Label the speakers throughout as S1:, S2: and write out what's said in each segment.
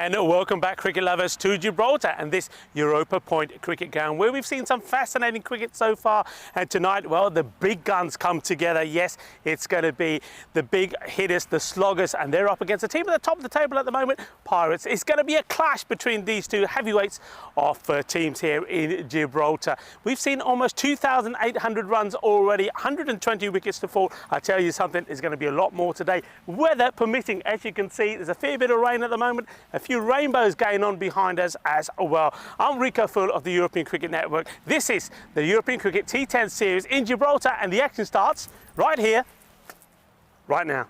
S1: And welcome back, cricket lovers, to Gibraltar and this Europa Point cricket ground where we've seen some fascinating cricket so far. And tonight, well, the big guns come together. Yes, it's going to be the big hitters, the sloggers, and they're up against a team at the top of the table at the moment, Pirates. It's going to be a clash between these two heavyweights of teams here in Gibraltar. We've seen almost 2,800 runs already, 120 wickets to fall. I tell you something, there's going to be a lot more today. Weather permitting, as you can see, there's a fair bit of rain at the moment. A few rainbows going on behind us as well. I'm Rico Full of the European Cricket Network. This is the European Cricket T10 series in Gibraltar, and the action starts right here, right now.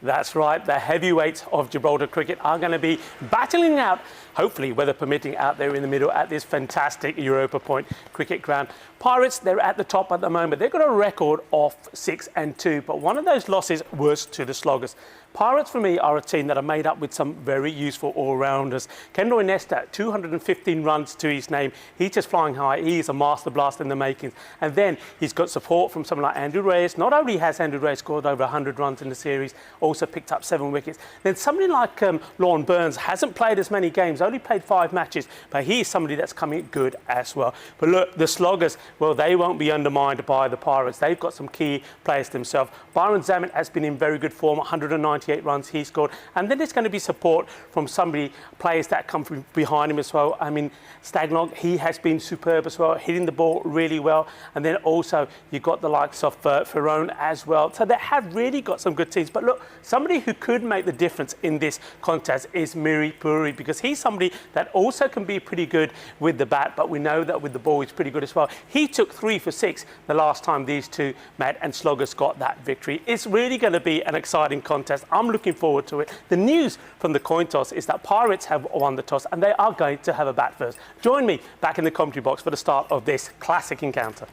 S1: That's right, the heavyweights of Gibraltar cricket are going to be battling out, hopefully weather permitting, out there in the middle at this fantastic Europa Point cricket ground. Pirates, they're at the top at the moment. They've got a record of 6-2, but one of those losses was to the sloggers. Pirates, for me, are a team that are made up with some very useful all-rounders. Kendall Nesta, 215 runs to his name. He's just flying high. He's a master blast in the makings. And then he's got support from someone like Andrew Reyes. Not only has Andrew Reyes scored over 100 runs in the series, also picked up 7 wickets. Then somebody like Lorne Burns hasn't played as many games, only played 5 matches, but he's somebody that's coming good as well. But look, the sloggers, well, they won't be undermined by the Pirates. They've got some key players themselves. Byron Zammit has been in very good form, 198 runs he scored. And then there's going to be support from players that come from behind him as well. I mean, Stagnog, he has been superb as well, hitting the ball really well. And then also you've got the likes of Ferrone as well. So they have really got some good teams. But look, somebody who could make the difference in this contest is Miri Puri, because he's somebody that also can be pretty good with the bat, but we know that with the ball he's pretty good as well. He took 3 for 6 the last time these two met, and sloggers got that victory. It's really going to be an exciting contest. I'm looking forward to it. The news from the coin toss is that Pirates have won the toss and they are going to have a bat first. Join me back in the commentary box for the start of this classic encounter.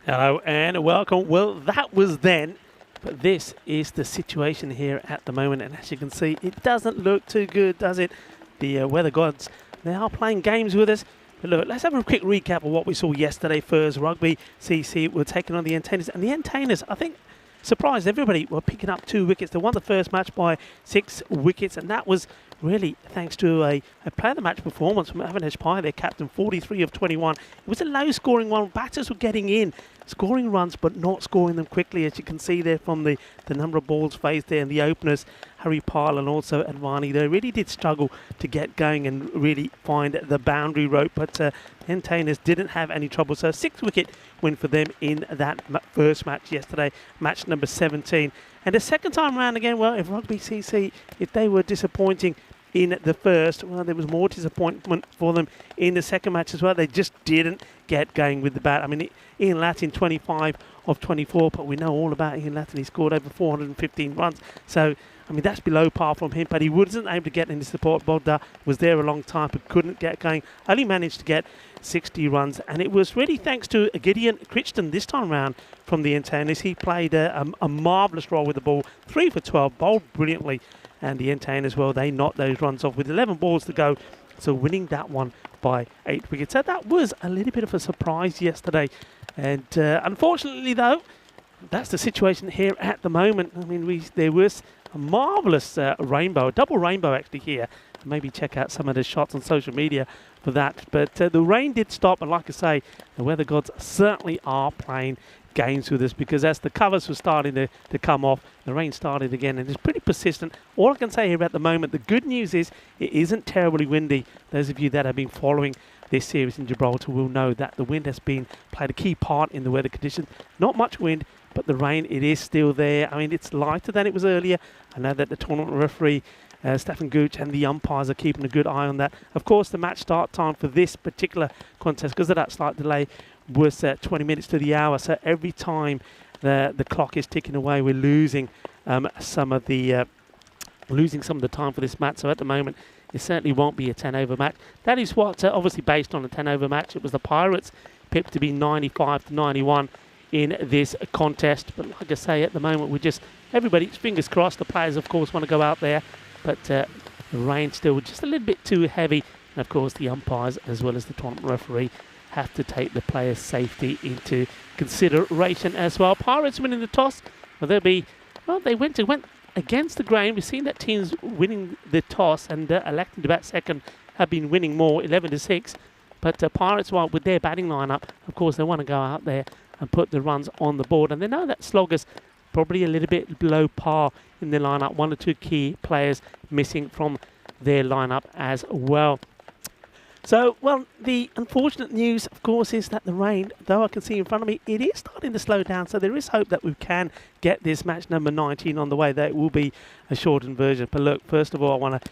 S1: Hello and welcome. Well, that was then, but this is the situation here at the moment, and as you can see, it doesn't look too good, does it? The weather gods, they are playing games with us. But look, let's have a quick recap of what we saw yesterday. First, Rugby CC were taking on the Entertainers, and the Entertainers, I think, surprised everybody, were picking up 2 wickets. They won the first match by 6 wickets, and that was really thanks to a player of the match performance from Avinash Pai, their captain, 43 of 21. It was a low-scoring one. Batters were getting in, scoring runs, but not scoring them quickly, as you can see there from the number of balls faced there, and the openers, Harry Pyle and also Advani, they really did struggle to get going and really find the boundary rope, but Entertainers didn't have any trouble. So a 6-wicket win for them in that first match yesterday, match number 17. And the second time around again, well, if Rugby CC, if they were disappointing in the first, well, there was more disappointment for them in the second match as well. They just didn't get going with the bat. I mean, Ian Latin, 25 of 24, but we know all about Ian Latin. He scored over 415 runs. So, I mean, that's below par from him, but he wasn't able to get any support. Bodda was there a long time, but couldn't get going. Only managed to get 60 runs, and it was really thanks to Gideon Crichton this time round from the Entertainers. He played a marvellous role with the ball, 3 for 12, bowled brilliantly, and the Entertainers, well, they knocked those runs off with 11 balls to go, so winning that one by 8 wickets. So that was a little bit of a surprise yesterday, and unfortunately, though, that's the situation here at the moment. I mean, there was a marvellous rainbow, a double rainbow actually here. Maybe check out some of the shots on social media for that. But the rain did stop, and like I say, the weather gods certainly are playing games with us, because as the covers were starting to come off, the rain started again, and it's pretty persistent. All I can say here at the moment, the good news is it isn't terribly windy. Those of you that have been following this series in Gibraltar will know that the wind has played a key part in the weather conditions. Not much wind, but the rain, it is still there. I mean, it's lighter than it was earlier. I know that the tournament referee, Stefan Gooch, and the umpires are keeping a good eye on that. Of course, the match start time for this particular contest, because of that slight delay, was 20 minutes to the hour. So every time the clock is ticking away. We're losing some of the time for this match. So at the moment, it certainly won't be a 10-over match. That is what, obviously based on a 10-over match, it was the Pirates picked to be 95-91 in this contest. But like I say, at the moment, we're just, everybody's fingers crossed. The players, of course, want to go out there, but the rain still just a little bit too heavy. And of course, the umpires, as well as the tournament referee, have to take the players' safety into consideration as well. Pirates winning the toss. Well, they went against the grain. We've seen that teams winning the toss and electing to bat second have been winning more, 11-6. But Pirates, well, with their batting lineup, of course, they want to go out there and put the runs on the board. And they know that Sloggers probably a little bit below par in their lineup. 1 or 2 key players missing from their lineup as well. So, well, the unfortunate news, of course, is that the rain, though I can see in front of me, it is starting to slow down. So there is hope that we can get this match number 19 on the way. That it will be a shortened version. But look, first of all, I want to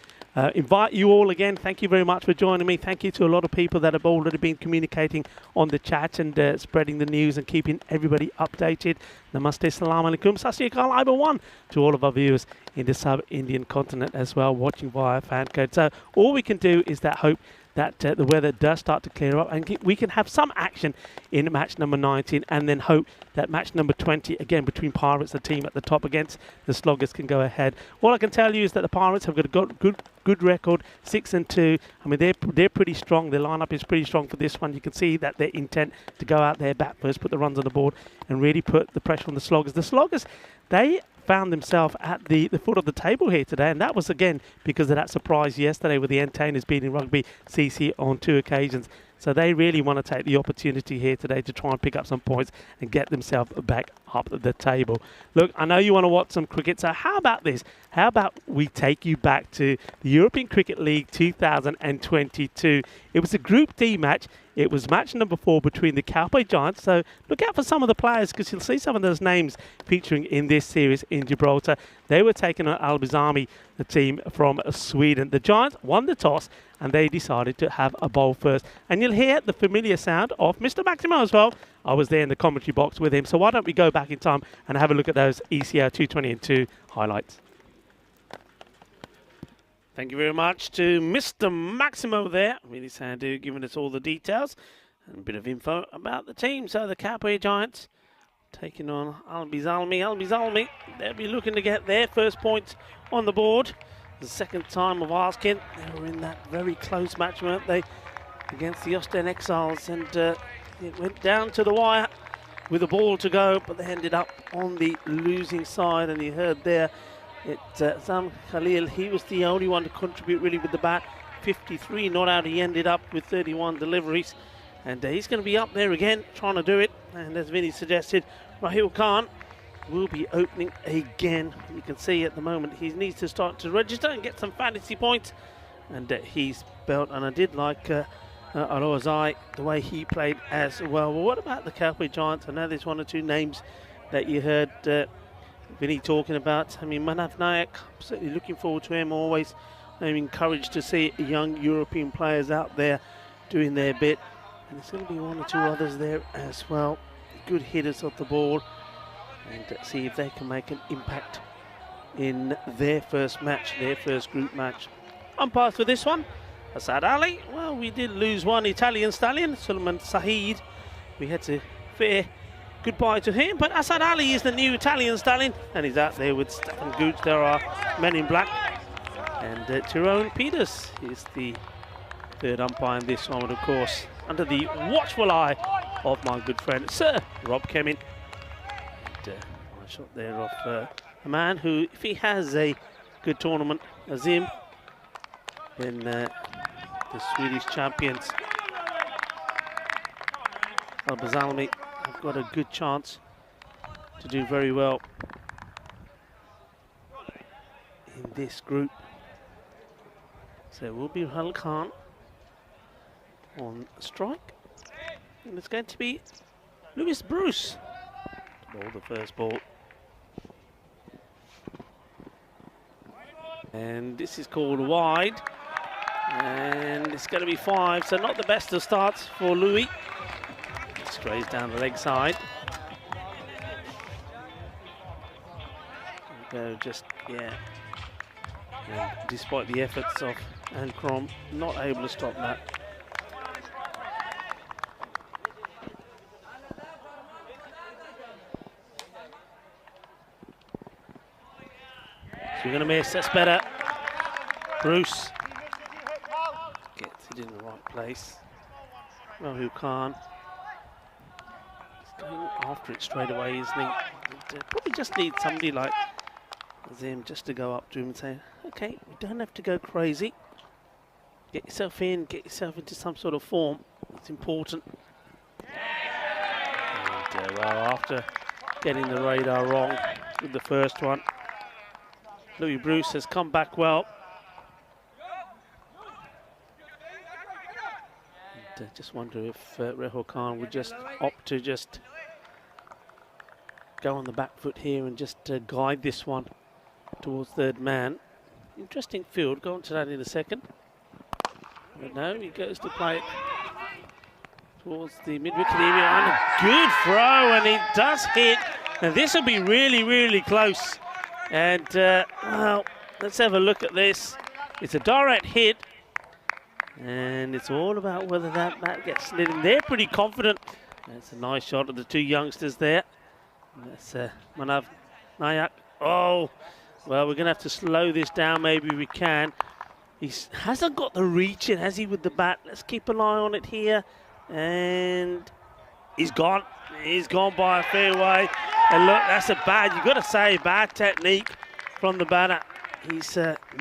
S1: invite you all again. Thank you very much for joining me. Thank you to a lot of people that have already been communicating on the chat and spreading the news and keeping everybody updated. Namaste, salam alaikum, sasriyakal, Iber1 to all of our viewers in the sub-Indian continent as well, watching via FanCode. So all we can do is that hope that the weather does start to clear up and we can have some action in match number 19, and then hope that match number 20, again between Pirates, the team at the top against the Sloggers, can go ahead. All I can tell you is that the Pirates have got a good record, 6-2. I mean, they're pretty strong. Their lineup is pretty strong for this one. You can see that their intent to go out there, bat first, put the runs on the board, and really put the pressure on the Sloggers. The Sloggers, they found themselves at the foot of the table here today, and that was again because of that surprise yesterday with the Entertainers beating Rugby CC on 2 occasions. So they really want to take the opportunity here today to try and pick up some points and get themselves back up the table. Look, I know you want to watch some cricket, so how about this? How about we take you back to the European Cricket League 2022? It was a Group D match. It was match number 4 between the Cowboy Giants. So look out for some of the players, because you'll see some of those names featuring in this series in Gibraltar. They were taking on Albizami, the team from Sweden. The Giants won the toss and they decided to have a bowl first. And you'll hear the familiar sound of Mr. Maximo as well. I was there in the commentary box with him. So why don't we go back in time and have a look at those ECR 220 and 2 highlights. Thank you very much to Mr. Maximo there. Really Sandu giving us all the details and a bit of info about the team. So the Cowboy Giants taking on Albizalmi. They'll be looking to get their first point on the board. The second time of asking. They were in that very close match, weren't they, against the Ostend Exiles, and it went down to the wire with a ball to go, but they ended up on the losing side. And you heard there, Zam Khalil, he was the only one to contribute really with the bat. 53 not out, he ended up with 31 deliveries, and he's going to be up there again trying to do it. And as Vinny suggested, Rahul Khan will be opening again. You can see at the moment he needs to start to register and get some fantasy points, and he's built. And I did like Arozai, the way he played as well. Well, what about the Cowboy Giants? I know there's 1 or 2 names that you heard Vinny talking about. I mean, Manav Nayak, I'm certainly looking forward to him always. I'm encouraged to see young European players out there doing their bit. And there's going to be 1 or 2 others there as well. Good hitters off the ball. And see if they can make an impact in their first match, their first group match. Umpires for this one, Asad Ali. Well, we did lose one Italian stallion, Sulman Saeed. We had to fair goodbye to him, but Asad Ali is the new Italian stallion, and he's out there with Stefan Gooch. There are men in black, and Tyrone Peters is the third umpire in this one, and of course under the watchful eye of my good friend Sir Rob Kemin. And a shot there of a man who, if he has a good tournament, Azim, then the Swedish champions Albazalmi have got a good chance to do very well in this group. So it will be Rahul Khan on strike, and it's going to be Lewis Bruce to bowl the first ball. And this is called wide, and it's going to be 5, so not the best of starts for Louis. Strays down the leg side. go, just, yeah. And despite the efforts of Ankrom, not able to stop that. So we're going to miss, that's better. Bruce gets it in the right place. Rahul Khan. He's going after it straight away, isn't he? And, probably just need somebody like Azim just to go up to him and say, okay, we don't have to go crazy. Get yourself in, get yourself into some sort of form. It's important. And, well, after getting the radar wrong with the first one, Louis Bruce has come back well. And, just wonder if Rahul Khan would just opt to just go on the back foot here and just guide this one towards third man. Interesting field, go on to that in a second. But no, he goes to play it towards the mid-wicket area, and a good throw, and it does hit. And this will be really, really close. And, well, let's have a look at this. It's a direct hit, and it's all about whether that bat gets slid in. They're pretty confident. That's a nice shot of the two youngsters there. That's Manav Nayak. Oh, well, we're going to have to slow this down. Maybe we can. He hasn't got the reach in, has he, with the bat? Let's keep an eye on it here. And he's gone. He's gone by a fair way. And look, that's a bad, you've got to say, bad technique from the batter. He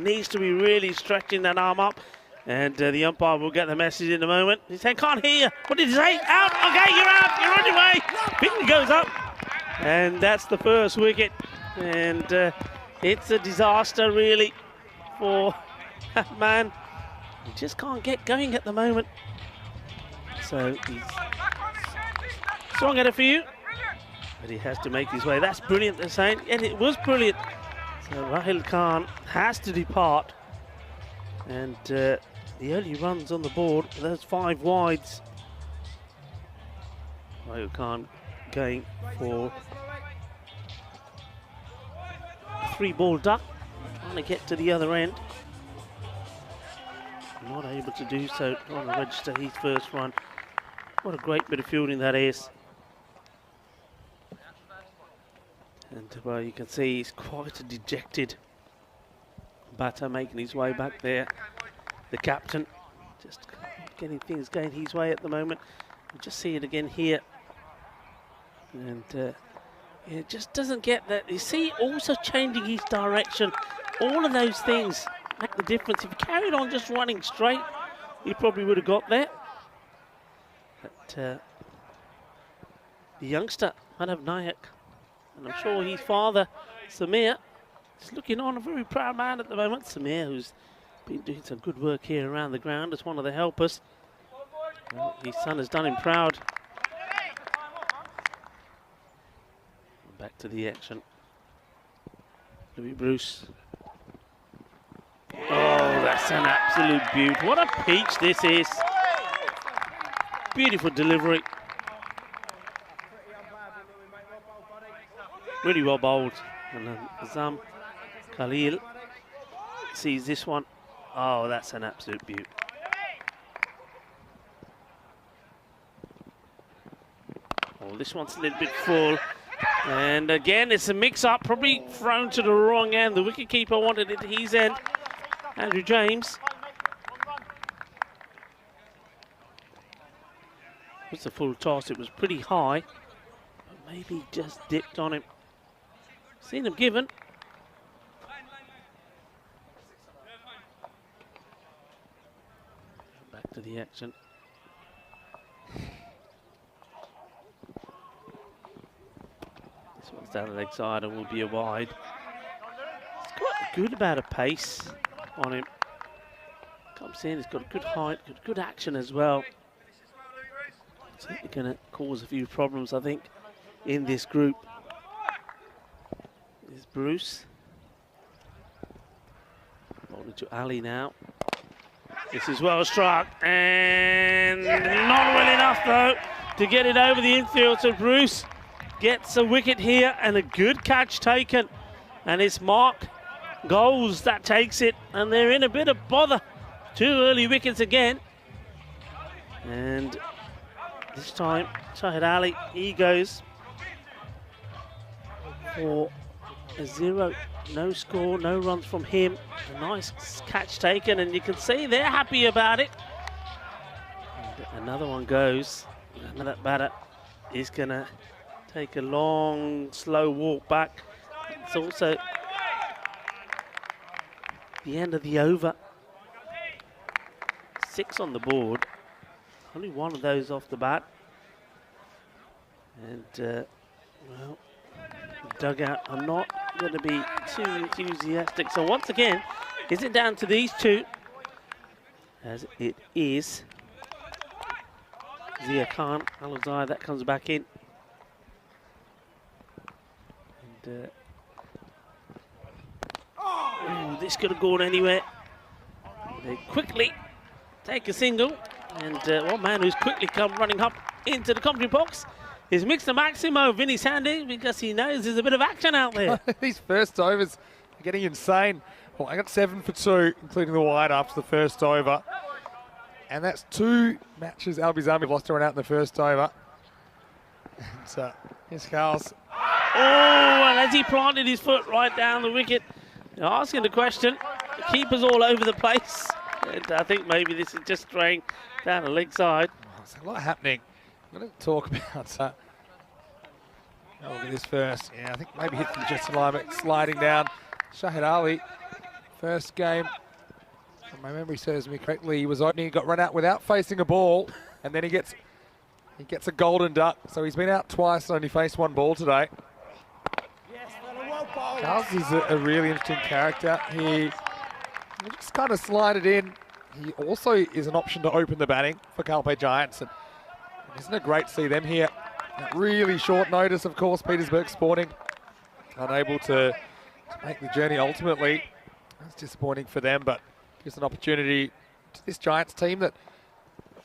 S1: needs to be really stretching that arm up. And the umpire will get the message in a moment. He's saying, can't hear. What did he say? Out. Okay, you're out. You're on your way. Ping goes up. And that's the first wicket. And it's a disaster, really, for that man. He just can't get going at the moment. So he's strong header for you. But he has to make his way. That's brilliant, they're saying. And it was brilliant. So Rahul Khan has to depart. And the early runs on the board, those 5 wides. Rahul Khan going for a 3-ball duck, trying to get to the other end. Not able to do so, trying to register his first run. What a great bit of fielding that is. And well, you can see he's quite a dejected batter making his way back there. The captain just getting things going his way at the moment. You just see it again here. And it just doesn't get that. You see, also changing his direction. All of those things make the difference. If he carried on just running straight, he probably would have got there. But the youngster, Manav Nayak, and I'm sure his father, Samir, is looking on, a very proud man at the moment. Samir, who's been doing some good work here around the ground as one of the helpers. Well, his son has done him proud. Back to the action. Louis Bruce. Oh, that's an absolute beauty. What a peach this is. Beautiful delivery. Really well bowled. And then Azam Khalil sees this one. Oh, that's an absolute beauty. Oh, this one's a little bit full. And again, it's a mix-up, probably thrown to the wrong end. The wicketkeeper wanted it to his end, Andrew James. It was a full toss, it was pretty high, but maybe just dipped on him. Seen him given. Back to the action. This one's down the leg side and will be a wide. He's got a good amount of pace on him. Comes in, he's got a good height, good action as well. Certainly going to cause a few problems, I think, in this group. There's Bruce. Bowling to Ali now. This is well struck, and not well enough though to get it over the infield. So Bruce gets a wicket here and a good catch taken. And it's Mark Goals that takes it, and they're in a bit of bother. 2 early wickets again. And this time, Shahid Ali, he goes for a 0. No score, no runs from him. A nice catch taken, and you can see they're happy about it. And another one goes. Another batter is going to take a long, slow walk back. It's also the end of the over. 6 on the board. Only one of those off the bat. And, well, the dugout are not going to be too enthusiastic. So once again, is it down to these two? As it is. Zia Khan, Al-Azhar, that comes back in. And, oh, this could have gone anywhere. They quickly take a single. And one man who's quickly come running up into the commentary box is Mr. Maximo Vinny Sandy, because he knows there's a bit of action out there.
S2: These first overs are getting insane. Well, I got 7 for 2, including the wide after the first over. And that's 2 matches Albizami lost to run out in the first over. And here's Carls.
S1: Oh, and as he planted his foot right down the wicket, asking the question, the keeper's all over the place. And I think maybe this is just straying down the leg side.
S2: Oh, there's a lot happening. I'm going to talk about oh, look at this first. Yeah, I think maybe hit from just alignment, sliding down. Shahid Ali, first game, if my memory serves me correctly, he was opening, he got run out without facing a ball, and then he gets a golden duck. So he's been out twice and only faced 1 ball today. Carls is a really interesting character. He just kind of slided in. He also is an option to open the batting for Calpe Giants. And isn't it great to see them here? At really short notice, of course, Petersburg Sporting unable to make the journey ultimately. That's disappointing for them, but gives an opportunity to this Giants team that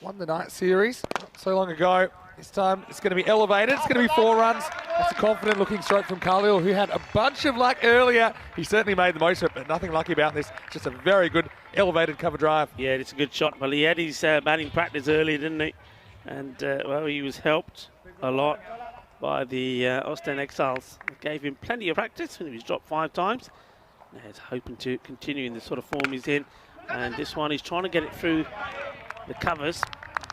S2: won the night series not so long ago. This time it's going to be elevated. It's going to be 4 runs. That's a confident looking stroke from Khalil, who had a bunch of luck earlier. He certainly made the most of it, but nothing lucky about this. Just a very good elevated cover drive.
S1: Yeah, it's a good shot. Well, he had his batting practice earlier, didn't he? And, well, he was helped a lot by the Austin Exiles. It gave him plenty of practice when he was dropped 5 times. Now he's hoping to continue in the sort of form he's in. And this one, he's trying to get it through the covers.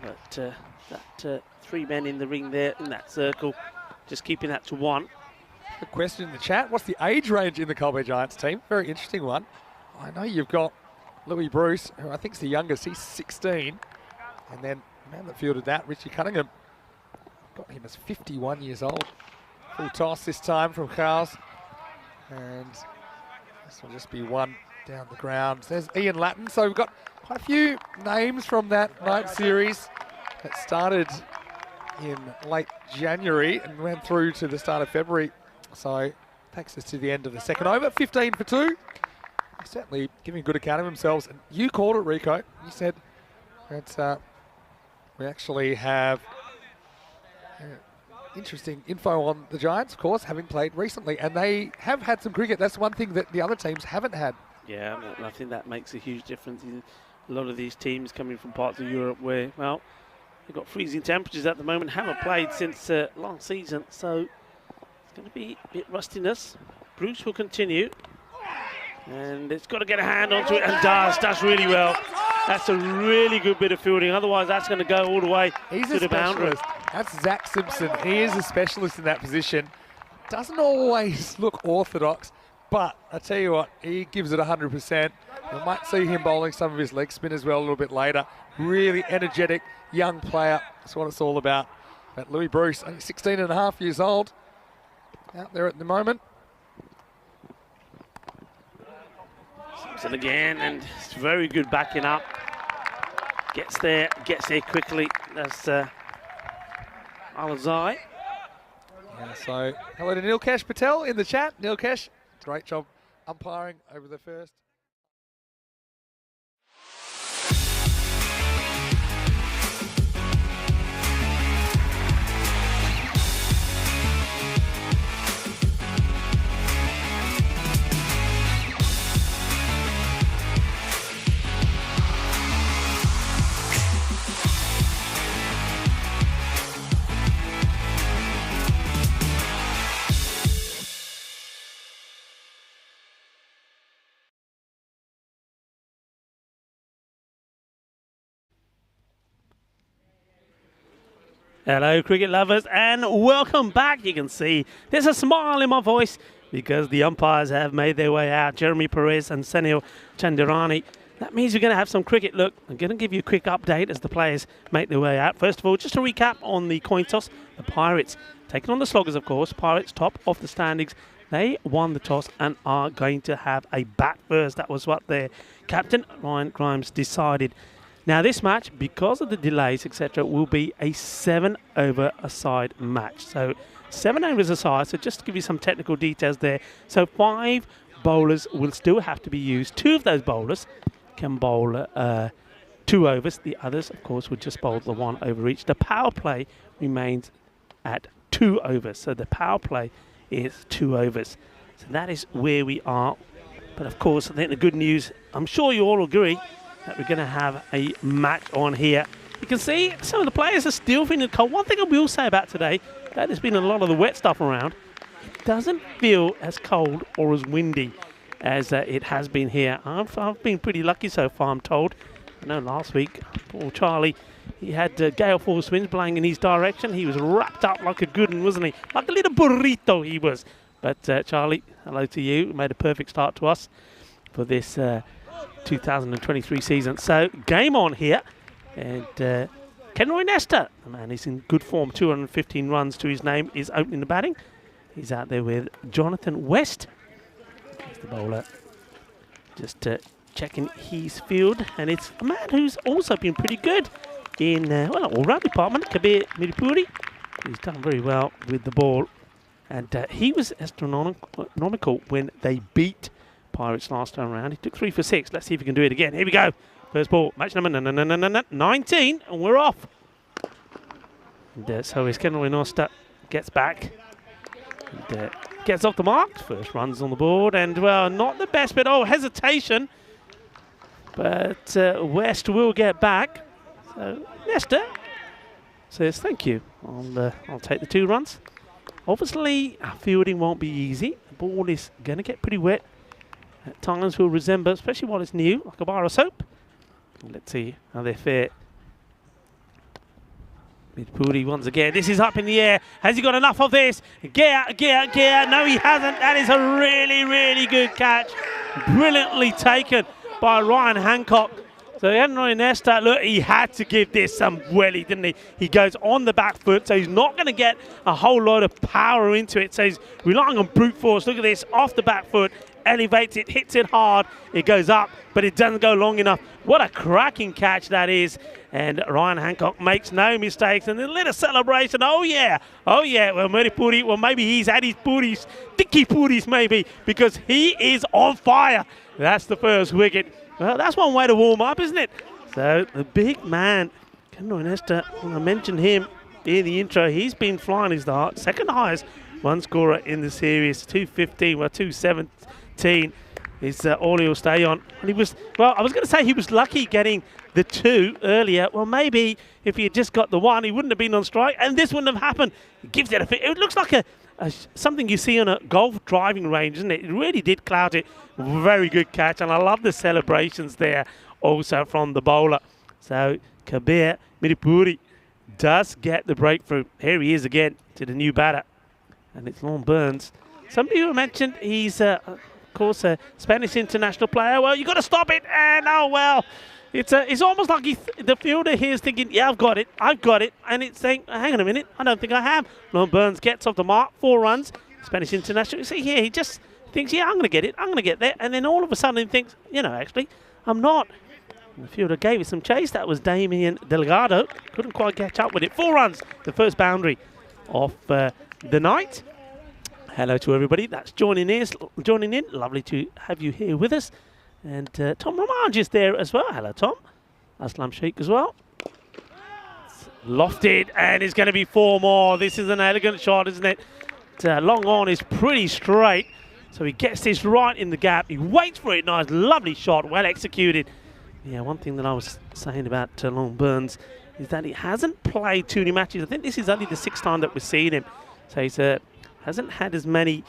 S1: But that 3 men in the ring there in that circle, just keeping that to 1.
S2: A question in the chat, what's the age range in the Calpe Giants team? Very interesting one. I know you've got Louis Bruce, who I think is the youngest, he's 16. And then the man that fielded that, Richie Cunningham, got him as 51 years old. Full toss this time from Carls. And this will just be 1 down the ground. There's Ian Latin. So we've got quite a few names from that night series that started in late January and went through to the start of February. So takes us to the end of the second over. 15 for 2. He's certainly giving a good account of themselves. And you called it, Rico. You said that we actually have interesting info on the Giants, of course, having played recently. And they have had some cricket. That's one thing that the other teams haven't had. Yeah,
S1: I think that makes a huge difference. A lot of these teams coming from parts of Europe where, well, they've got freezing temperatures at the moment, haven't played since last season, so it's going to be a bit rustiness. Bruce will continue, and it's got to get a hand onto it, and does really well. That's a really good bit of fielding, otherwise that's going to go all the way to the boundary.
S2: That's Zach Simpson. He is a specialist in that position. Doesn't always look orthodox, but I tell you what, he gives it 100%. We might see him bowling some of his leg spin as well a little bit later. Really energetic, young player. That's what it's all about. But Louis Bruce, only 16 and a half years old, out there at the moment.
S1: Simpson again, and it's very good backing up. Gets there quickly. That's Al-Azhar.
S2: Yeah, so hello to Nilkesh Patel in the chat. Nilkesh, great job umpiring over the first.
S1: Hello, cricket lovers, and welcome back. You can see there's a smile in my voice because the umpires have made their way out. Jeremy Perez and Senil Chandirani. That means we're going to have some cricket. Look, I'm going to give you a quick update as the players make their way out. First of all, just to recap on the coin toss, the Pirates taking on the Sloggers, of course. Pirates top of the standings. They won the toss and are going to have a bat first. That was what their captain, Ryan Grimes, decided. Now, this match, because of the delays, etc., will be a 7-over-a-side match. So, 7 overs a side. So, just to give you some technical details there. So, 5 bowlers will still have to be used. 2 of those bowlers can bowl 2 overs. The others, of course, would just bowl the 1 over each. The power play remains at 2 overs. So, the power play is 2 overs. So, that is where we are. But, of course, I think the good news, I'm sure you all agree, that we're going to have a match on here. You can see some of the players are still feeling cold. One thing I will say about today, that there's been a lot of the wet stuff around. It doesn't feel as cold or as windy as it has been here. I've been pretty lucky so far, I'm told. I know last week, poor Charlie, he had gale force winds blowing in his direction. He was wrapped up like a good one, wasn't he? Like a little burrito he was. But Charlie, hello to you. You made a perfect start to us for this 2023 season. So game on here, and Kenroy Nesta, the man is in good form, 215 runs to his name, is opening the batting. He's out there with Jonathan West. Here's the bowler, just checking his field, and it's a man who's also been pretty good in all round department, Kabir Miripuri. He's done very well with the ball, and he was astronomical when they beat Pirates last time around. He took 3 for 6. Let's see if he can do it again. Here we go. First ball. Match number 19, and we're off. And, so his Kenroy Nosta gets back and gets off the mark. First runs on the board, and well, not the best, but hesitation. But West will get back. So Nesta says thank you. I'll take the 2 runs. Obviously, fielding won't be easy. The ball is going to get pretty wet. At times will resemble, especially while it's new, like a bar of soap. Let's see how they fare. Midpuri once again. This is up in the air. Has he got enough of this? Get out. No, he hasn't. That is a really, really good catch. Brilliantly taken by Ryan Hancock. So Henry Nesta, look, he had to give this some welly, didn't he? He goes on the back foot, so he's not going to get a whole lot of power into it. So he's relying on brute force. Look at this, off the back foot, elevates it, hits it hard. It goes up, but it doesn't go long enough. What a cracking catch that is. And Ryan Hancock makes no mistakes. And a little celebration. Oh, yeah. Well, Meripuri, well, maybe he's had his puris, dicky puris maybe, because he is on fire. That's the first wicket. Well, that's one way to warm up, isn't it? So the big man, Kenroy Nesta, when I mentioned him in the intro, he's been flying his the second highest run scorer in the series, 215, well, 217 is all he'll stay on. And he was, well, I was going to say he was lucky getting the 2 earlier. Well, maybe if he had just got the 1, he wouldn't have been on strike, and this wouldn't have happened. It gives it a fit. It looks like something you see on a golf driving range, isn't it? It really did clout it. Very good catch, and I love the celebrations there also from the bowler. So Kabir Miripuri does get the breakthrough. Here he is again to the new batter, and it's Lon Burns. Somebody who mentioned he's, of course, a Spanish international player. Well, you got to stop it, and oh well. It's almost like the fielder here is thinking, yeah, I've got it, and it's saying, hang on a minute, I don't think I have. Lon Burns gets off the mark, 4 runs, Spanish international. You see here, he just thinks, yeah, I'm going to get it, I'm going to get there, and then all of a sudden he thinks, actually, I'm not. And the fielder gave it some chase. That was Damien Delgado. Couldn't quite catch up with it. 4 runs, the first boundary of the night. Hello to everybody that's joining in. Lovely to have you here with us. And Tom Ramaj is there as well. Hello, Tom. Aslam Sheikh as well. It's lofted, and it's going to be 4 more. This is an elegant shot, isn't it? Long on is pretty straight. So he gets this right in the gap. He waits for it. Nice, lovely shot. Well executed. Yeah, one thing that I was saying about Lon Burns is that he hasn't played too many matches. I think this is only the 6th time that we're seeing him. So he's hasn't had as many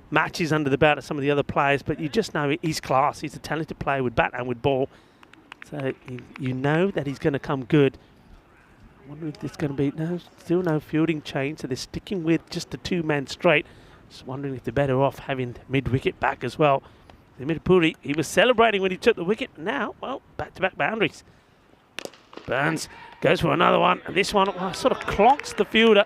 S1: matches under the belt as some of the other players, but you just know he's class. He's a talented player with bat and with ball. So you know that he's going to come good. I wonder if there's going to be still no fielding change, so they're sticking with just a two-man straight. Just wondering if they're better off having mid-wicket back as well. The Midapuri, he was celebrating when he took the wicket. Now, well, back-to-back boundaries. Burns goes for another one, and this one sort of clocks the fielder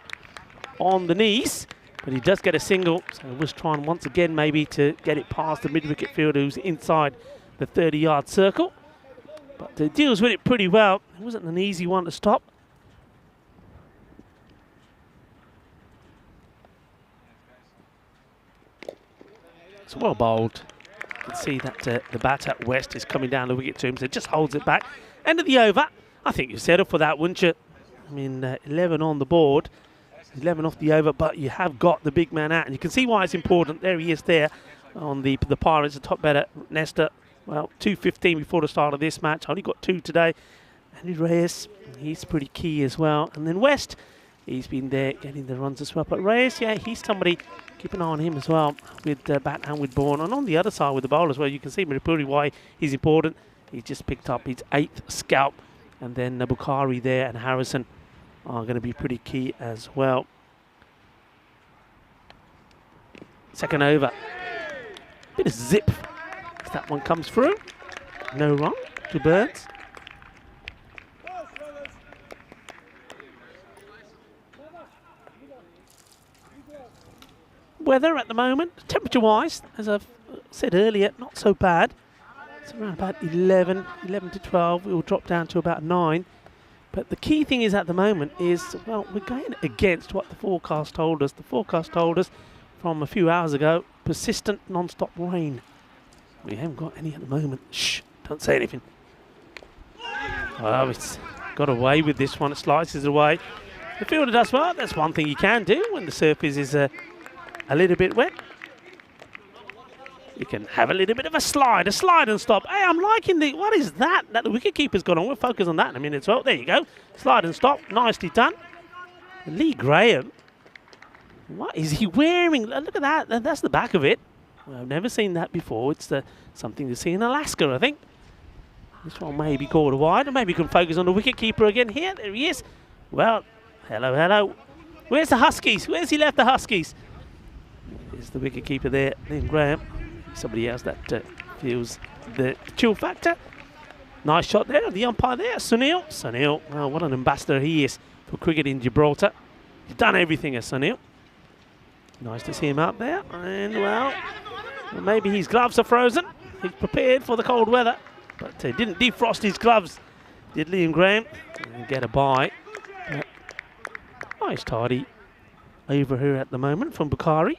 S1: on the knees, but he does get a single, so he was trying once again maybe to get it past the mid-wicket fielder who's inside the 30-yard circle. But he deals with it pretty well. It wasn't an easy one to stop. It's well bowled. You can see that the batter West is coming down the wicket to him, so it just holds it back. End of the over. I think you settle for that, wouldn't you? I mean, 11 on the board, 11 off the over, but you have got the big man out, and you can see why it's important. There he is there on the Pirates, the top batter, Nesta. Well, 2:15 before the start of this match. Only got 2 today. Andy Reyes, he's pretty key as well. And then West, he's been there getting the runs as well. But Reyes, yeah, he's somebody, keep an eye on him as well with bat and with ball. And on the other side with the bowlers, well, you can see Mirapuri why he's important. He just picked up his 8th scalp. And then Bukhari there and Harrison are going to be pretty key as well. Second over. Bit of zip as that one comes through. No run to Burns. Weather at the moment, temperature-wise, as I've said earlier, not so bad. It's around about 11 to 12. It will drop down to about 9. But the key thing is at the moment is, well, we're going against what the forecast told us. The forecast told us from a few hours ago, persistent non-stop rain. We haven't got any at the moment. Shh, don't say anything. Oh, it's got away with this one. It slices away. The fielder does well. That's one thing you can do when the surface is a little bit wet. You can have a little bit of a slide and stop. Hey, I'm liking what is that the wicketkeeper's got on? We'll focus on that in a minute as well. There you go. Slide and stop. Nicely done. Lee Graham. What is he wearing? Look at that. That's the back of it. Well, I've never seen that before. It's something to see in Alaska, I think. This one may be called wide. Or maybe you can focus on the wicketkeeper again here. There he is. Well, hello. Where's the Huskies? Where's he left the Huskies? There's the wicketkeeper there, Lee Graham. Somebody else that feels the chill factor. Nice shot there, the umpire there, Sunil. Sunil, well, what an ambassador he is for cricket in Gibraltar. He's done everything as Sunil. Nice to see him out there. And, well, maybe his gloves are frozen. He's prepared for the cold weather, but didn't defrost his gloves, did Liam Graham. And get a bye. Nice tidy over here at the moment from Bukhari.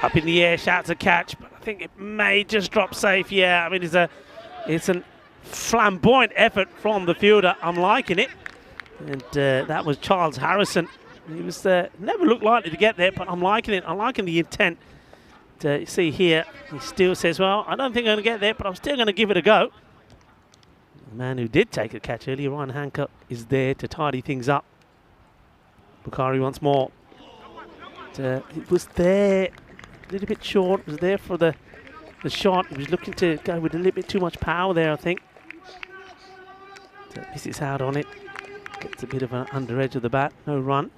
S1: Up in the air, shouts a catch, but I think it may just drop safe. Yeah, I mean, it's a flamboyant effort from the fielder. I'm liking it. And that was Charles Harrison. He was never looked likely to get there, but I'm liking it. I'm liking the intent. You see here, he still says, well, I don't think I'm going to get there, but I'm still going to give it a go. The man who did take a catch earlier, Ryan Hancock, is there to tidy things up. Bukhari once more. It was there. A little bit short, was there for the shot. He was looking to go with a little bit too much power there, I think. Misses out on it. Gets a bit of an under edge of the bat. No run.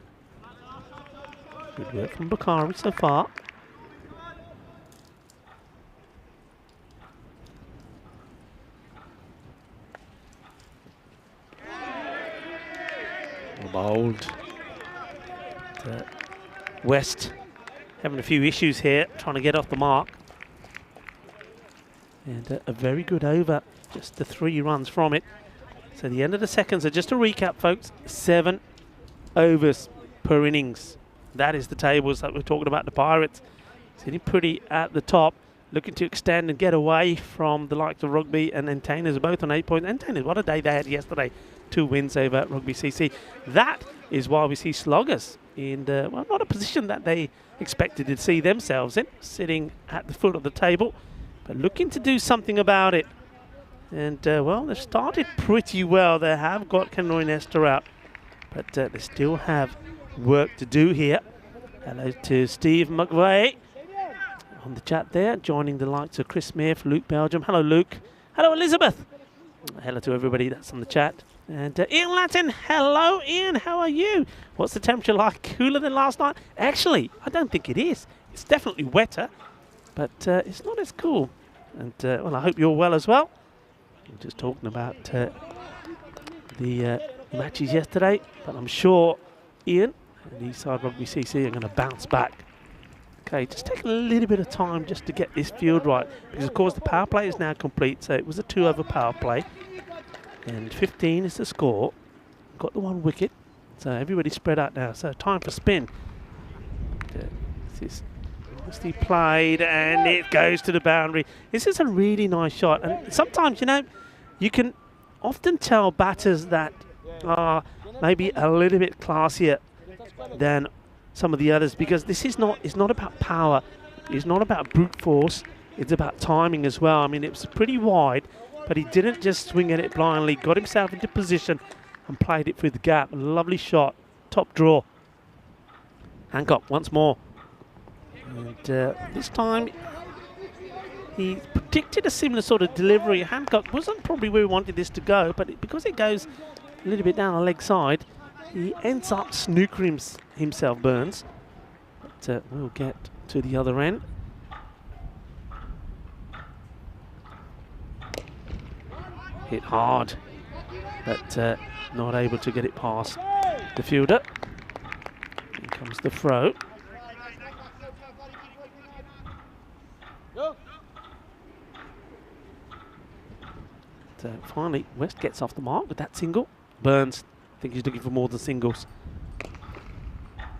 S1: Good work from Bukhari so far. Bowled. West having a few issues here, trying to get off the mark. And a very good over, just the 3 runs from it. So the end of the second, so just to recap, folks, 7 overs per innings. That is the tables that we're talking about, the Pirates. Sitting pretty at the top, looking to extend and get away from the likes of Rugby and Entertainers, both on 8 points. Entertainers, what a day they had yesterday. 2 wins over Rugby CC. That is why we see Sloggers in, well, not a position that they expected to see themselves in, sitting at the foot of the table, but looking to do something about it. And, well, they've started pretty well. They have got Kenroy Nesta out, but they still have work to do here. Hello to Steve McVeigh on the chat there, joining the likes of Chris Smith, Luke Belgium. Hello, Luke. Hello, Elizabeth. Hello to everybody that's on the chat. And Ian Latin, hello, Ian. How are you? What's the temperature like? Cooler than last night? Actually, I don't think it is. It's definitely wetter, but it's not as cool. And well, I hope you're well as well. I'm just talking about the matches yesterday, but I'm sure Ian and Eastside Rugby CC are going to bounce back. Okay, just taking a little bit of time just to get this field right, because of course the power play is now complete, so it was a 2-over power play, and 15 is the score. Got the 1 wicket, so everybody's spread out now, so time for spin. This is nicely played, and it goes to the boundary. This is a really nice shot, and sometimes, you know, you can often tell batters that are maybe a little bit classier than some of the others, because this is not, it's not about power, it's not about brute force, it's about timing as well. I mean, it was pretty wide, but he didn't just swing at it blindly, got himself into position and played it through the gap. Lovely shot, top draw. Hancock once more, and this time he predicted a similar sort of delivery. Hancock wasn't probably where he wanted this to go, but because it goes a little bit down the leg side, he ends up snookering himself, Burns. But we'll get to the other end. Hit hard, but not able to get it past the fielder. Here comes the throw. So finally, West gets off the mark with that single. Burns, I think he's looking for more than singles.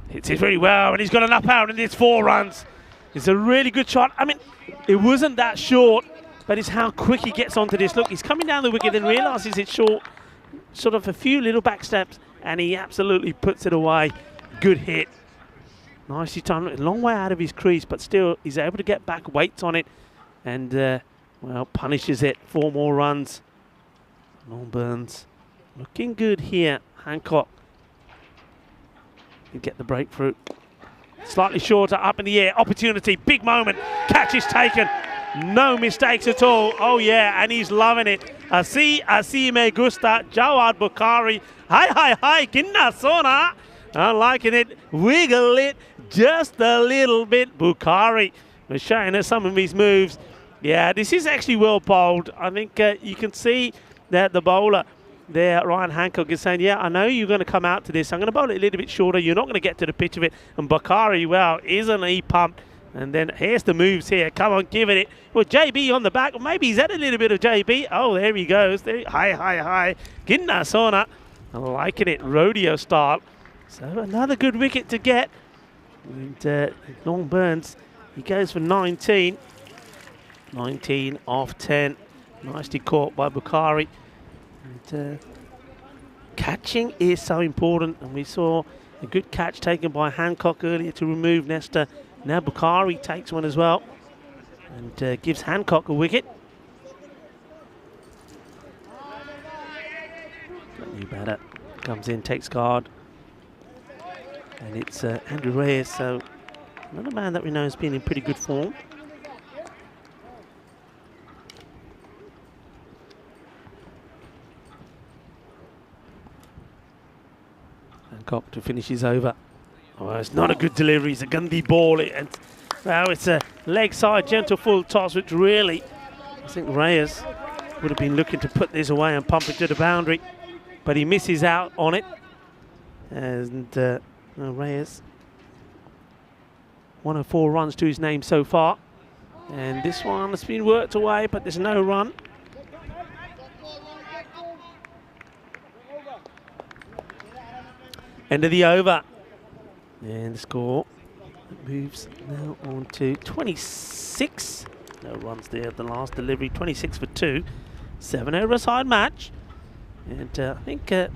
S1: Hits it very well, and he's got an up out, and it's 4 runs. It's a really good shot. I mean, it wasn't that short, but it's how quick he gets onto this. Look, he's coming down the wicket, then realises it's short. Sort of a few little back steps, and he absolutely puts it away. Good hit. Nicely timed. A long way out of his crease, but still, he's able to get back, waits on it, and, well, punishes it. 4 more runs. Long Burns. Looking good here. Hancock. You get the breakthrough. Slightly shorter, up in the air. Opportunity, big moment. Catch is taken. No mistakes at all. Oh yeah, and he's loving it. Así me gusta. Jawad Bukhari. Hi, kinna sona. I'm liking it. Wiggle it just a little bit. Bukhari was showing us some of his moves. Yeah, this is actually well bowled. I think you can see that the bowler there, Ryan Hancock, is saying, yeah, I know you're going to come out to this. I'm going to bowl it a little bit shorter. You're not going to get to the pitch of it. And Bukhari, well, isn't he pumped? And then here's the moves here. Come on, give it. Well, JB on the back. Or maybe he's had a little bit of JB. Oh, there he goes. There, hi. Ginna Sona. I'm liking it, rodeo style. So another good wicket to get. And Long Burns, he goes for 19. 19 off 10. Nicely caught by Bukhari. And catching is so important, and we saw a good catch taken by Hancock earlier to remove Nesta. Now Bukhari takes one as well and gives Hancock a wicket. New batter comes in, takes guard, and it's Andrew Reyes, so another man that we know has been in pretty good form. Hancock to finish his over. Oh, it's not a good delivery. It's a Gandhi ball. Well, it's a leg side gentle full toss, which really, I think Reyes would have been looking to put this away and pump it to the boundary, but he misses out on it. And Reyes, 104 runs to his name so far, and this one has been worked away, but there's no run. End of the over, and the score moves now on to 26. No runs there. The last delivery, 26 for 2. 7 over a side match, and I think the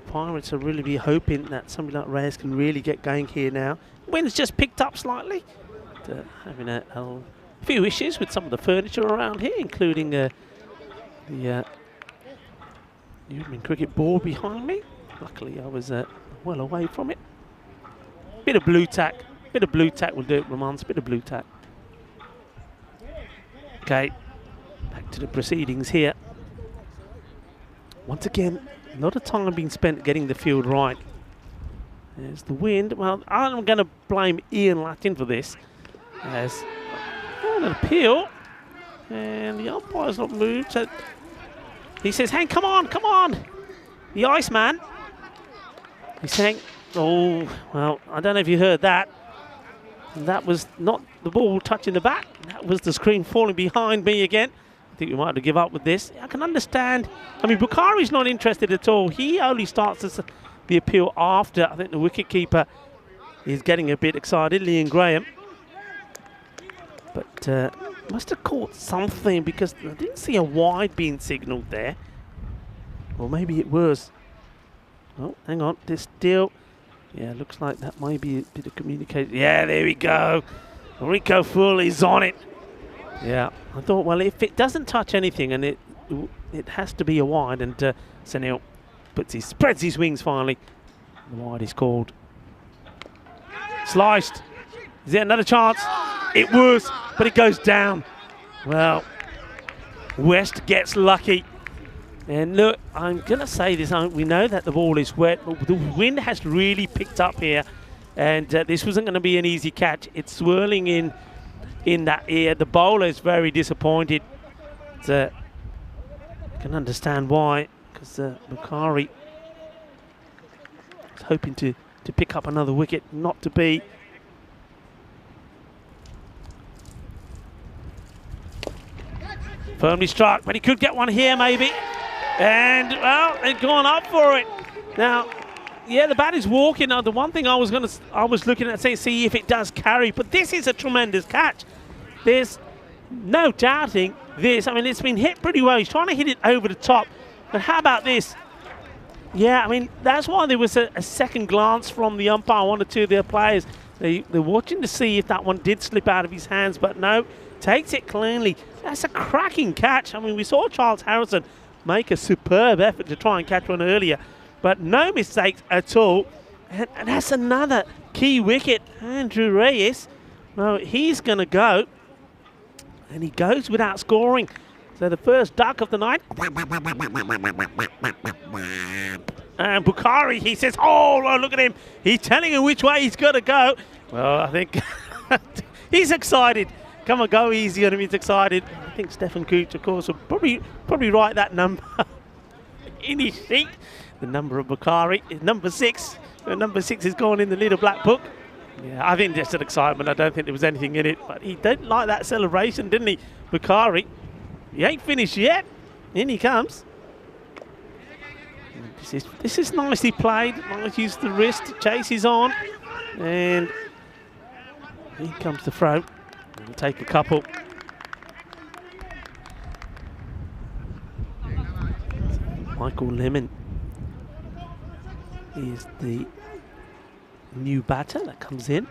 S1: Pirates are really be hoping that somebody like Reyes can really get going here now. Wind's just picked up slightly. Having a few issues with some of the furniture around here, including the Newman cricket board behind me. Luckily, I was well away from it. Bit of blue tack. Bit of blue tack will do it, Ramons. Bit of blue tack. Okay, back to the proceedings here. Once again, a lot of time being spent getting the field right. There's the wind. Well, I'm going to blame Ian Latin for this. As an appeal, and the umpire's not moved. So he says, "Hey, come on, come on!" The Iceman. He's saying, "Oh, well, I don't know if you heard that. That was not the ball touching the bat. That was the screen falling behind me again." I think we might have to give up with this. I can understand. I mean, Bukhari's not interested at all. He only starts the appeal after I think the wicketkeeper is getting a bit excited, Liam Graham. But must have caught something because I didn't see a wide being signalled there. Or maybe it was. Oh, hang on. There's still. Yeah, looks like that might be a bit of communication. Yeah, there we go. Rico Full is on it. Yeah, I thought, well, if it doesn't touch anything and it has to be a wide, and Sunil spreads his wings finally. The wide is called. Sliced. Is there another chance? It was, but it goes down. Well, West gets lucky. And look, I'm going to say this. We know that the ball is wet, but the wind has really picked up here. And this wasn't going to be an easy catch. It's swirling in that ear. The bowler is very disappointed. I can understand why, because Bukhari is hoping to pick up another wicket, not to be. Firmly struck, but he could get one here maybe. And, well, they've gone up for it. Now, yeah, the bat is walking. Now, the one thing I was looking at, see if it does carry. But this is a tremendous catch. There's no doubting this. I mean, it's been hit pretty well. He's trying to hit it over the top. But how about this? Yeah, I mean, that's why there was a second glance from the umpire, one or two of their players. They're watching to see if that one did slip out of his hands. But no, takes it cleanly. That's a cracking catch. I mean, we saw Charles Harrison make a superb effort to try and catch one earlier. But no mistakes at all. And that's another key wicket. Andrew Reyes, well, he's going to go. And he goes without scoring. So the first duck of the night. And Bukhari, he says, oh, look at him. He's telling him which way he's got to go. Well, I think he's excited. Come on, go easy on him. He's excited. I think Stefan Cooch, of course, will probably write that number in his sheet. The number of Bukhari is number 6. Number 6 is gone in the little black book. Yeah, I think just an excitement. I don't think there was anything in it. But he didn't like that celebration, didn't he, Bukhari? He ain't finished yet. In he comes. This is nicely played. Nice use the wrist. Chase is on. And here comes the throw. We'll take a couple. Michael Lemon is the new batter that comes in.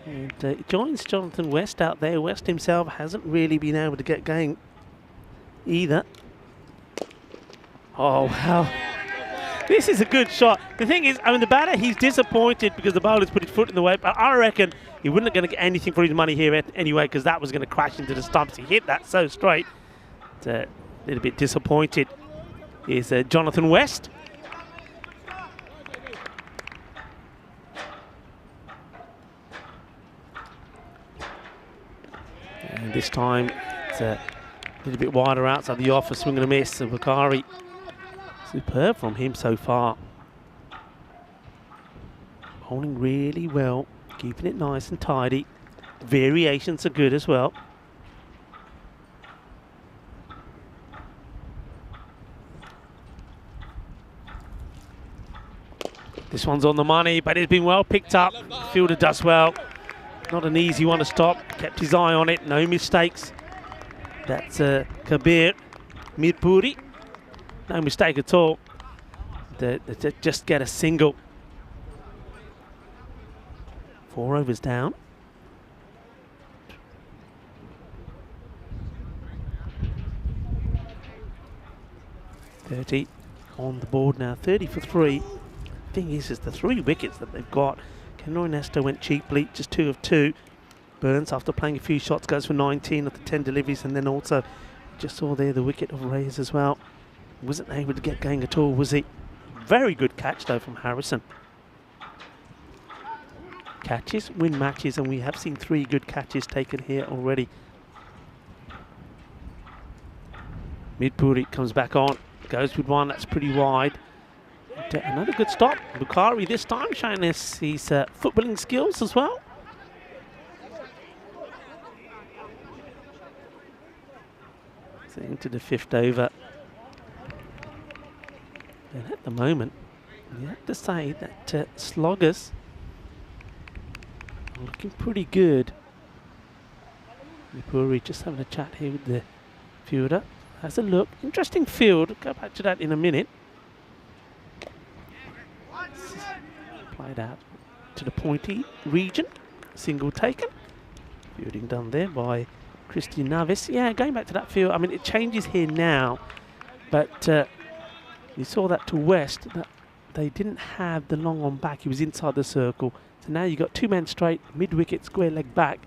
S1: And it joins Jonathan West out there. West himself hasn't really been able to get going either. Oh, wow. This is a good shot. The thing is, I mean, the batter, he's disappointed because the bowler's put his foot in the way, but I reckon he wasn't going to get anything for his money here anyway because that was going to crash into the stumps. He hit that so straight. A little bit disappointed is Jonathan West. And this time it's a little bit wider outside the off, a swing and a miss. So Bukhari, superb from him so far. Bowling really well, keeping it nice and tidy. Variations are good as well. This one's on the money, but it's been well picked up. Fielder does well. Not an easy one to stop. Kept his eye on it. No mistakes. That's Kabir Mirpuri. No mistake at all. They just get a single. 4 overs down. $30 on the board now. 30 for 3. Thing is the 3 wickets that they've got Kenroy Nesta went cheaply, just 2 of 2. Burns, after playing a few shots, goes for 19 of the 10 deliveries, and then also just saw there the wicket of Reyes as well. Wasn't able to get going at all, was he? Very good catch though from Harrison. Catches win matches, and we have seen 3 good catches taken here already. Midpuri comes back on, goes with one that's pretty wide. And, another good stop. Bukhari this time showing us his footballing skills as well. So into the 5th over. And at the moment, you have to say that sloggers are looking pretty good. Midpuri just having a chat here with the fielder. Has a look. Interesting field. Go back to that in a minute. Played out to the pointy region. Single taken. Fielding done there by Christian Navis. Yeah, going back to that field. I mean, it changes here now. But you saw that to West. That they didn't have the long on back. He was inside the circle. So now you've got 2 men straight. Mid-wicket, square leg back.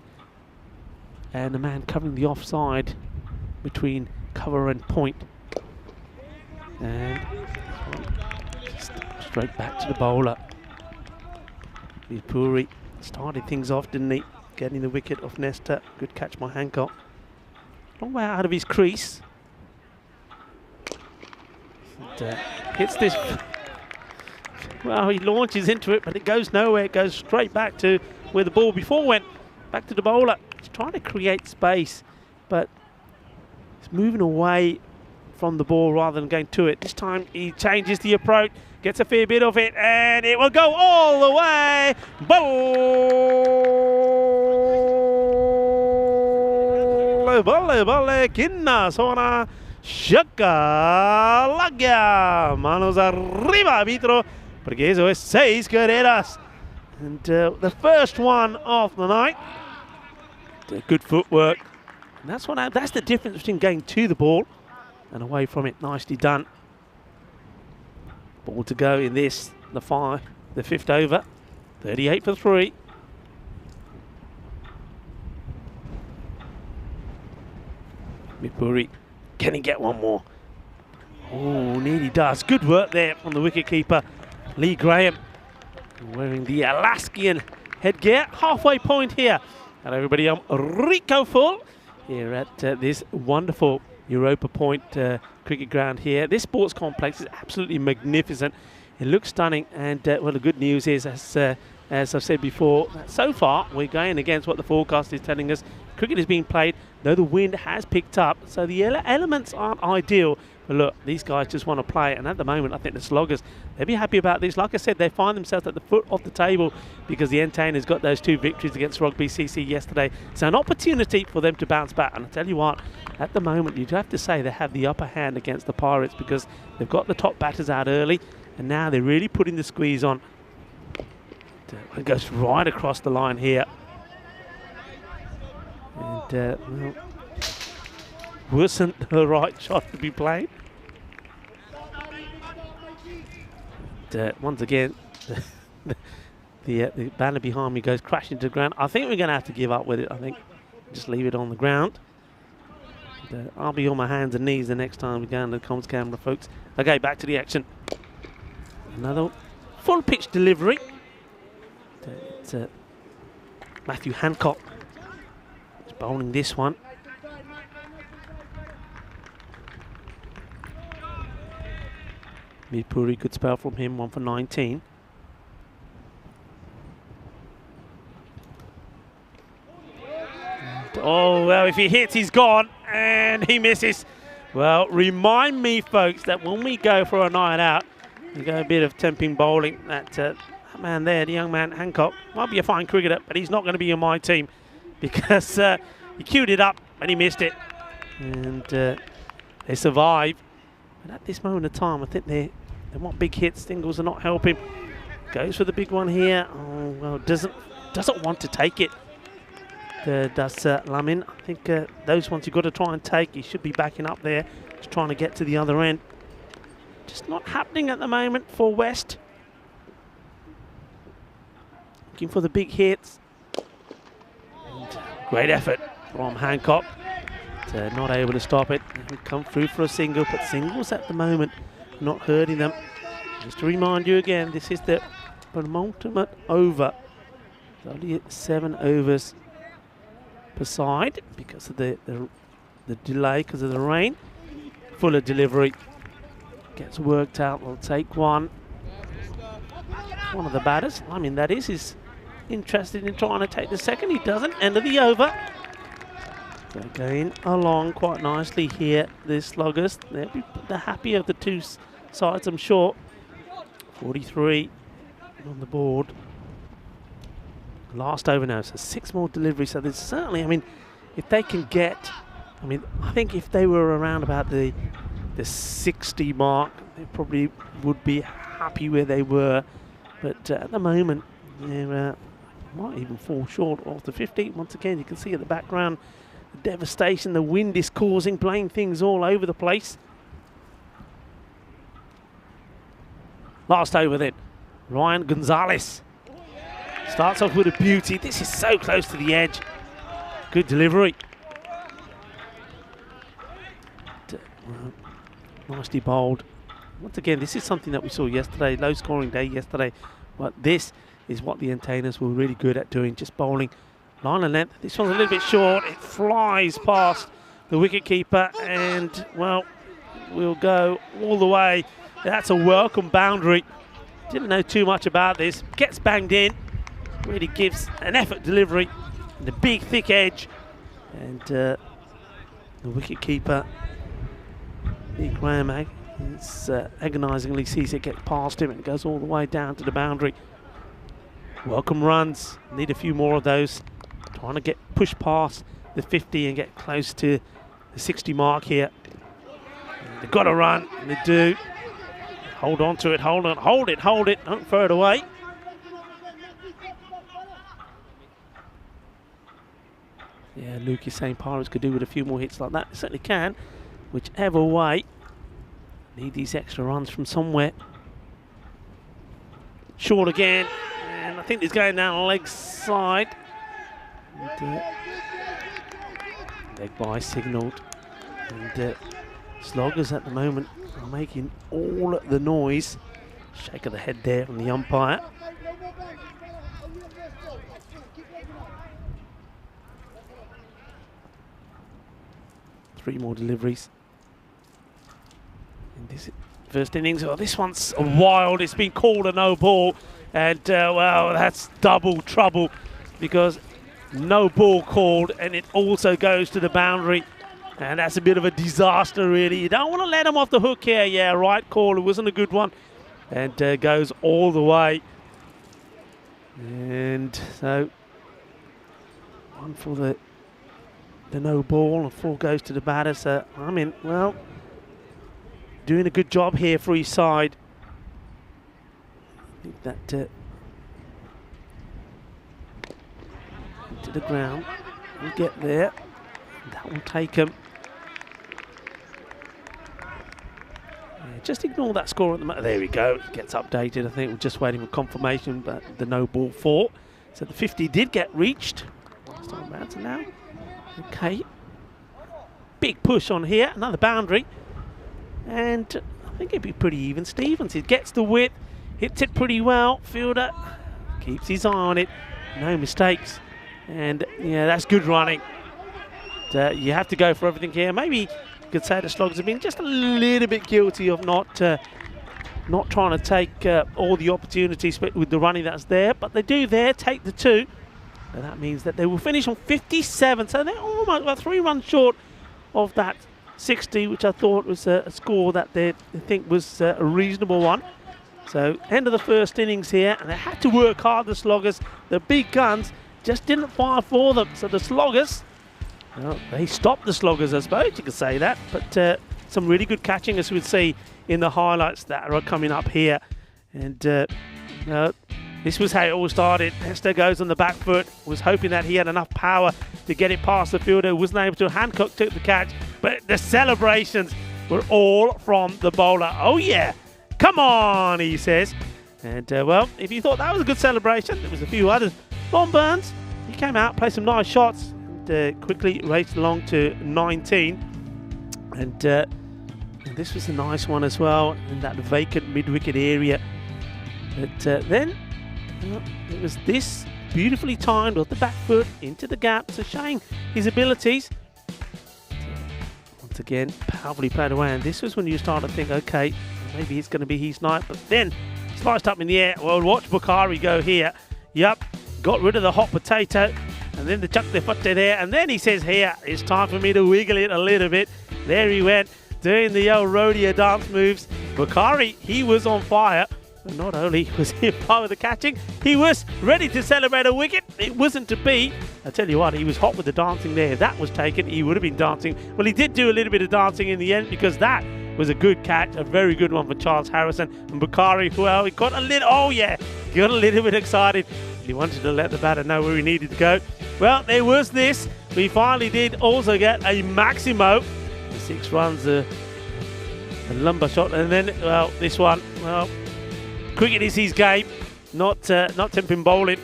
S1: And a man covering the offside between cover and point. And just straight back to the bowler. Midpuri started things off, didn't he? Getting the wicket off Nesta. Good catch by Hancock. Long way out of his crease. And, hits this. Well, he launches into it, but it goes nowhere. It goes straight back to where the ball before went. Back to the bowler. He's trying to create space, but he's moving away from the ball rather than going to it. This time he changes the approach, gets a fair bit of it, and it will go all the way. Balle, balle, kinna, sona, shaka, lagya. Manos arriba, arbitro, porque eso es 6 carreras. And the first one of the night. Good footwork. And that's the difference between going to the ball and away from it. Nicely done. Ball to go in this, the 5th over. 38 for 3. Midpuri, can he get one more? Oh, nearly does. Good work there from the wicketkeeper, Lee Graham, wearing the Alaskian headgear. Halfway point here. And everybody, I'm Rico Full here at this wonderful Europa Point cricket ground here. This sports complex is absolutely magnificent. It looks stunning, and well, the good news is, as I've said before, so far we're going against what the forecast is telling us. Cricket is being played, though the wind has picked up, so the elements aren't ideal. But look, these guys just want to play, and at the moment I think the sloggers, they'll be happy about this. Like I said, they find themselves at the foot of the table because the Entertainers got those 2 victories against Rugby CC yesterday. So an opportunity for them to bounce back. And I tell you what, at the moment you have to say they have the upper hand against the Pirates because they've got the top batters out early, and now they're really putting the squeeze on. It goes right across the line here. And well, wasn't the right shot to be played. Once again, the banner behind me goes crashing to the ground. I think we're going to have to give up with it. I think just leave it on the ground. I'll be on my hands and knees the next time we go on the comms camera, folks. Okay, back to the action. Another full pitch delivery. It's Matthew Hancock. He's bowling this one. Midpuri, good spell from him, 1 for 19. Oh, well, if he hits, he's gone, and he misses. Well, remind me, folks, that when we go for a night out, we go a bit of temping bowling. That man there, the young man, Hancock, might be a fine cricketer, but he's not going to be in my team because he queued it up and he missed it. And they survive. But at this moment of time, I think they want big hits. Singles are not helping. Goes for the big one here. Oh, well, doesn't want to take it. Does Lamin. I think those ones you've got to try and take. He should be backing up there, just trying to get to the other end. Just not happening at the moment for West. looking for the big hits. And great effort from Hancock. Not able to stop it. Come through for a single, but singles at the moment not hurting them. Just to remind you again, this is the penultimate over. It's only 7 overs per side because of the delay, because of the rain. Fuller delivery gets worked out. We'll take one. One of the batters, I mean, that is interested in trying to take the second. He doesn't. End of the over. So going along quite nicely here, the sluggers. They're happy of the two sides, I'm sure. 43 on the board. Last over now, so 6 more deliveries. So there's certainly, I mean, if they can get, I mean, I think if they were around about the 60 mark, they probably would be happy where they were. But at the moment, they might even fall short of the 50. Once again, you can see at the background the devastation the wind is causing, blowing things all over the place. Last over then, Ryan Gonzalez starts off with a beauty. This is so close to the edge. Good delivery. Nicely bowled. Once again, this is something that we saw yesterday, low scoring day yesterday, but this is what the entertainers were really good at doing, just bowling line and length. This one's a little bit short. It flies past the wicket keeper and, well, we'll go all the way. That's a welcome boundary. Didn't know too much about this. Gets banged in. Really gives an effort delivery and a big thick edge. And the wicket keeper, Big Graham, agonisingly sees it get past him and it goes all the way down to the boundary. Welcome runs. Need a few more of those. Trying to get pushed past the 50 and get close to the 60 mark here. And they've got to run, and they do. Hold on to it, hold on, hold it, don't throw it away. Yeah, Luke is saying Pirates could do with a few more hits like that. They certainly can. Whichever way, need these extra runs from somewhere. Short again, and I think he's going down the leg side. And, leg by signalled. And sloggers at the moment are making all the noise. Shake of the head there from the umpire. Three more deliveries in this first innings. Oh, this one's wild. It's been called a no ball, and well, that's double trouble because no ball called, and it also goes to the boundary, and that's a bit of a disaster, really. You don't want to let him off the hook here. Yeah, right call. It wasn't a good one, and goes all the way. And so one for the no ball, and 4 goes to the batter. So I mean, well, doing a good job here for his side. I think that to the ground, we'll get there. That will take him. Yeah, just ignore that score at the moment. There we go. It gets updated. I think we're just waiting for confirmation, but the no ball 4. So the 50 did get reached. Last time around to now. Okay. Big push on here. Another boundary. And I think it'd be pretty even. Stevens, he gets the width, hits it pretty well. Fielder keeps his eye on it. No mistakes. And yeah, that's good running. You have to go for everything here. Maybe you could say the Sloggers have been just a little bit guilty of not trying to take all the opportunities with the running that's there. But they do there, take the 2. And that means that they will finish on 57. So they're almost about 3 runs short of that 60, which I thought was a score that they think was a reasonable one. So end of the first innings here, and they had to work hard, the Sloggers. The big guns just didn't fire for them. So the Sloggers, well, they stopped the Sloggers, I suppose you could say that. But some really good catching, as we'd see in the highlights that are coming up here. And this was how it all started. Hester goes on the back foot, was hoping that he had enough power to get it past the fielder, wasn't able to. Hancock took the catch, but the celebrations were all from the bowler. Oh yeah, come on, he says. And, well, if you thought that was a good celebration, there was a few others. Lon Burns, he came out, played some nice shots, and quickly raced along to 19. And this was a nice one as well, in that vacant mid-wicket area. But then, it was this beautifully timed off the back foot into the gap, so showing his abilities. Once again, powerfully played away, and this was when you start to think, okay, maybe it's going to be his night. But then, sliced up in the air. Well, watch Bukhari go here. Yep, got rid of the hot potato, and then the chuck the foot there, and then he says, here, it's time for me to wiggle it a little bit. There he went, doing the old rodeo dance moves. Bukhari, he was on fire. And not only was he part with the catching, he was ready to celebrate a wicket. It wasn't to be. I tell you what, he was hot with the dancing there. If that was taken, he would have been dancing. Well, he did do a little bit of dancing in the end, because that was a good catch, a very good one for Charles Harrison. And Bukhari, well, he got a little, got a little bit excited. He wanted to let the batter know where he needed to go. Well, there was this. We finally did also get a Maximo. The 6 runs, a lumber shot. And then, well, this one, well, cricket is his game, not temping bowling.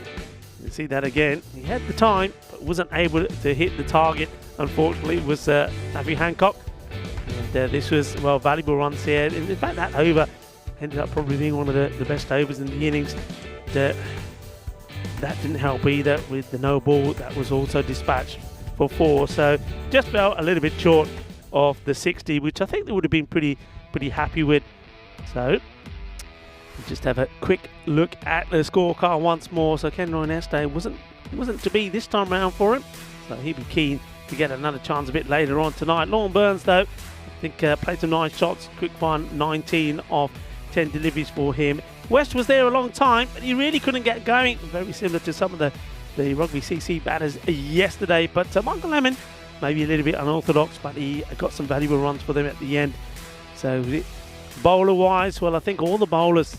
S1: You see that again. He had the time, but wasn't able to hit the target. Unfortunately, it was Taffy Hancock. And this was, well, valuable runs here. In fact, that over ended up probably being one of the best overs in the innings. That didn't help either with the no ball that was also dispatched for 4. So just fell a little bit short of the 60, which I think they would have been pretty happy with. So just have a quick look at the scorecard once more. So Ken Royneste wasn't to be this time around for him. So he'd be keen to get another chance a bit later on tonight. Lon Burns, though, I think played some nice shots. Quick fine, 19 of 10 deliveries for him. West was there a long time, but he really couldn't get going. Very similar to some of the Rugby CC batters yesterday. But Michael Lemon, maybe a little bit unorthodox, but he got some valuable runs for them at the end. So bowler-wise, well, I think all the bowlers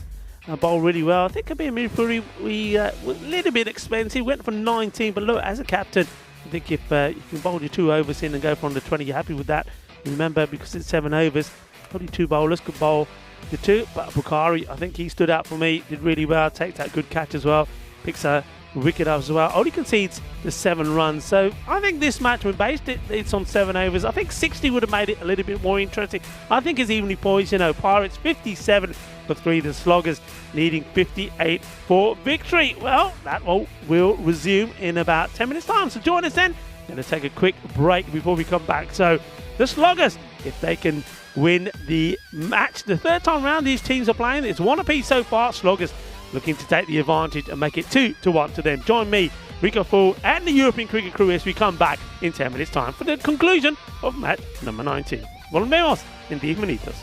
S1: bowl really well. I think Kabir Mirpuri, we was a little bit expensive. Went for 19, but look, as a captain, I think if you can bowl your 2 overs in and go for under 20, you're happy with that. Remember, because it's 7 overs, probably 2 bowlers could bowl the 2. But Bukhari, I think he stood out for me, did really well, takes that good catch as well, picks a wicket up as well. Only concedes the 7 runs. So I think this match, when based it's on 7 overs, I think 60 would have made it a little bit more interesting. I think it's evenly poised. Pirates 57 for 3, the Sloggers needing 58 for victory. Well, that will resume in about 10 minutes time. So join us then. Going to take a quick break before we come back. So the Sloggers, if they can win the match, the 3rd time round these teams are playing, it's 1 apiece so far. Sloggers looking to take the advantage and make it 2-1 to them. Join me, Rico Fool, and the European cricket crew as we come back in 10 minutes time for the conclusion of match number 19. Volvemos en 10 minutos.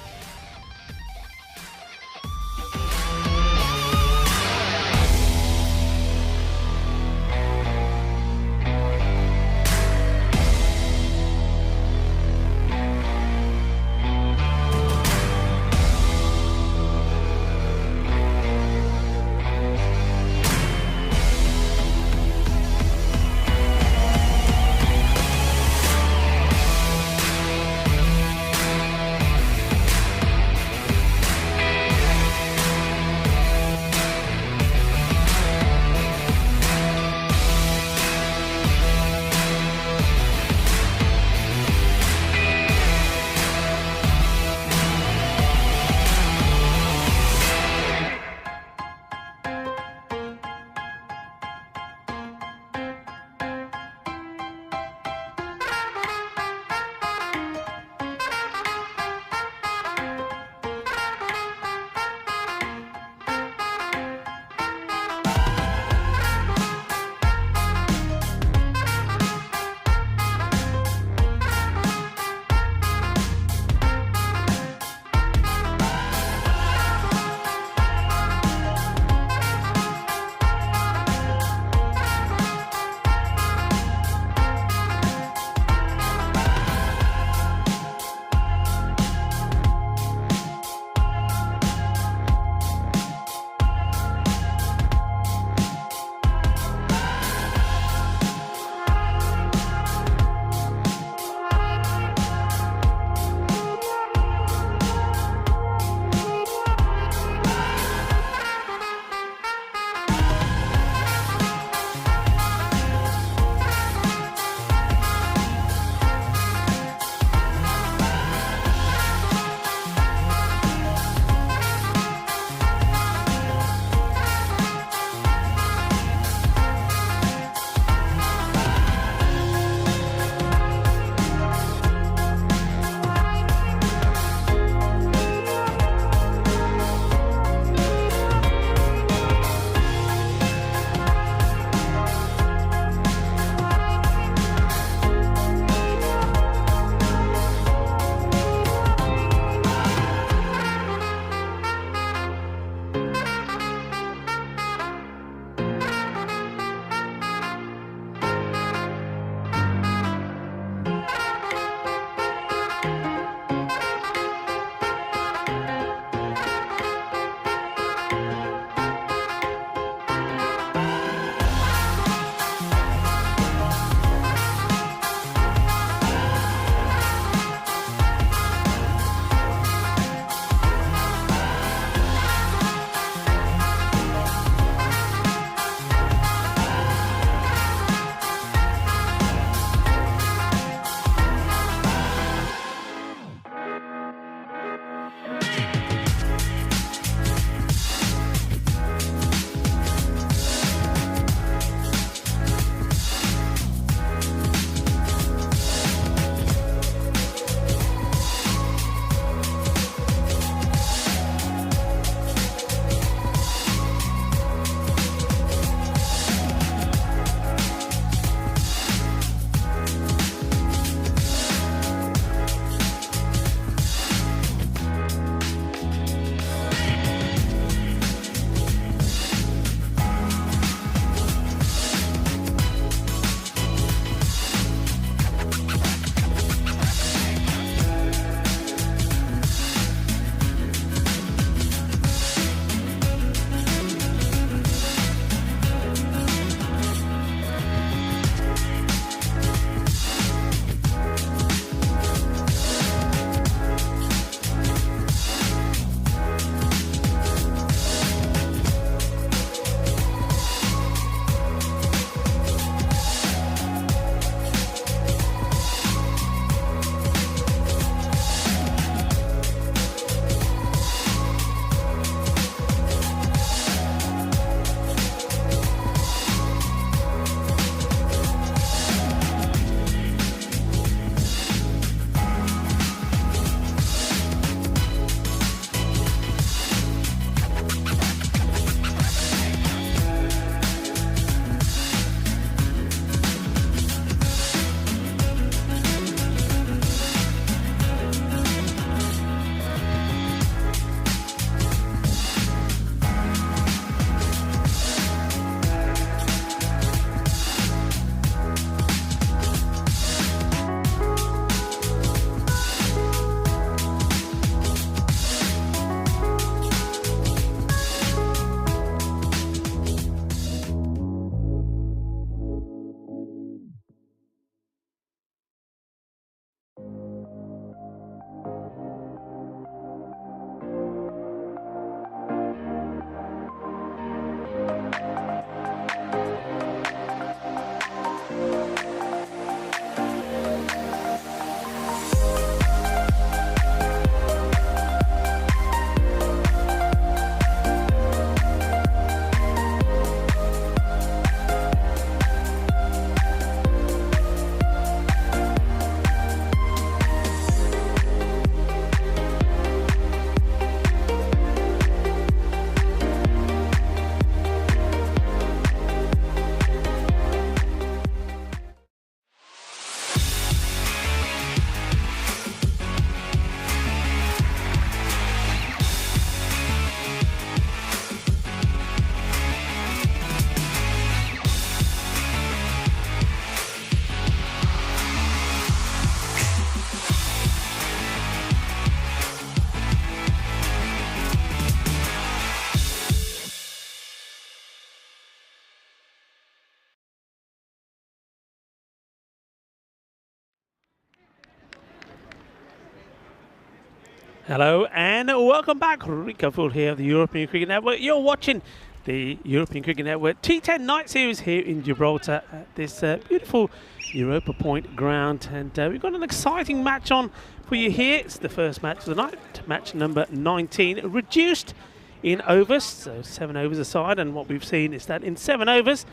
S1: Hello and welcome back. Rico Full here of the European Cricket Network. You're watching the European Cricket Network T10 night series here in Gibraltar at this beautiful Europa Point ground. And we've got an exciting match on for you here. It's the first match of the night, match number 19, reduced in overs, so 7 overs aside. And what we've seen is that in 7 overs,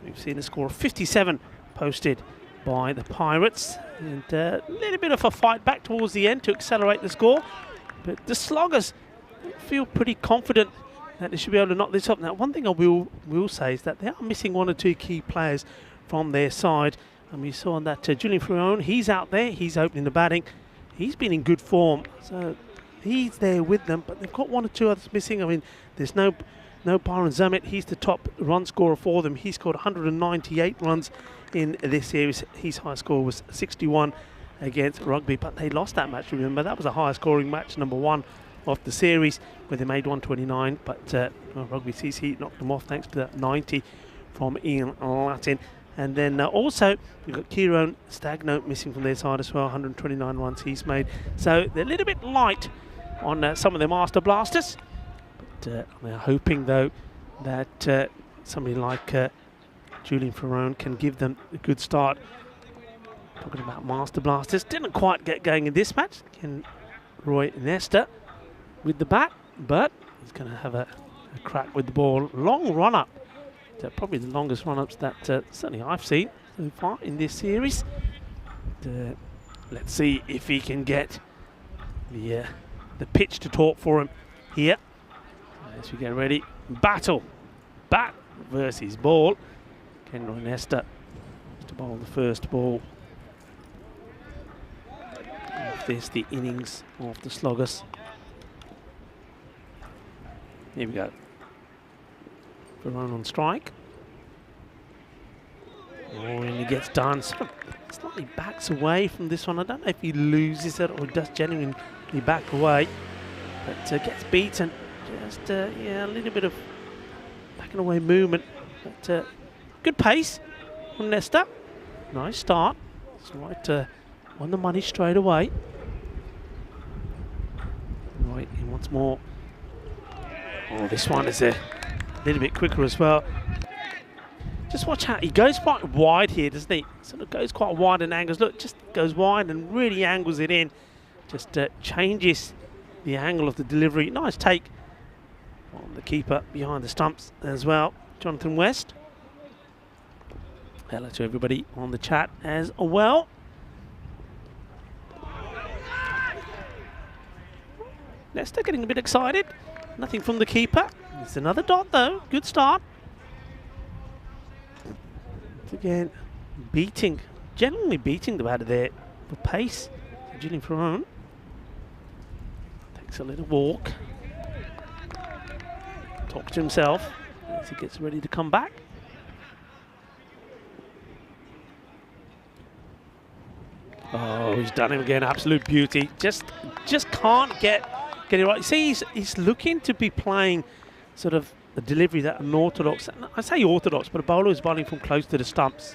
S1: we've seen a score of 57 posted by the Pirates. And a little bit of a fight back towards the end to accelerate the score. But the Sloggers feel pretty confident that they should be able to knock this up. Now, one thing I will say is that they are missing 1 or 2 key players from their side. And we saw that Julian Ferron, he's out there, he's opening the batting. He's been in good form, so he's there with them. But they've got 1 or 2 others missing. I mean, there's no Byron Zammit. He's the top run scorer for them. He scored 198 runs in this series. His high score was 61. Against Rugby, but they lost that match. Remember, that was a higher scoring match, number 1 of the series, where they made 129, but Rugby CC knocked them off thanks to that 90 from Ian Latin. And then also you've got Kieran Stagno missing from their side as well, 129 runs he's made. So they're a little bit light on some of their Master Blasters, but they're hoping though that somebody like Julian Ferron can give them a good start. Talking about Master Blasters, didn't quite get going in this match. Again, Roy Nesta with the bat, but he's going to have a crack with the ball. Long run-up, probably the longest run-ups that certainly I've seen so far in this series. Let's see if he can get the pitch to talk for him here. As we get ready, battle, bat versus ball. Ken Roy Nesta to bowl the first ball. There's the innings of the Sloggers. Here we go. Ferron on strike. Oh, and he gets done. Sort of slightly backs away from this one. I don't know if he loses it or does genuinely back away. But gets beaten. Just, yeah, a little bit of backing away movement. But good pace from Nesta. Nice start. It's right, won the money straight away. Right, he wants more. Oh, this one is a little bit quicker as well. Just watch how he goes quite wide here, doesn't he? Sort of goes quite wide and angles. Look, just goes wide and really angles it in. Just changes the angle of the delivery. Nice take on the keeper behind the stumps as well. Jonathan West. Hello to everybody on the chat as well. Nesta getting a bit excited. Nothing from the keeper. It's another dot though. Good start. Again, genuinely beating the batter there for pace. Julian Ferron takes a little walk. Talks to himself as he gets ready to come back. Oh, he's done him again. Absolute beauty. Just can't get it right. You see, he's looking to be playing sort of the delivery that an orthodox, I say orthodox, but a bowler is bowling from close to the stumps.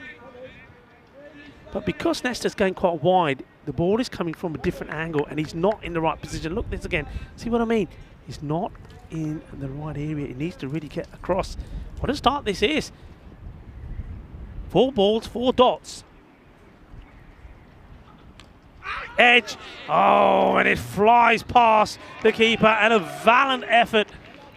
S1: But because Nesta's going quite wide, the ball is coming from a different angle and he's not in the right position. Look this again. See what I mean? He's not in the right area. He needs to really get across. What a start this is. 4 balls, 4 dots. Edge. Oh, and it flies past the keeper, and a valiant effort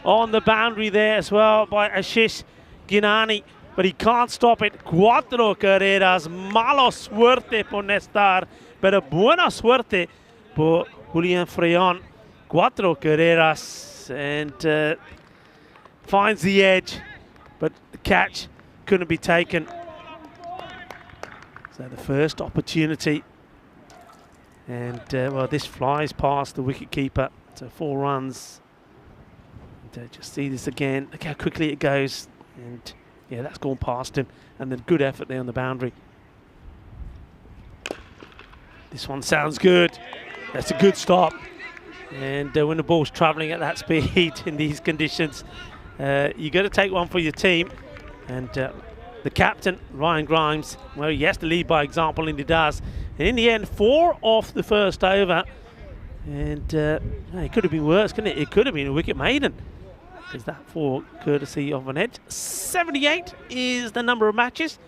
S1: on the boundary there as well by Ashish Ginani, but he can't stop it. 4 carreras, malo suerte por Nestar, pero buena suerte por Julian Ferron. 4 carreras, and finds the edge, but the catch couldn't be taken. So the first opportunity. And, well, this flies past the wicket-keeper. So 4 runs. And, just see this again. Look how quickly it goes. And, yeah, that's gone past him. And then good effort there on the boundary. This one sounds good. That's a good stop. And when the ball's travelling at that speed in these conditions, you got to take one for your team. And the captain, Ryan Grimes, well, he has to lead by example, and he does. And in the end, 4 off the first over. And it could have been worse, couldn't it? It could have been a wicket maiden. Because that for courtesy of an edge. 78 is the number of matches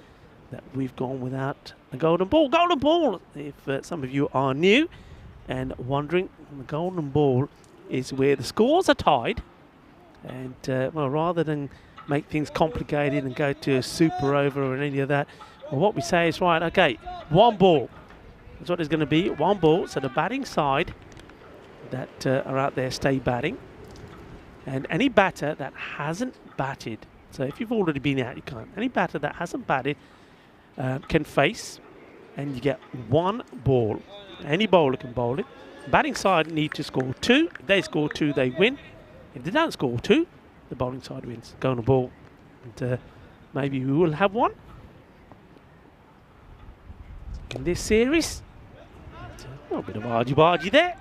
S1: that we've gone without a golden ball. Golden ball, if some of you are new and wondering, the golden ball is where the scores are tied. And, well, rather than make things complicated and go to a super over or any of that, well, what we say is, right, okay, one ball. That's what it's going to be, one ball. So the batting side that are out there stay batting. And any batter that hasn't batted, so if you've already been out, you can't. Any batter that hasn't batted can face, and you get one ball. Any bowler can bowl it. Batting side need to score 2. If they score 2, they win. If they don't score 2, the bowling side wins. Go on a ball. And maybe we will have one in this series. A little bit of argy-bargy there.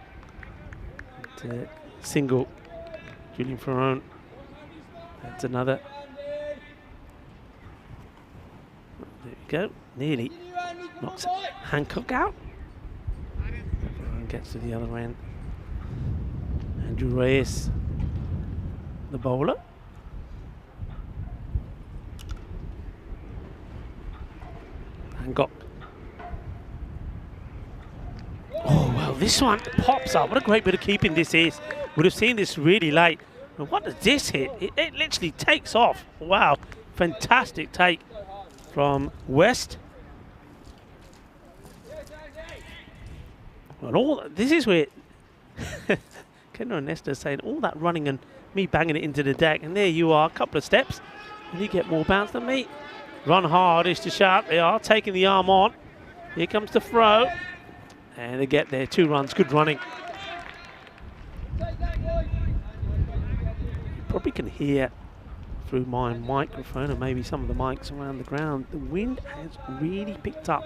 S1: And, single. Julian Ferrone. That's another. There we go. Nearly knocks Hancock out. Ferrone gets to the other end. Andrew Reyes, the bowler. Hancock. Oh, well, this one pops up. What a great bit of keeping this is. Would have seen this really late. And what does this hit? It literally takes off. Wow. Fantastic take from West. Well, this is where Kendra and Nesta saying all that running and me banging it into the deck. And there you are, a couple of steps. And you get more bounce than me. Run hard is to shout. They are taking the arm on. Here comes the throw. And they get there. 2 runs. Good running. Probably can hear through my microphone and maybe some of the mics around the ground. The wind has really picked up.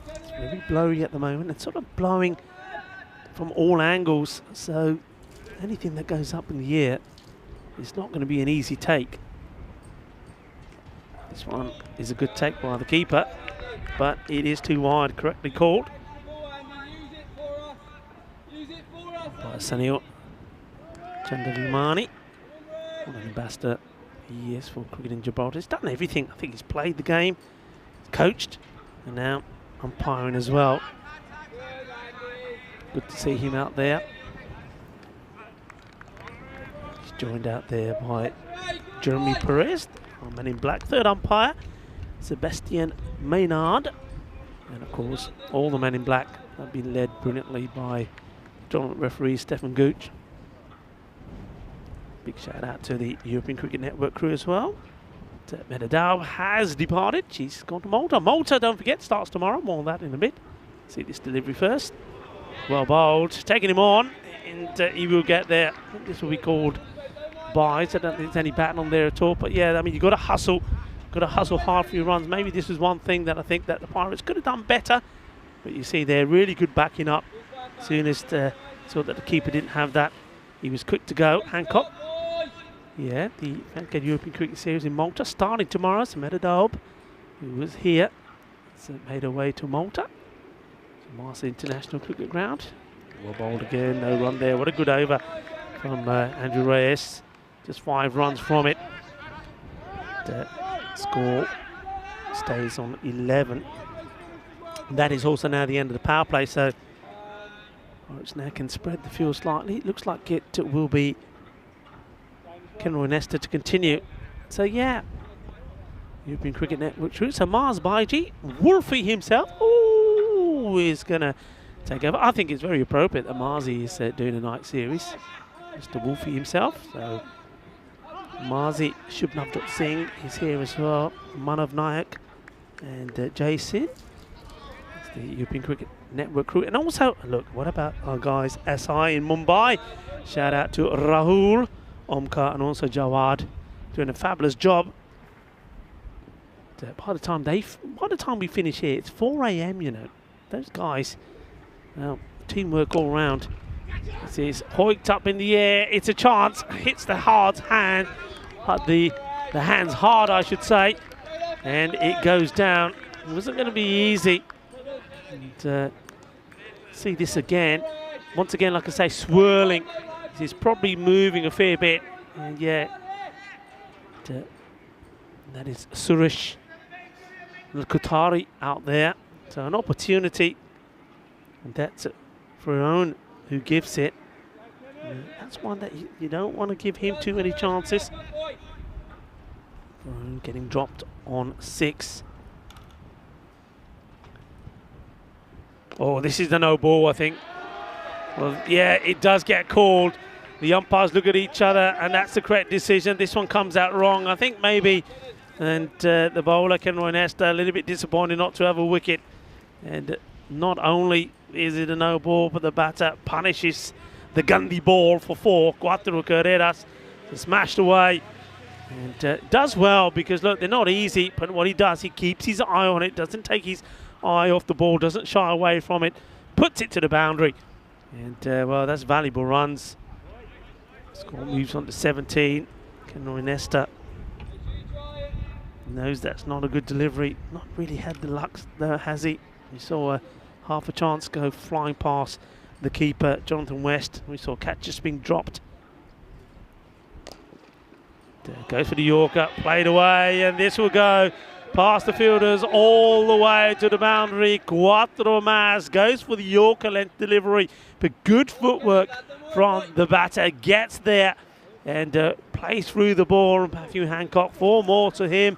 S1: It's very blowy at the moment. It's sort of blowing from all angles. So anything that goes up in the air is not going to be an easy take. This one is a good take by the keeper, but it is too wide. Correctly called by Sanil Chandavimani. What an ambassador he is for cricket in Gibraltar. He's done everything. I think he's played the game, coached, and now umpiring as well. Good to see him out there. He's joined out there by Jeremy Perez, our man in black. Third umpire, Sebastian Maynard. And of course, all the men in black have been led brilliantly by tournament referee Stefan Gooch. Big shout out to the European Cricket Network crew as well. Medadal has departed. She's gone to Malta. Malta, don't forget, starts tomorrow. More on that in a bit. See this delivery first. Well bowled. Taking him on. And he will get there. I think this will be called buys. I don't think there's any batting on there at all. But yeah, I mean, you've got to hustle. Got to hustle hard for your runs. Maybe this is one thing that I think that the Pirates could have done better. But you see they're really good backing up. As soon as saw that the keeper didn't have that, he was quick to go. Hancock. Yeah, the FanCode European Cricket Series in Malta starting tomorrow. Sameda Daub, who was here, so made her way to Malta. Marseille International Cricket Ground. Well bowled again, no run there. What a good over from Andrew Reyes. Just 5 runs from it. The score stays on 11. That is also now the end of the power play, so Pirates now can spread the field slightly. It looks like it will be Kenroy and Nesta to continue. So yeah, European Cricket Network true. So Mars Baiji, Wolfie himself, is going to take over. I think it's very appropriate that Marzi is doing a night series. Mr. Wolfie himself. So Marzi Shubnavjot Singh is here as well. Manav Nayak and Jason. That's the European Cricket Network crew. And also, look, what about our guys SI in Mumbai? Shout out to Rahul, Omkar and also Jawad, doing a fabulous job. By the time we finish here, it's 4 AM, you know. Those guys, well, teamwork all round. This is hoiked up in the air. It's a chance. Hits the hard hand, the hands hard, I should say, and it goes down. It wasn't going to be easy. And see this again. once again, like I say, swirling. He's probably moving a fair bit. And yeah, that is Suresh Qatari out there. So an opportunity. And that's for own who gives it. That's one that you don't want to give him too many chances. Varun getting dropped on 6. Oh, this is the no ball, I think. Well, yeah, it does get called. The umpires look at each other, and that's the correct decision. This one comes out wrong, I think maybe. And the bowler, Kenroy Nesta, a little bit disappointed not to have a wicket. And not only is it a no ball, but the batter punishes the Gandhi ball for 4. Cuatro Carreras smashed away. And does well because, look, they're not easy, but what he does, he keeps his eye on it, doesn't take his eye off the ball, doesn't shy away from it, puts it to the boundary. And, well, that's valuable runs. Score moves on to 17. Kenroy Nesta knows that's not a good delivery. Not really had the luck there, has he? We saw half a chance go flying past the keeper, Jonathan West. We saw catch just being dropped. Goes for the Yorker, played away, and this will go past the fielders all the way to the boundary. Cuatro Mas goes for the Yorker length delivery, but good footwork from the batter, gets there and plays through the ball. Matthew Hancock, 4 more to him.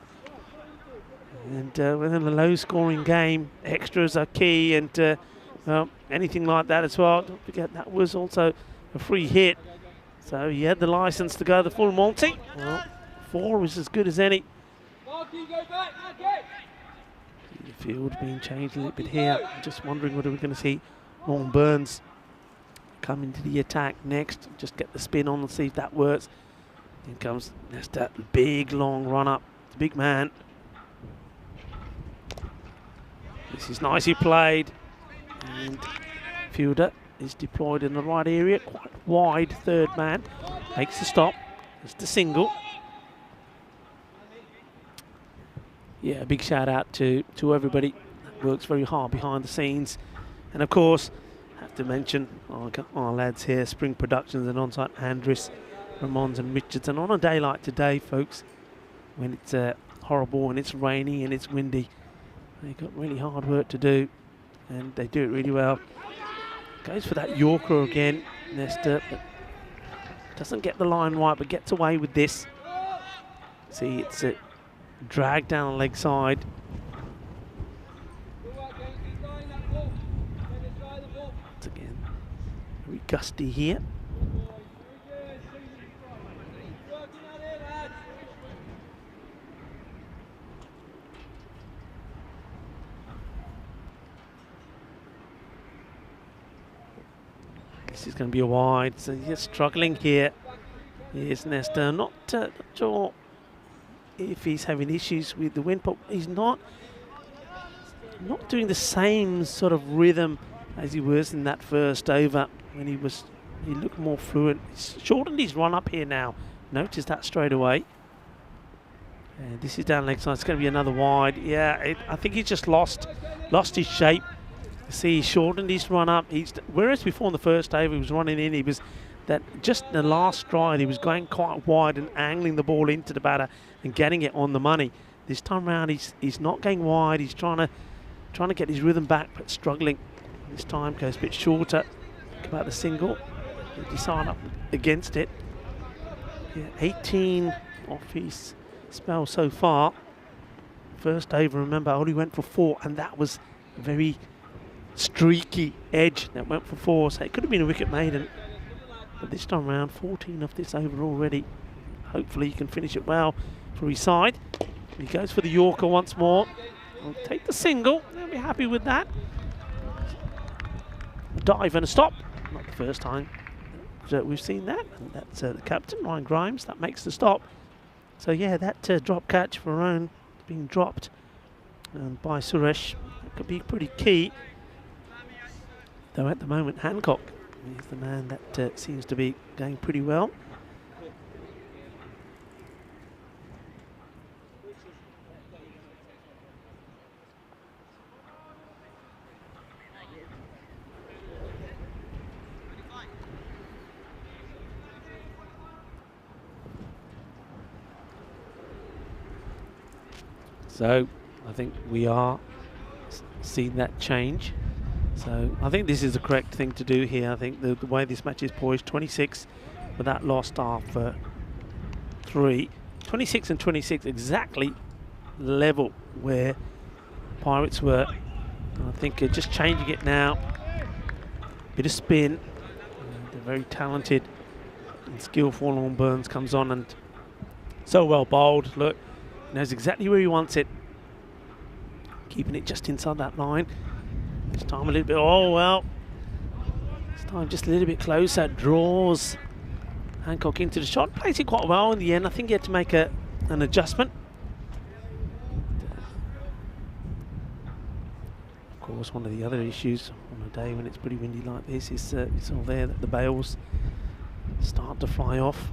S1: And within a low-scoring game, extras are key, and well, anything like that as well. Don't forget that was also a free hit. So he had the license to go the full multi. Well, 4 was as good as any. The field being changed a little bit here. I'm just wondering whether we're going to see Long Burns come into the attack next. Just get the spin on and see if that works. Here comes Nesta, big long run up. The big man. This is nicely played. And fielder is deployed in the right area, quite wide. Third man makes the stop. It's the single. Yeah, a big shout out to everybody that works very hard behind the scenes. And of course, have to mention our lads here, Spring Productions and On-Site Andris, Ramons and Richards. And on a day like today, folks, when it's horrible and it's rainy and it's windy, they've got really hard work to do, and they do it really well. Goes for that Yorker again, Nesta, but doesn't get the line right, but gets away with this. See, it's a drag down the leg side. Once again, very gusty here. This is going to be a wide, so he's struggling here. Here's Nesta. Not sure if he's having issues with the wind, but he's not doing the same sort of rhythm as he was in that first over when he looked more fluent. He's shortened his run up here now. Notice that straight away. And this is down leg side. It's going to be another wide. Yeah, I think he just lost his shape. See, he shortened his run up. Whereas before in the first over he was running in, he was just the last stride, he was going quite wide and angling the ball into the batter and getting it on the money. This time around, he's not going wide. He's trying to get his rhythm back, but struggling. This time goes a bit shorter. Think about the single. He decided up against it. Yeah, 18 off his spell so far. First over, remember, only went for 4, and that was a very streaky edge that went for 4, so it could have been a wicket maiden, but this time around 14 off this over already. Hopefully he can finish it well for his side. He goes for the Yorker once more. He'll take the single. They'll be happy with that. A dive and a stop. Not the first time we've seen that. And that's the captain, Ryan Grimes. That makes the stop. So yeah, that drop catch for Rowan being dropped by Suresh. That could be pretty key. Though at the moment, Hancock is the man that seems to be going pretty well. So I think we are seeing that change. So I think this is the correct thing to do here. I think the way this match is poised, 26 with that lost half 3. 26 and 26 exactly level where Pirates were. I think just changing it now. Bit of spin. They're very talented and skillful. Long Burns comes on and so well bowled. Look, knows exactly where he wants it. Keeping it just inside that line. This time a little bit, oh well. This time just a little bit closer. Draws Hancock into the shot. Plays it quite well in the end. I think he had to make an adjustment. Of course, one of the other issues on a day when it's pretty windy like this is it's all there that the bails start to fly off.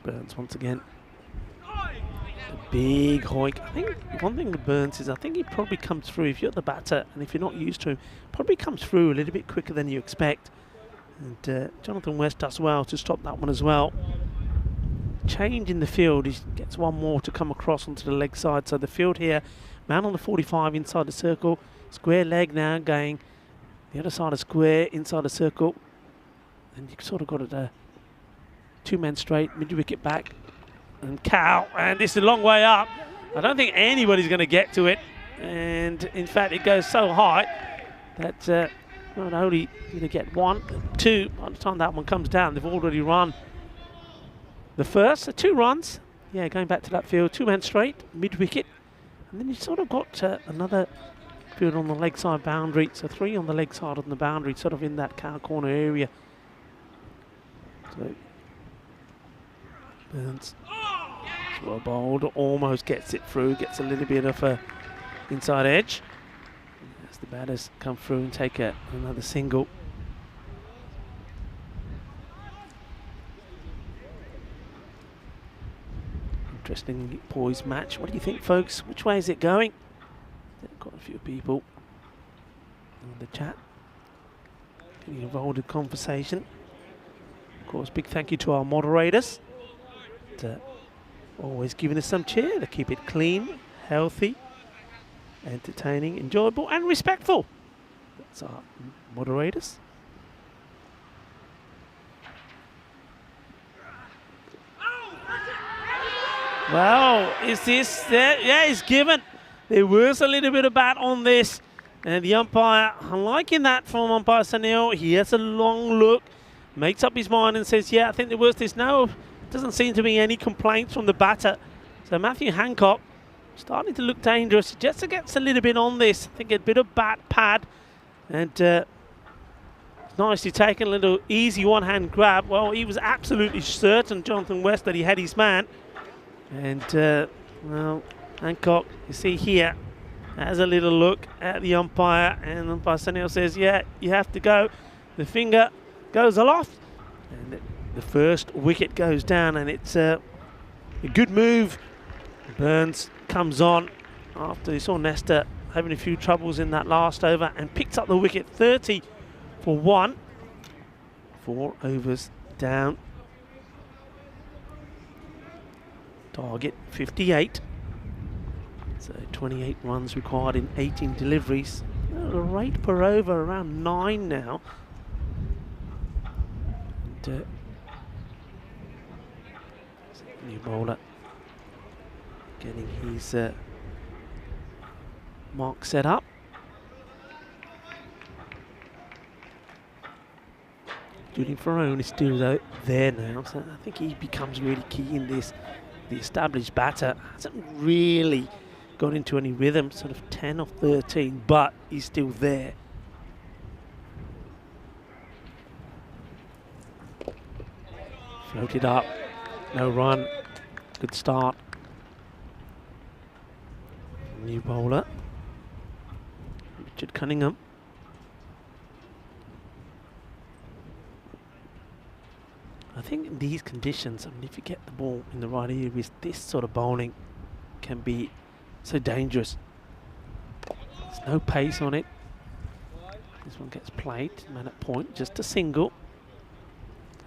S1: Burns once again. A big hoik. I think one thing with Burns is I think he probably comes through, if you're the batter and if you're not used to him, probably comes through a little bit quicker than you expect. And Jonathan West does well to stop that one as well. Change in the field, he gets one more to come across onto the leg side. So the field here, man on the 45 inside the circle, square leg now going the other side of square, inside the circle. And you've sort of got it a 2-man straight, mid-wicket back. And cow, and this is a long way up. I don't think anybody's going to get to it. And in fact, it goes so high that not only going to get 1, 2, by the time that one comes down, they've already run the first, 2 runs. Yeah, going back to that field, 2-man straight, mid-wicket. And then you've sort of got another field on the leg side boundary. So 3 on the leg side on the boundary, sort of in that cow corner area. So Burns, well bowled, almost gets it through, gets a little bit of a inside edge. As the batters come through and take another single. Interesting poised match. What do you think, folks? Which way is it going? Got a few people in the chat getting involved in conversation. Of course, big thank you to our moderators. Always giving us some cheer. They keep it clean, healthy, entertaining, enjoyable and respectful. That's our moderators. Well, is this there? Yeah, he's given. There was a little bit of bat on this. And the umpire, I'm liking that from umpire Sanil. He has a long look, makes up his mind and says, yeah, I think there was this. No, doesn't seem to be any complaints from the batter. So Matthew Hancock starting to look dangerous. Just gets a little bit on this. I think a bit of bat pad. And nicely taken, a little easy one-hand grab. Well, he was absolutely certain, Jonathan West, that he had his man. And, well, Hancock, you see here, has a little look at the umpire. And umpire Sanil says, yeah, you have to go. The finger goes aloft. And the first wicket goes down, and it's a good move. Burns comes on after he saw Nesta having a few troubles in that last over and picks up the wicket. 30 for 1. 4 overs down. Target 58. So 28 runs required in 18 deliveries. The rate per over around 9 now. And, new bowler getting his mark set up. Julian Ferrone is still there now, so I think he becomes really key in this. The established batter hasn't really got into any rhythm, sort of 10 or 13, but he's still there. Floated up, no run, good start. New bowler, Richard Cunningham. I think in these conditions, I mean, if you get the ball in the right areas, this sort of bowling can be so dangerous. There's no pace on it. This one gets played, man at point, just a single.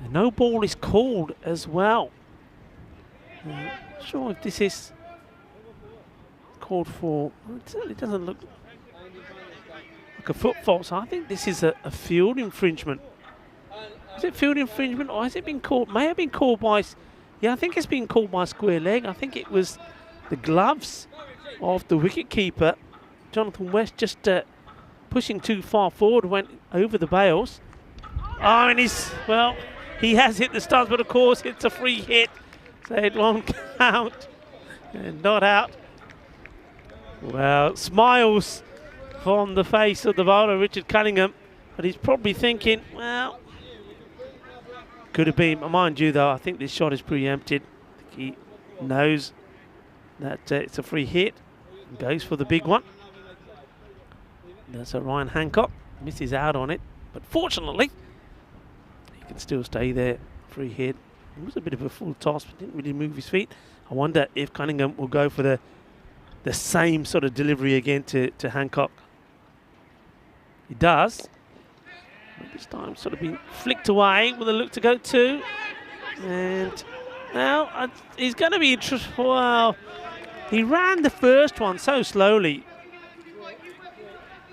S1: And no ball is called as well. Not sure if this is called for. Well, it certainly doesn't look like a foot fault. So I think this is a field infringement. Is it field infringement, or has it been called? May have been called by. Yeah, I think it's been called by square leg. I think it was the gloves of the wicketkeeper, Jonathan West, just pushing too far forward, went over the bails. Oh, and he has hit the stumps, but of course it's a free hit, so it won't count and not out. Well, smiles from the face of the bowler, Richard Cunningham, but he's probably thinking, well, could have been. Mind you, though, I think this shot is preempted. He knows that it's a free hit and goes for the big one. That's a Ryan Hancock. Misses out on it, but fortunately, he can still stay there. Free hit. It was a bit of a full toss, but didn't really move his feet. I wonder if Cunningham will go for the same sort of delivery again to Hancock. He does. But this time sort of been flicked away with a look to go to. And now he's going to be interested. Well, he ran the first one so slowly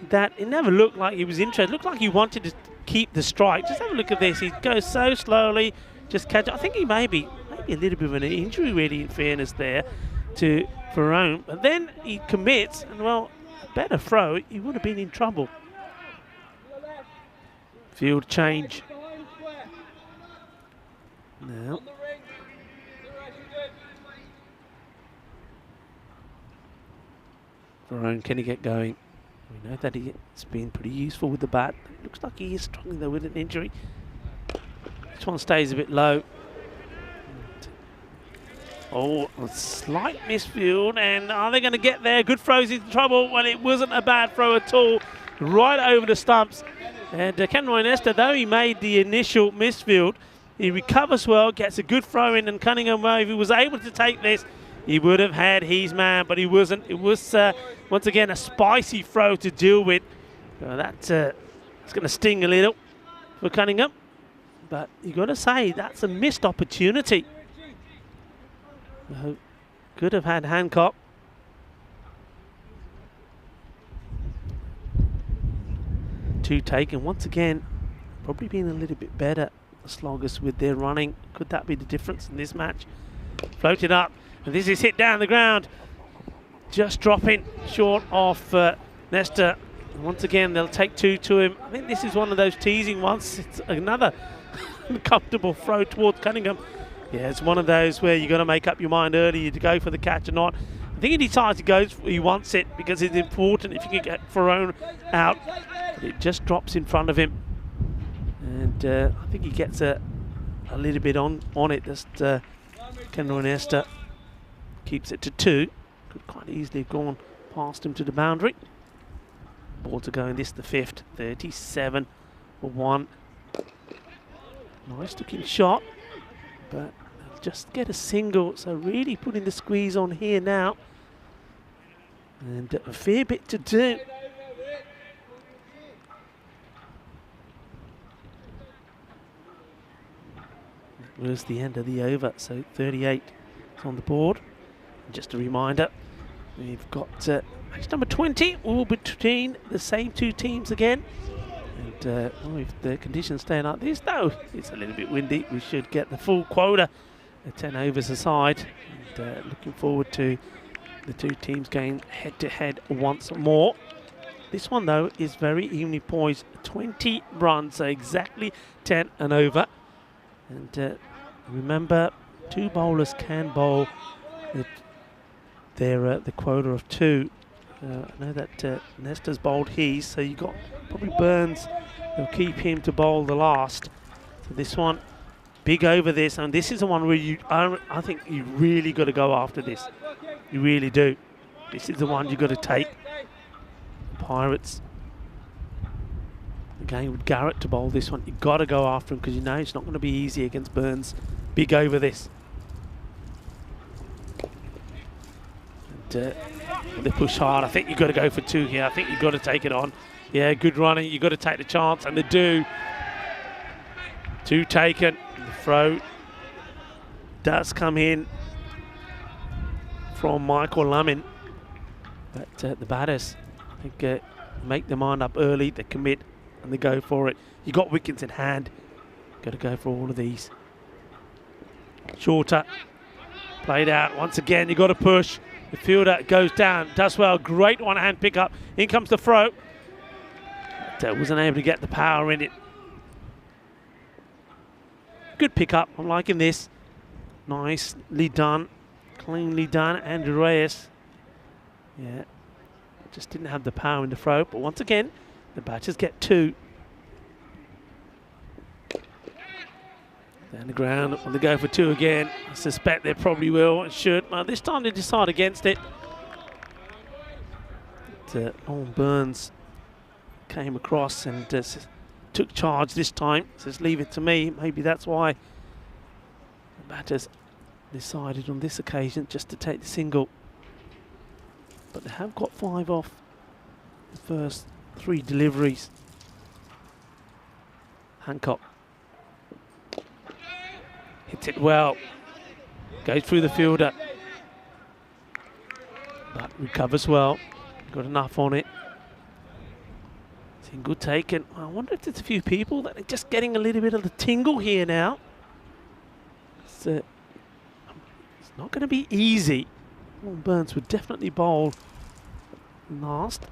S1: that it never looked like he was interested. It looked like he wanted to keep the strike. Just have a look at this. He goes so slowly, just catch it. I think he maybe a little bit of an injury, really, in fairness there to Farone. But then he commits, and well, a better throw, he would have been in trouble. Field change. Now. Farone, can he get going? We know that he's been pretty useful with the bat. It looks like he is struggling though with an injury. This one stays a bit low. Oh, a slight misfield, and are they going to get there? Good throws into trouble. Well, it wasn't a bad throw at all. Right over the stumps. And Cameron Esther, though he made the initial misfield, he recovers well, gets a good throw in, and Cunningham, well, if he was able to take this, he would have had his man, but he wasn't. It was, once again, a spicy throw to deal with. It's going to sting a little for Cunningham. But you've got to say, that's a missed opportunity. Could have had Hancock. Two taken. Once again, probably being a little bit better, the sloggers, with their running. Could that be the difference in this match? Floated up. And this is hit down the ground. Just dropping short of Nestor. And once again, they'll take two to him. I think this is one of those teasing ones. It's another uncomfortable throw towards Cunningham. Yeah, it's one of those where you've got to make up your mind early to go for the catch or not. I think he decides to go, he wants it because it's important if you can get Farone out. But it just drops in front of him. And I think he gets a little bit on it. Just Kendall and Esther keeps it to 2. Could quite easily have gone past him to the boundary. Ball to go in this, the 5th. 37 for 1. Nice looking shot, but they'll just get a single. So really putting the squeeze on here now. And a fair bit to do. It was the end of the over, so 38 is on the board. And just a reminder, we've got match number 20, all between the same two teams again. And if the conditions stay like this, though, it's a little bit windy, we should get the full quota at 10 overs aside. And looking forward to the two teams going head-to-head once more. This one, though, is very evenly poised. 20 runs, so exactly 10 and over. And remember, two bowlers can bowl the quota of 2. I know that Nestor's bowled his, so you got probably Burns. They'll keep him to bowl the last. So this one, big over this, and this is the one where I think you really got to go after this. You really do. This is the one you got to take. Pirates. Again, with Garrett to bowl this one, you've got to go after him because you know it's not going to be easy against Burns. Big over this. And, they push hard. I think you've got to go for 2 here. I think you've got to take it on. Yeah, good running. You've got to take the chance, and they do. 2 taken. The throw does come in from Michael Lumin. But the batters, I think, make their mind up early, they commit, and they go for it. You got wickets in hand. Got to go for all of these. Shorter. Played out. Once again, you got to push. The fielder goes down. Does well. Great one-hand pickup. In comes the throw. But, wasn't able to get the power in it. Good pickup. I'm liking this. Nicely done. Cleanly done. Andrew Reyes. Yeah. Just didn't have the power in the throw. But once again, the batters get 2. Down the ground, when they go for 2 again, I suspect they probably will and should. Well, this time they decide against it. Owen Burns came across and took charge this time. Says, leave it to me. Maybe that's why the batters decided on this occasion just to take the single. But they have got 5 off the first 3 deliveries. Hancock. Hits it well. Goes through the fielder. But recovers well. Got enough on it. Single taken. I wonder if there's a few people that are just getting a little bit of the tingle here now. It's not going to be easy. Burns would definitely bowl last.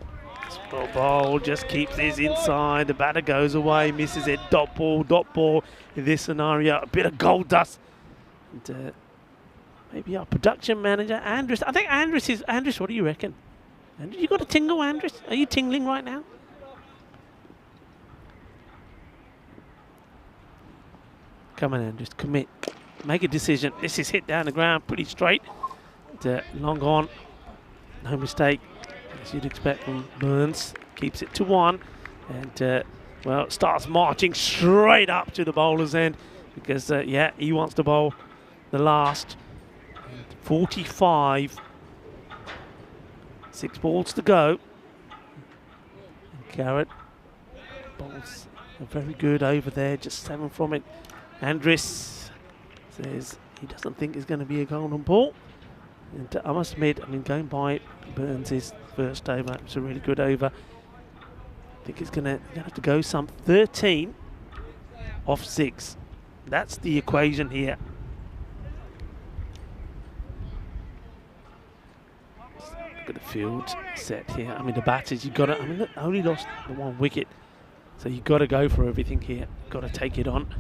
S1: Well, bowl just keeps this inside. The batter goes away, misses it. Dot ball in this scenario. A bit of gold dust. And, maybe our production manager, Andres. I think Andres is. Andres, what do you reckon? Andres, you got a tingle, Andres? Are you tingling right now? Come on, Andres, commit. Make a decision. This is hit down the ground pretty straight. And, long on. No mistake. As you'd expect from Burns. Keeps it to 1. And, well, starts marching straight up to the bowler's end. Because, yeah, he wants to bowl the last. 45. 6 balls to go. And Garrett bowls are very good over there. Just 7 from it. Andres says he doesn't think it's going to be a golden ball. And I must admit, I mean, going by Burns' first over, it was a really good over. I think it's going to have to go some 13 off 6. That's the equation here. Look at the field set here. I mean, the batters, you've got to, I mean, look, only lost the 1 wicket. So you've got to go for everything here. Got to take it on.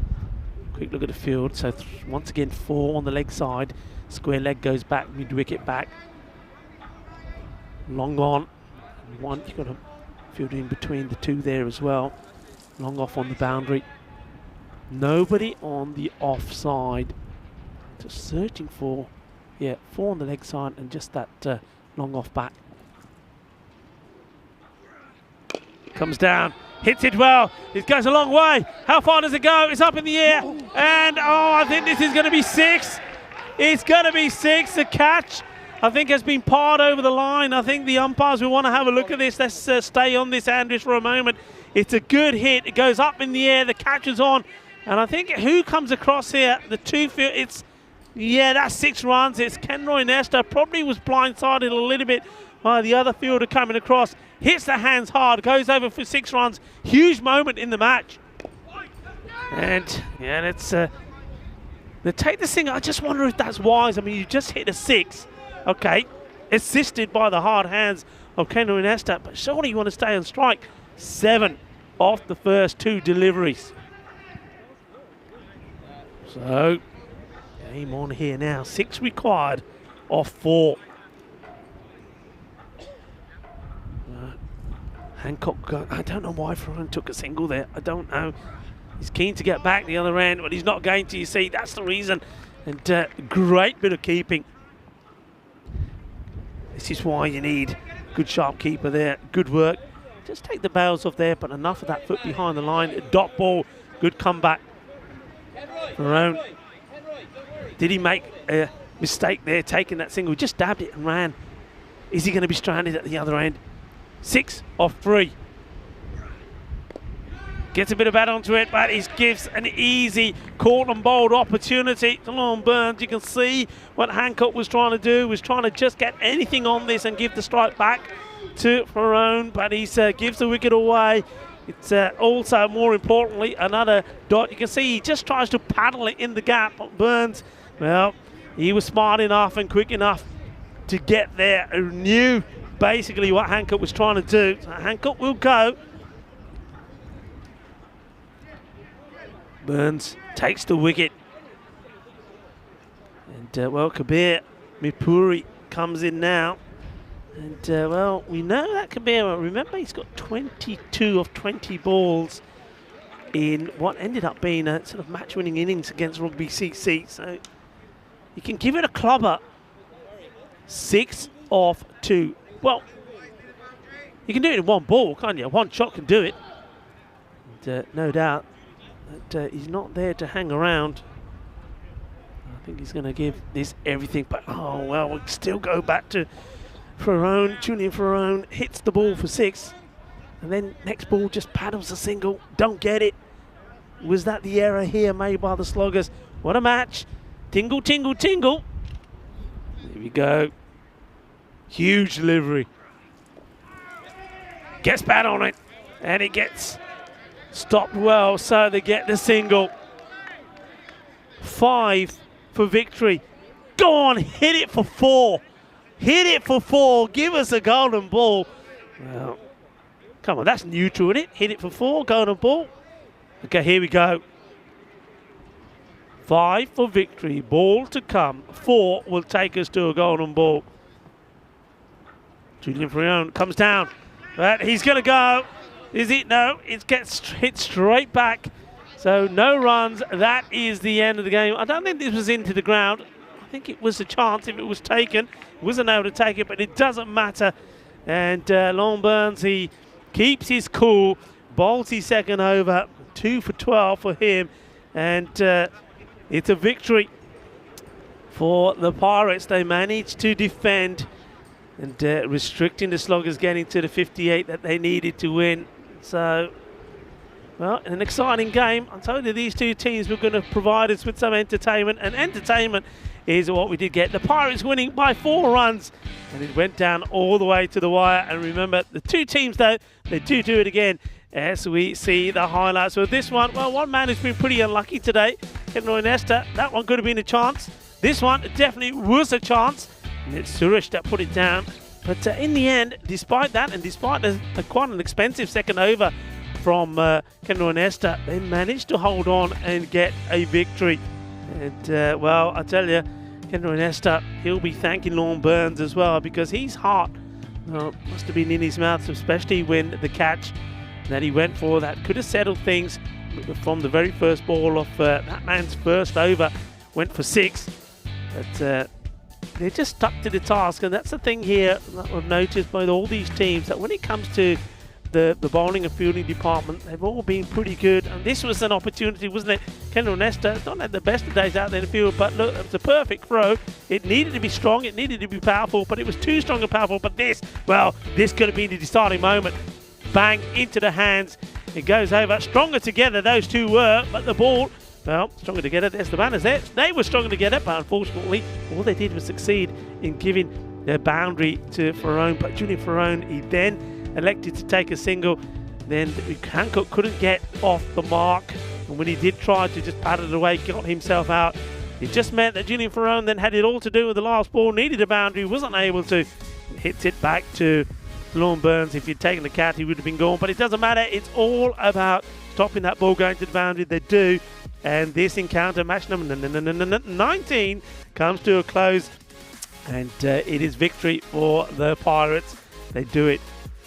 S1: Quick look at the field. So once again, 4 on the leg side. Square leg goes back, mid-wicket back. Long on. 1, you've got to field in between the 2 there as well. Long off on the boundary. Nobody on the offside. Just searching for, yeah, 4 on the leg side and just that long off back. Comes down, hits it well. It goes a long way. How far does it go? It's up in the air. And, oh, I think this is going to be 6. It's going to be 6. The catch, I think, has been parred over the line. I think the umpires will want to have a look at this. Let's stay on this, Andres, for a moment. It's a good hit. It goes up in the air. The catch is on. And I think who comes across here? The 2 field. It's, yeah, that's 6 runs. It's Kenroy Nesta. Probably was blindsided a little bit by the other fielder coming across. Hits the hands hard. Goes over for 6 runs. Huge moment in the match. And, yeah, let's they take the single. I just wonder if that's wise. I mean, you just hit a 6. Okay. Assisted by the hard hands of Kenroy Nesta. But surely you want to stay on strike. 7 off the first 2 deliveries. So, game on here now. 6 required off 4. Hancock, I don't know why Ferran took a single there. I don't know. He's keen to get back the other end, but he's not going to, you see. That's the reason. And great bit of keeping. This is why you need good sharp keeper there. Good work. Just take the bails off there, but enough of that foot behind the line. Dot ball. Good comeback. Ferran. Did he make a mistake there, taking that single? Just dabbed it and ran. Is he going to be stranded at the other end? 6 off 3. Gets a bit of bat onto it, but he gives an easy caught and bowled opportunity to Lon Burns. You can see what Hancock was trying to do, was trying to just get anything on this and give the strike back to Ferrone, but he gives the wicket away. It's also, more importantly, another dot. You can see he just tries to paddle it in the gap. Burns, well, he was smart enough and quick enough to get there and knew basically what Hancock was trying to do. So Hancock will go. Burns takes the wicket. And, well, Kabir Mipuri comes in now. And, well, we know that Kabir, remember, he's got 22 of 20 balls in what ended up being a sort of match-winning innings against Rugby CC. So you can give it a clobber. 6 of 2. Well, you can do it in one ball, can't you? One shot can do it. And, no doubt that he's not there to hang around. I think he's going to give this everything. But, oh, well, we'll still go back to Ferrone. Julian Ferrone hits the ball for 6. And then next ball just paddles a single. Don't get it. Was that the error here made by the Sloggers? What a match. Tingle, tingle, tingle. There we go. Huge delivery. Gets bat on it. And it gets stopped well, so they get the single. 5 for victory. Go on, hit it for 4. Hit it for 4. Give us a golden ball. Well, come on, that's neutral, isn't it? Hit it for 4, golden ball. Okay, here we go. 5 for victory. Ball to come. 4 will take us to a golden ball. Julian Ferrone comes down. But he's going to go. Is it? No. It gets hit straight back. So no runs. That is the end of the game. I don't think this was into the ground. I think it was a chance if it was taken. He wasn't able to take it, but it doesn't matter. And Lon Burns, he keeps his cool. Bowls his second over. 2 for 12 for him. And it's a victory for the Pirates. They managed to defend and restricting the Sloggers getting to the 58 that they needed to win. So, well, an exciting game. I told you these two teams were going to provide us with some entertainment, and entertainment is what we did get. The Pirates winning by 4 runs, and it went down all the way to the wire. And remember, the two teams, though, they do it again as we see the highlights. So this one, well, one man has been pretty unlucky today, Henry Nesta. That one could have been a chance. This one definitely was a chance, and it's Suresh that put it down. But in the end, despite that, and despite quite an expensive second over from Kendall Nesta, they managed to hold on and get a victory. And, well, I tell you, Kendall Nesta, he'll be thanking Lon Burns as well, because his heart must have been in his mouth, especially when the catch that he went for that could have settled things from the very first ball of that man's first over, went for 6. But they just stuck to the task, and that's the thing here that we've noticed by all these teams, that when it comes to the bowling and fielding department, they've all been pretty good. And this was an opportunity, wasn't it? Kendall Nesta not had the best of days out there in the field, but look, it was a perfect throw. It needed to be strong, it needed to be powerful, but it was too strong and powerful. But this, well, this could have been the deciding moment. Bang, into the hands. It goes over. Stronger together, those two were, but the ball, well, stronger together. There's the banners there. They were stronger together, but unfortunately, all they did was succeed in giving their boundary to Ferrone. But Julian Ferrone, he then elected to take a single. Then Hancock couldn't get off the mark. And when he did try to just paddle it away, got himself out. It just meant that Julian Ferrone then had it all to do with the last ball, needed a boundary, wasn't able to. Hits it back to Lon Burns. If he'd taken the cat, he would have been gone. But it doesn't matter. It's all about stopping that ball going to the boundary. They do. And this encounter, match number 19, comes to a close. And it is victory for the Pirates. They do it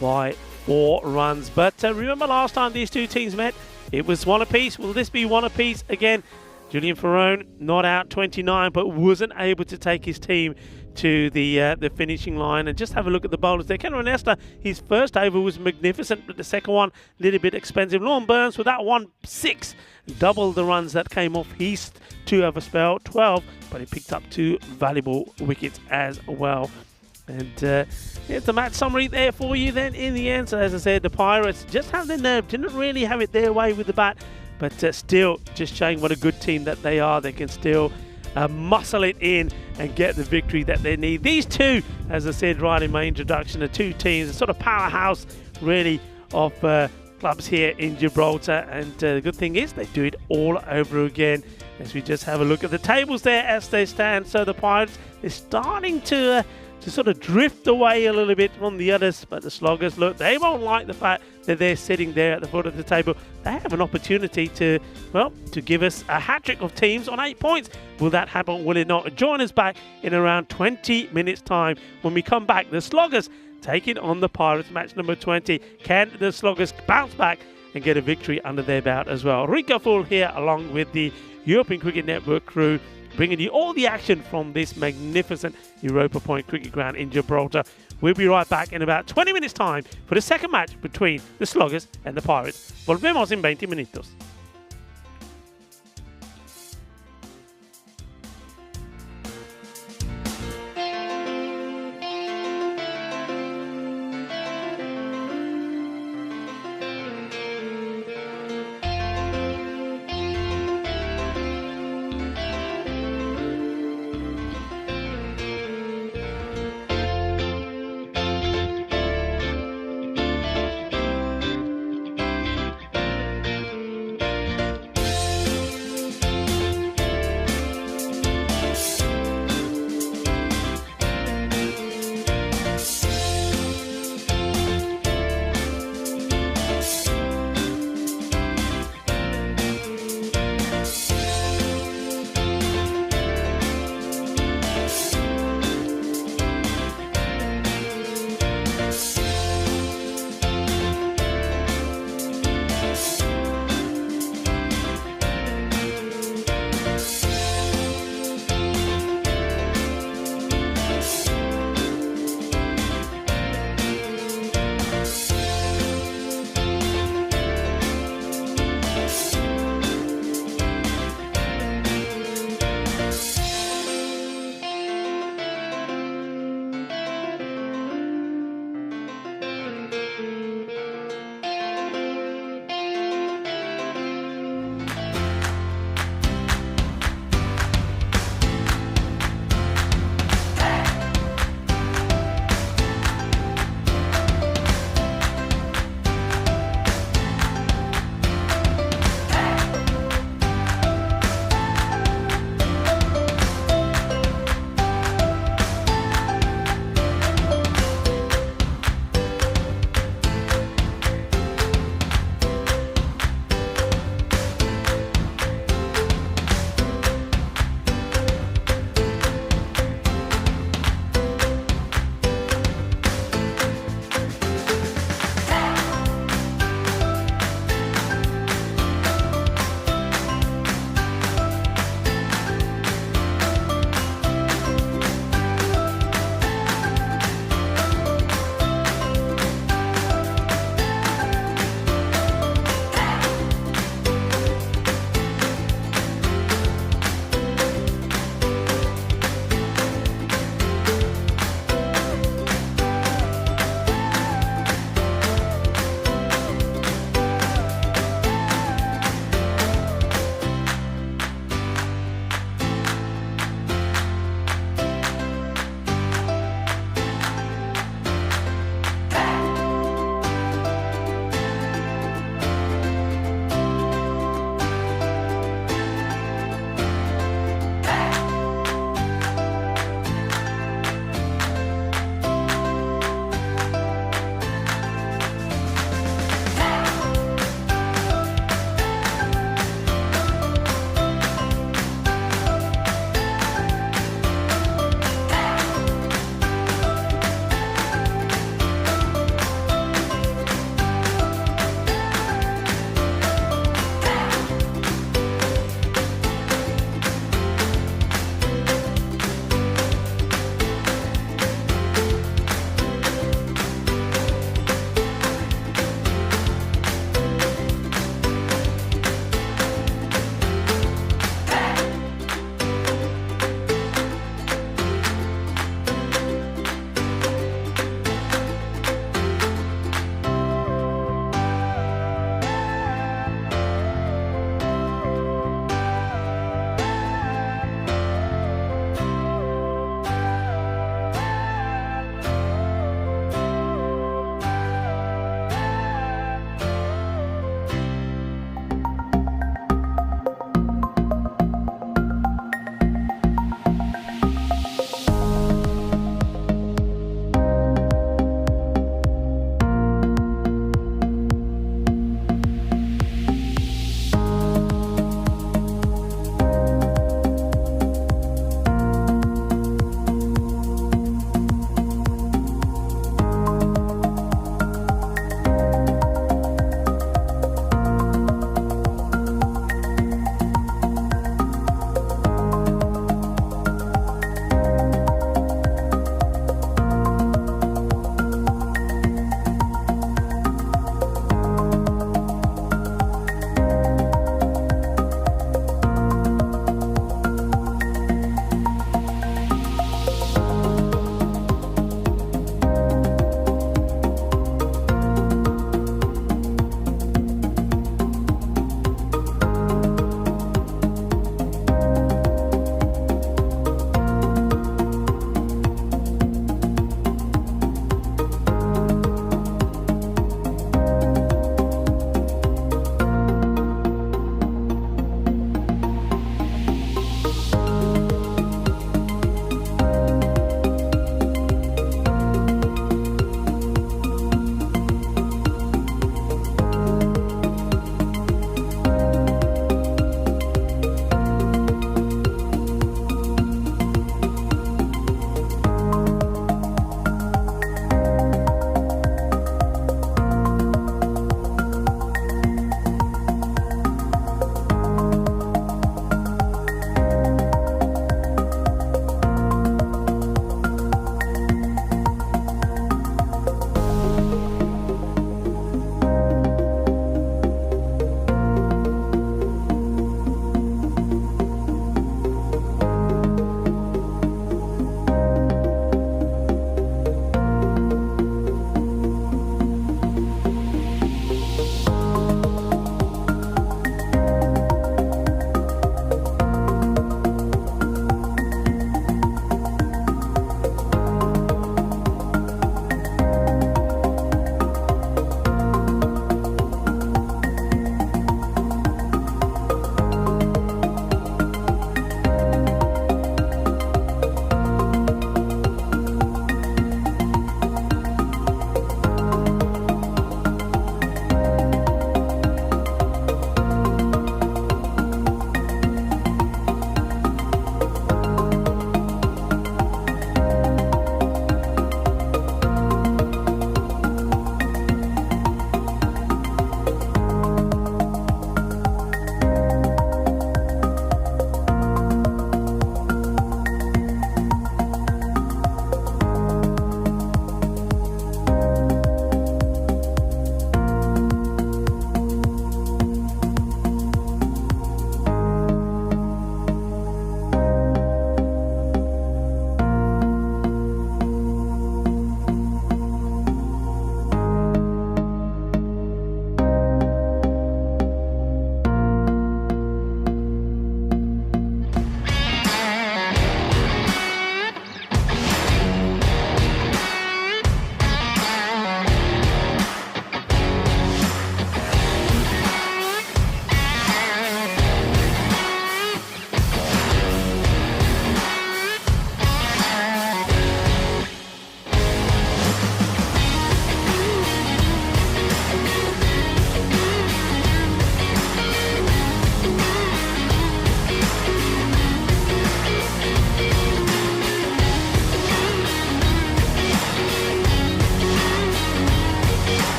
S1: by 4 runs. But remember last time these two teams met, it was 1 apiece. Will this be 1 apiece again? Julian Ferrone not out 29, but wasn't able to take his team to the finishing line. And just have a look at the bowlers there. Kendall Nesta, his first over was magnificent, but the second one a little bit expensive. Lon Burns with that 1-6, double the runs that came off his 2 over spell, 12, but he picked up 2 valuable wickets as well. And here's the match summary there for you then in the end. So as I said, the Pirates just have their nerve, didn't really have it their way with the bat, but still just showing what a good team that they are. They can still muscle it in and get the victory that they need. These two, as I said right in my introduction, are two teams, a sort of powerhouse really of clubs here in Gibraltar, and the good thing is they do it all over again. As we just have a look at the tables there as they stand, so the Pirates is starting to sort of drift away a little bit from the others, but the Sloggers, look, they won't like the fact that they're sitting there at the foot of the table. They have an opportunity to give us a hat-trick of teams on 8 points. Will that happen? Will it not? Join us back in around 20 minutes time. When we come back, the Sloggers taking on the Pirates, match number 20. Can the Sloggers bounce back and get a victory under their belt as well? Rico Full here along with the European Cricket Network crew, bringing you all the action from this magnificent Europa Point cricket ground in Gibraltar. We'll be right back in about 20 minutes time for the second match between the Sloggers and the Pirates. Volvemos en 20 minutos.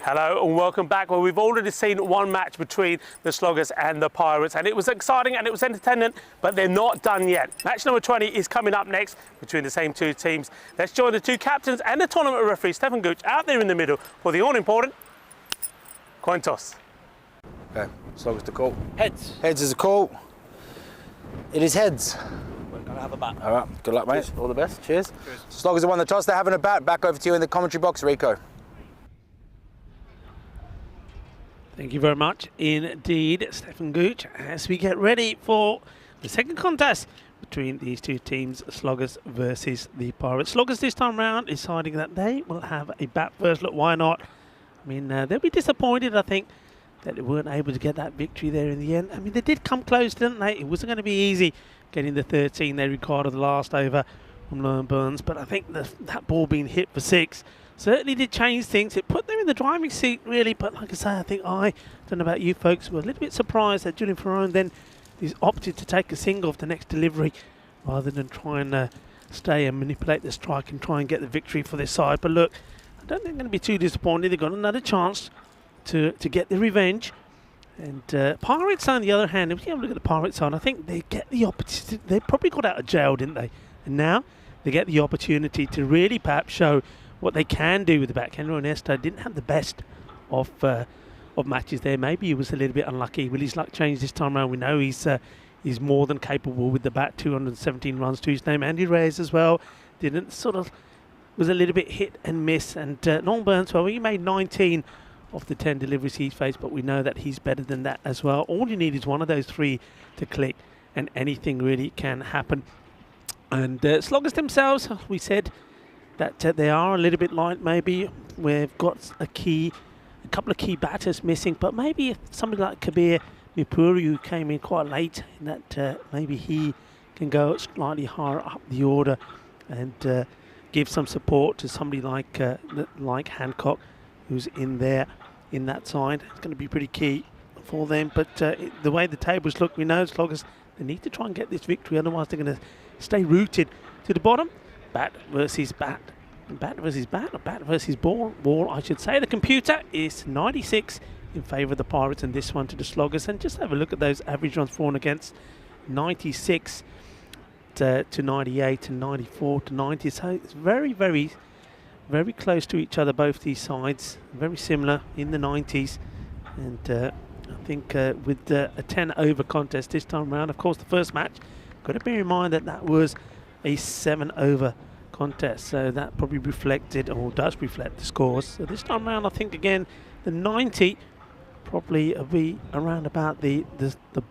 S1: Hello and welcome back. Well, we've already seen one match between the Sloggers and the Pirates, and it was exciting and it was entertaining, but they're not done yet. Match number 20 is coming up next between the same two teams. Let's join the two captains and the tournament referee, Stefan Gooch, out there in the middle for the all-important coin toss.
S3: Okay, Sloggers to call.
S4: Heads.
S3: Heads is a call. It is heads.
S4: We're going to have a bat.
S3: All right, good luck, mate.
S4: Cheers.
S3: All the best. Cheers.
S4: Cheers.
S3: Sloggers have won the toss. They're having a bat. Back over to you in the commentary box, Rico.
S1: Thank you very much indeed, Stefan Gooch, as we get ready for the second contest between these two teams, Sloggers versus the Pirates. Sloggers this time round deciding that they will have a bat first. Look, why not? I mean, they'll be disappointed, I think, that they weren't able to get that victory there in the end. I mean, they did come close, didn't they? It wasn't going to be easy getting the 13 they recorded the last over from Lauren Burns, but I think that ball being hit for 6 certainly did change things. It put them in the driving seat, really, but like I say, I think I don't know about you folks, were a little bit surprised that Julian Ferrone then is opted to take a single off the next delivery rather than try and stay and manipulate the strike and try and get the victory for their side. But look, I don't think they're going to be too disappointed. They've got another chance to get the revenge. And Pirates, on the other hand, if you have a look at the Pirates side, I think they get the opportunity. They probably got out of jail, didn't they? And now they get the opportunity to really perhaps show what they can do with the bat. Henry Ernesto didn't have the best of matches there. Maybe he was a little bit unlucky. Will his luck change this time around? We know he's more than capable with the bat. 217 runs to his name. Andy Reyes as well didn't was a little bit hit and miss. And Long Burns, well, he made 19 of the 10 deliveries he's faced, but we know that he's better than that as well. All you need is one of those 3 to click, and anything really can happen. And Sloggers themselves, we said that they are a little bit light. Maybe we've got a couple of key batters missing, but maybe if somebody like Kabir Mipuri, who came in quite late, in that maybe he can go slightly higher up the order and give some support to somebody like Hancock, who's in there in that side. It's going to be pretty key for them. But the way the tables look, we know Sloggers, they need to try and get this victory, otherwise they're going to stay rooted to the bottom. Bat versus bat. Bat versus bat, or bat versus ball. Ball, I should say. The computer is 96 in favour of the Pirates and this one to the Sloggers. And just have a look at those average runs for and against. 96 to 98 and 94 to 90. So it's very, very, very close to each other, both these sides. Very similar in the 90s. And I think with a 10 over contest this time around, of course, the first match, got to bear in mind that was a 7 over contest, so that probably reflected or does reflect the scores. So this time around, I think again the 90 probably will be around about the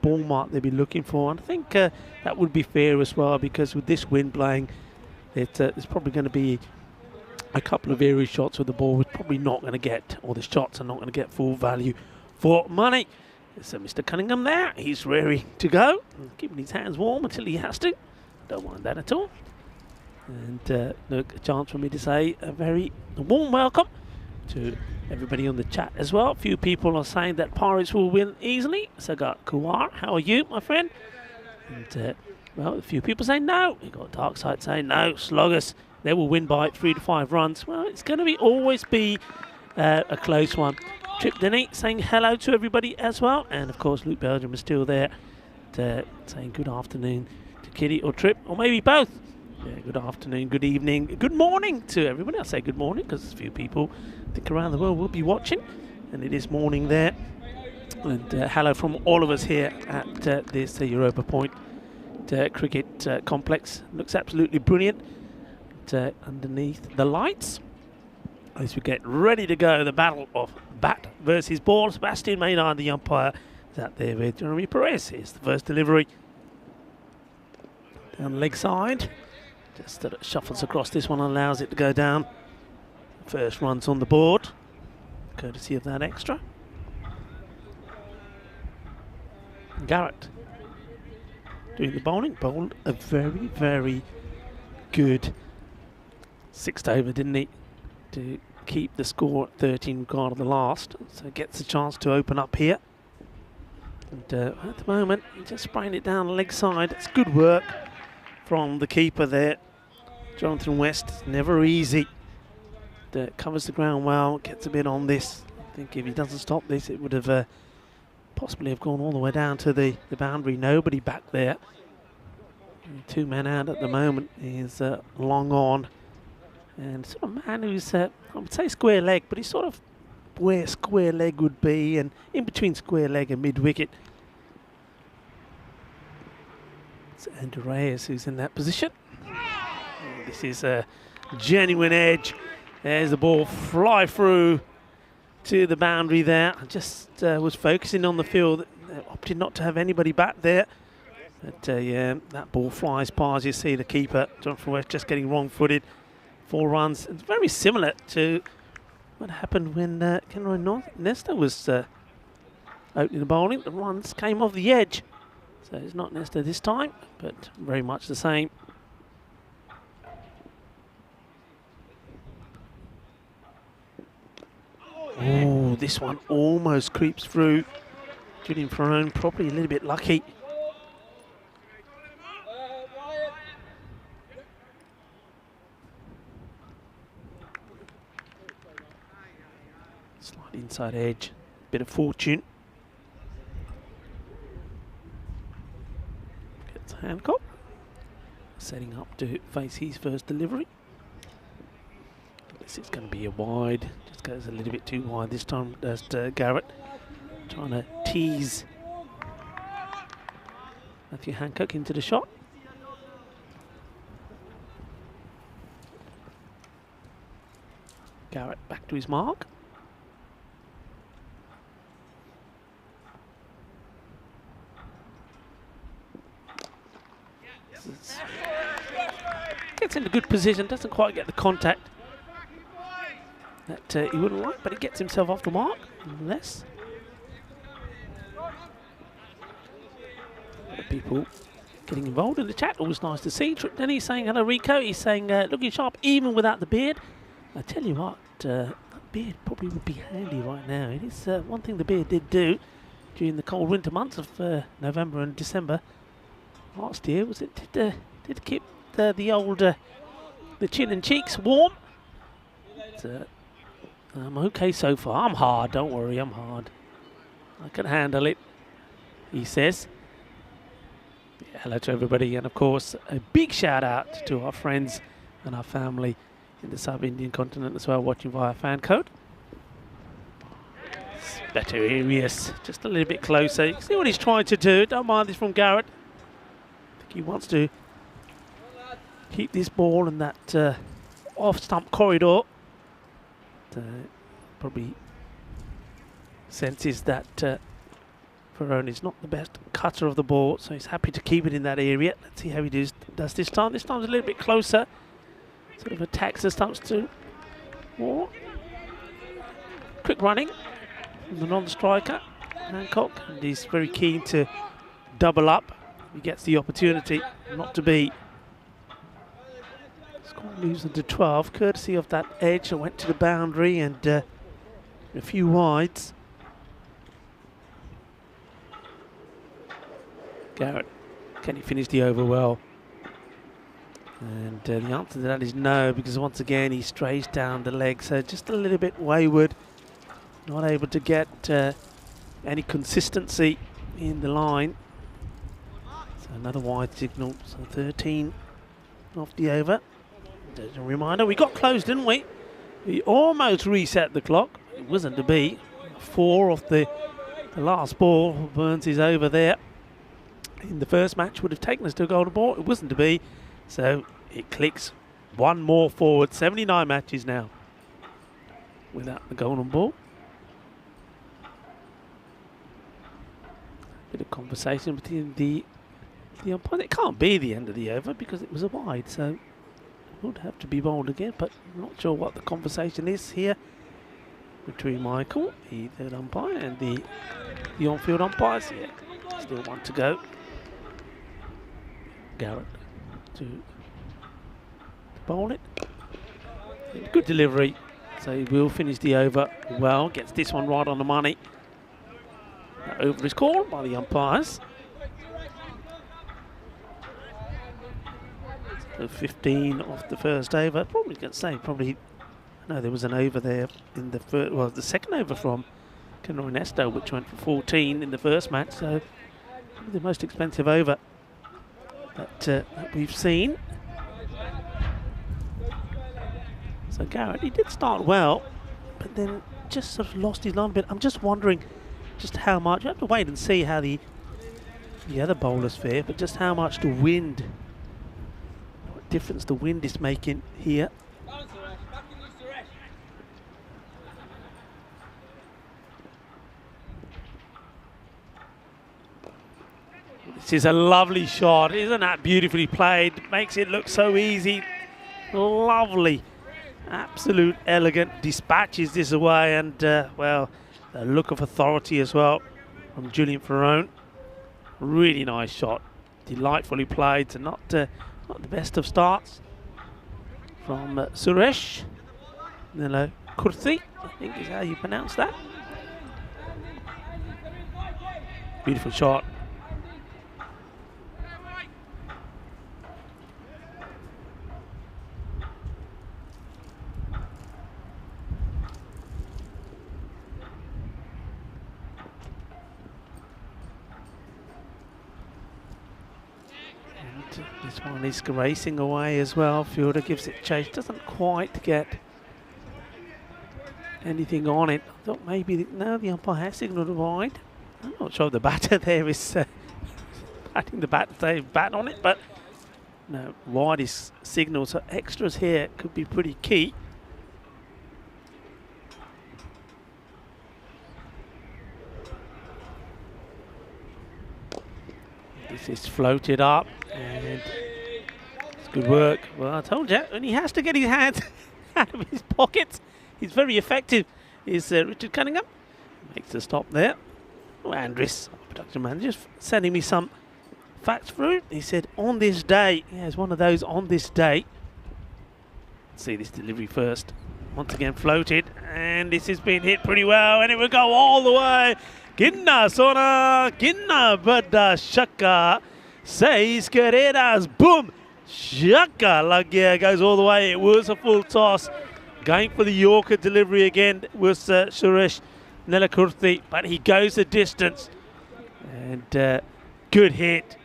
S1: ball mark they'll be looking for, and I think that would be fair as well, because with this wind blowing, there's probably going to be a couple of area shots where the ball was probably not going to get, or the shots are not going to get full value for money. So Mr. Cunningham there, he's ready to go, keeping his hands warm until he has to. Don't mind that at all. And look, a chance for me to say a very warm welcome to everybody on the chat as well. A few people are saying that Pirates will win easily. So got Kuwar, how are you, my friend? And well, a few people say no. We got Darkside saying no. Sloggers, they will win by 3 to 5 runs. Well, it's going to always be a close one. Trip Denny saying hello to everybody as well, and of course Luke Belgium is still there, saying good afternoon to Kitty or Trip, or maybe both. Yeah, good afternoon, good evening, good morning to everybody. I say good morning because a few people I think around the world will be watching, and it is morning there. And hello from all of us here at this Europa Point cricket complex. Looks absolutely brilliant underneath the lights as we get ready to go. The battle of bat versus ball. Sebastian Maynard, the umpire, is out there with Jeremy Perez. Here's the first delivery down the leg side. Just that it shuffles across this one, allows it to go down. First runs on the board, courtesy of that extra. Garrett doing the bowling. Bowled a very, very good 6th over, didn't he? To keep the score at 13 regarding the last. So gets a chance to open up here. And at the moment, just spraying it down the leg side. It's good work from the keeper there. Jonathan West, never easy. Covers the ground well, gets a bit on this. think if he doesn't stop this, it would have possibly have gone all the way down to the boundary. Nobody back there. 2 men out at the moment. He's long on. And sort of man who's, I would say square leg, but he's sort of where square leg would be, and in between square leg and mid-wicket. It's Andrew Reyes who's in that position. And this is a genuine edge. There's the ball fly through to the boundary there. I just was focusing on the field. Opted not to have anybody back there. But yeah, that ball flies past. You see the keeper, Jonathan West, just getting wrong-footed. 4 runs. It's very similar to what happened when Kenroy Nesta was opening the bowling. The runs came off the edge. So it's not Nesta this time, but very much the same. Oh, this one almost creeps through. Julian Ferrone probably a little bit lucky. Slight inside edge, bit of fortune. Gets Hancock, setting up to face his first delivery. This is going to be a wide, just goes a little bit too wide this time, does Garrett. Trying to tease Matthew Hancock into the shot. Garrett back to his mark. Gets into good position, doesn't quite get the contact that he wouldn't like, but he gets himself off the mark, nonetheless. People getting involved in the chat, always nice to see. Trip Denny saying hello Rico, he's saying looking sharp even without the beard. I tell you what, that beard probably would be handy right now. It is one thing the beard did do during the cold winter months of November and December last year, was it did keep the old the chin and cheeks warm. But, I'm okay so far. I'm hard, don't worry, I'm hard. I can handle it, he says. Yeah, hello to everybody, and of course a big shout out to our friends and our family in the sub-Indian continent as well, watching via FanCode. It's better areas, just a little bit closer. You can see what he's trying to do. Don't mind this from Garrett. I think he wants to keep this ball in that off-stump corridor. Probably senses that Ferrone is not the best cutter of the ball, so he's happy to keep it in that area. Let's see how he does this time. This time's a little bit closer. Sort of attacks the stumps too more. Quick running from the non-striker, Hancock, and he's very keen to double up. He gets the opportunity not to be. Score moves into 12, courtesy of that edge that went to the boundary and a few wides. Garrett, can he finish the over well? And the answer to that is no, because once again he strays down the leg, so just a little bit wayward, not able to get any consistency in the line. So another wide signal, so 13 off the over. As a reminder, we got close, didn't we? We almost reset the clock. It wasn't to be. 4 off the last ball. Burns is over there. In the first match would have taken us to a golden ball. It wasn't to be. So it clicks one more forward. 79 matches now without the golden ball. Bit of conversation between the umpire. It can't be the end of the over because it was a wide. So it would have to be bowled again. But I'm not sure what the conversation is here between Michael, the third umpire, and the on-field umpires. Yeah, still one to go. Garrett to bowl it. Good delivery, so he will finish the over well. Gets this one right on the money. That over is called by the umpires. So 15 off the first over. Probably going to say probably No, there was an over there in the first, well, the second over from Kenro Ernesto, which went for 14 in the first match. So the most expensive over that we've seen. So Garrett, he did start well, but then just sort of lost his line a bit. I'm just wondering just how much, you have to wait and see how the other bowlers fare, but just how much the wind, what difference the wind is making here. This is a lovely shot, isn't that beautifully played? Makes it look so easy. Lovely, absolute elegant, dispatches this away, and well, a look of authority as well from Julian Ferrone. Really nice shot, delightfully played, so not the best of starts from Suresh Kurthi, I think is how you pronounce that. Beautiful shot. This one is racing away as well. Fielder gives it chase, doesn't quite get anything on it. I thought maybe, the umpire has signalled a wide. I'm not sure the batter there is batting the bat to say bat on it, but no, wide is signalled, so extras here could be pretty key. This is floated up, and it's good work. Well, I told you, and he has to get his hands out of his pockets. He's very effective. Is Richard Cunningham makes a stop there. Oh, Andris, production manager, sending me some facts through. He said on this day, yeah, it's one of those on this day. Let's see this delivery first. Once again floated, and this has been hit pretty well, and it will go all the way. Ginna Sona, Ginna Bada Shaka, says Carreras, boom, Shaka, Lagia goes all the way. It was a full toss. Going for the Yorker delivery again was Suresh Nelakurthi, but he goes the distance. And good hit.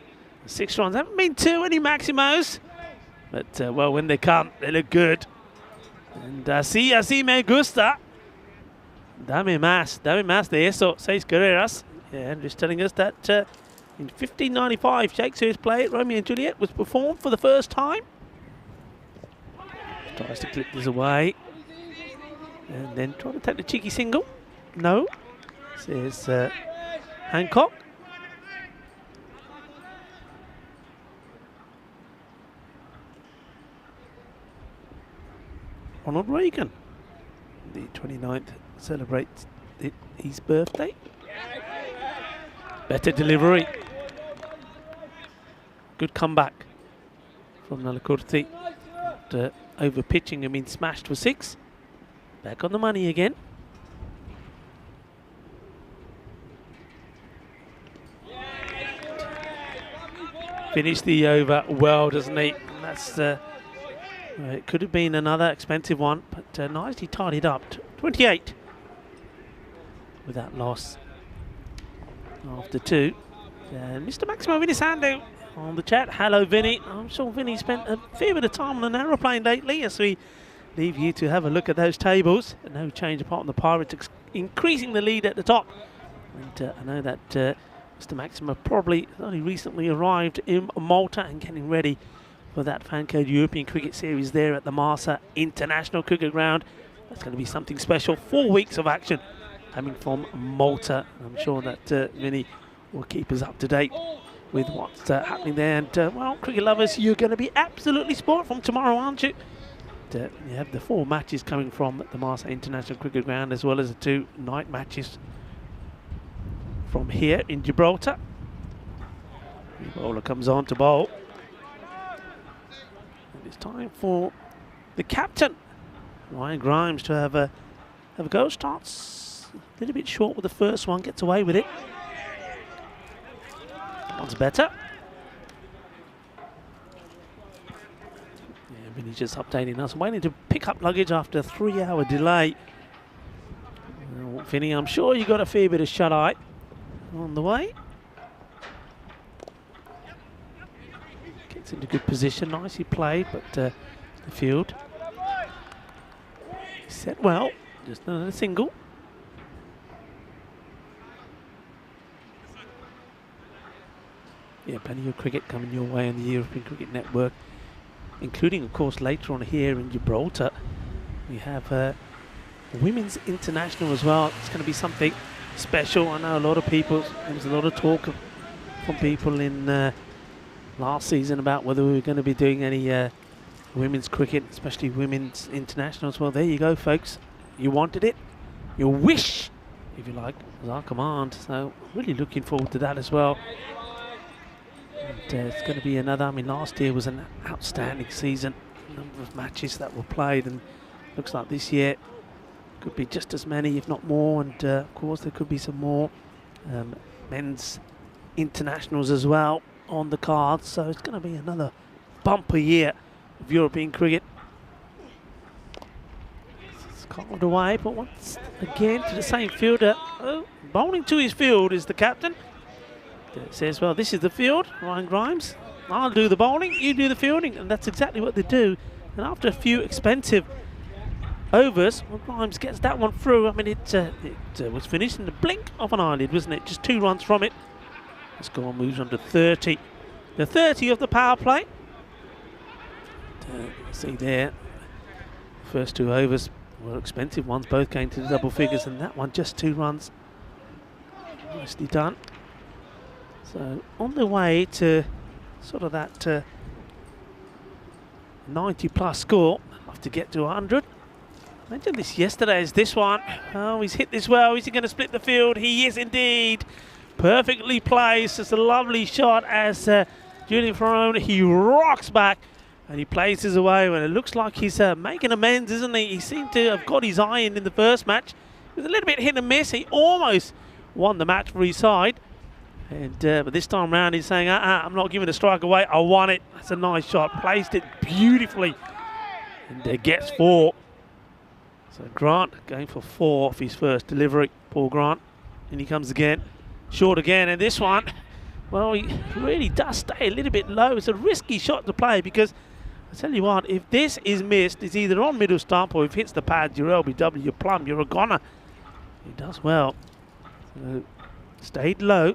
S1: 6 runs, haven't been too many Maximos, but well, when they come, they look good. And así me gusta. Dame más de eso, says Carreras. Yeah, and just telling us that in 1595, Shakespeare's play Romeo and Juliet was performed for the first time. Tries to clip this away. And then trying to take the cheeky single. No, says Hancock. Ronald Reagan, the 29th, celebrates his birthday. Better delivery. Good comeback from Nalakurthi. Over pitching and being smashed for 6. Back on the money again. Finished the over well, doesn't he? And that's it could have been another expensive one, but nicely tidied up. 28 with that loss after 2. Mr. Maximo Vinisando on the chat. Hello, Vinny. I'm sure Vinny spent a fair bit of time on an aeroplane lately as we leave you to have a look at those tables. No change apart from the Pirates increasing the lead at the top. And I know that Mr. Maximo probably only recently arrived in Malta and getting ready for that FanCode European Cricket Series there at the Marsa International Cricket Ground. That's going to be something special. 4 weeks of action coming from Malta. I'm sure that Vinny will keep us up to date with what's happening there. And well, cricket lovers, you're going to be absolutely spoiled from tomorrow, aren't you? You have the 4 matches coming from the Marsa International Cricket Ground, as well as the 2 night matches from here in Gibraltar. The bowler comes on to bowl. And it's time for the captain, Ryan Grimes, to have a go. Starts a little bit short with the first one, gets away with it. One's better. Yeah, Vinny just updating us, waiting to pick up luggage after a 3-hour delay. Well, Vinny, I'm sure you got a fair bit of shut-eye on the way. Gets into good position, nicely played, but the field set well, just another single. Yeah, plenty of cricket coming your way on the European Cricket Network, including, of course, later on here in Gibraltar. We have Women's International as well. It's going to be something special. I know a lot of people, there was a lot of talk from people in last season about whether we were going to be doing any women's cricket, especially Women's International as well. There you go, folks. You wanted it. Your wish, if you like, was our command. So really looking forward to that as well. And it's going to be another, I mean, last year was an outstanding season. Number of matches that were played, and looks like this year could be just as many, if not more. And of course, there could be some more men's internationals as well on the cards. So it's going to be another bumper year of European cricket. It's called away, but once again to the same fielder. Oh, bowling to his field is the captain. Says, well, this is the field, Ryan Grimes. I'll do the bowling, you do the fielding, and that's exactly what they do. And after a few expensive overs, well, Grimes gets that one through. I mean, it was finished in the blink of an eyelid, wasn't it? Just 2 runs from it. The score moves on to 30. The 30 of the power play. See there, the first 2 overs were expensive ones, both came to the double figures, and that one just 2 runs. Nicely done. So on the way to sort of that 90 plus score, I'll have to get to 100. I mentioned this yesterday, is this one. Oh, he's hit this well. Is he going to split the field? He is indeed. Perfectly placed. It's a lovely shot as Julian Ferrone, he rocks back and he places away when it looks like he's making amends, isn't he? He seemed to have got his eye in the first match. It was a little bit hit and miss. He almost won the match for his side. And but this time round he's saying, I'm not giving a strike away, I want it. That's a nice shot, placed it beautifully. And gets 4. So Grant going for 4 off his first delivery. Paul Grant. And he comes again, short again. And this one, well, he really does stay a little bit low. It's a risky shot to play because, I tell you what, if this is missed, it's either on middle stump or if it hits the pad, you're LBW, you're plumb, you're a goner. He does well. So, stayed low.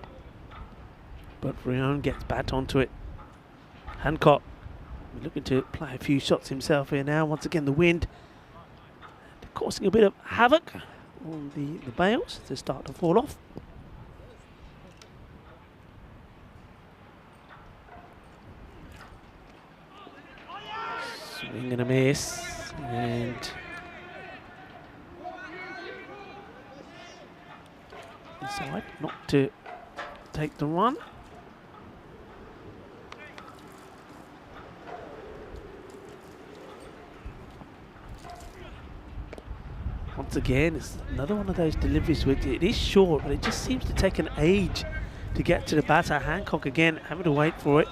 S1: But Rion gets bat onto it. Hancock looking to play a few shots himself here now. Once again, the wind causing a bit of havoc on the bails to start to fall off. Swing and a miss. And inside, not to take the run. Once again, it's another one of those deliveries which it is short, but it just seems to take an age to get to the batter. Hancock again having to wait for it.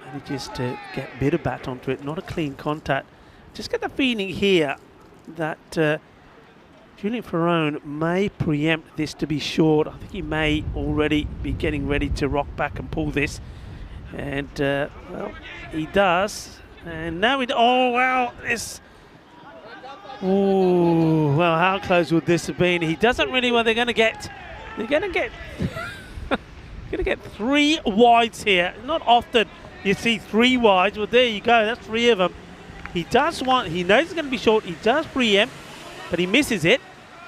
S1: Manages to get a bit of bat onto it, not a clean contact. Just get the feeling here that Julian Ferrone may preempt this to be short. I think he may already be getting ready to rock back and pull this. And, well, he does. And now oh, wow, this... Oh, well, how close would this have been? He doesn't really, well, they're going to get 3 wides here. Not often you see 3 wides. Well, there you go. That's 3 of them. He knows it's going to be short. He does preempt, but he misses it.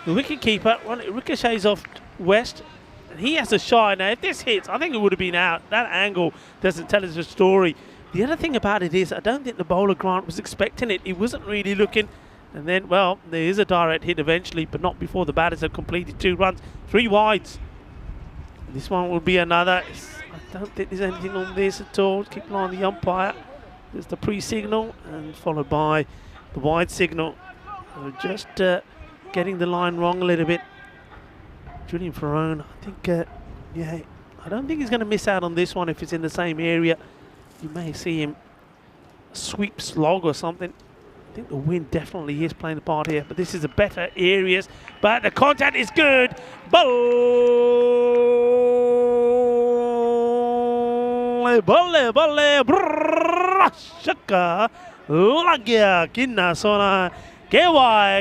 S1: The wicket keeper, well, it ricochets off West, and he has a shot. Now, if this hits, I think it would have been out. That angle doesn't tell us a story. The other thing about it is I don't think the bowler, Grant, was expecting it. He wasn't really looking. And then, well, there is a direct hit eventually, but not before the batters have completed 2 runs. 3 wides. This one will be another. I don't think there's anything on this at all. Keep an eye on the umpire. There's the pre-signal and followed by the wide signal. So just getting the line wrong a little bit. Julian Ferrone, I think, yeah, I don't think he's going to miss out on this one if it's in the same area. You may see him sweep slog or something. I think the wind definitely is playing a part here, but this is a better areas. But the contact is good. Shaka Lagia Kina Sona Que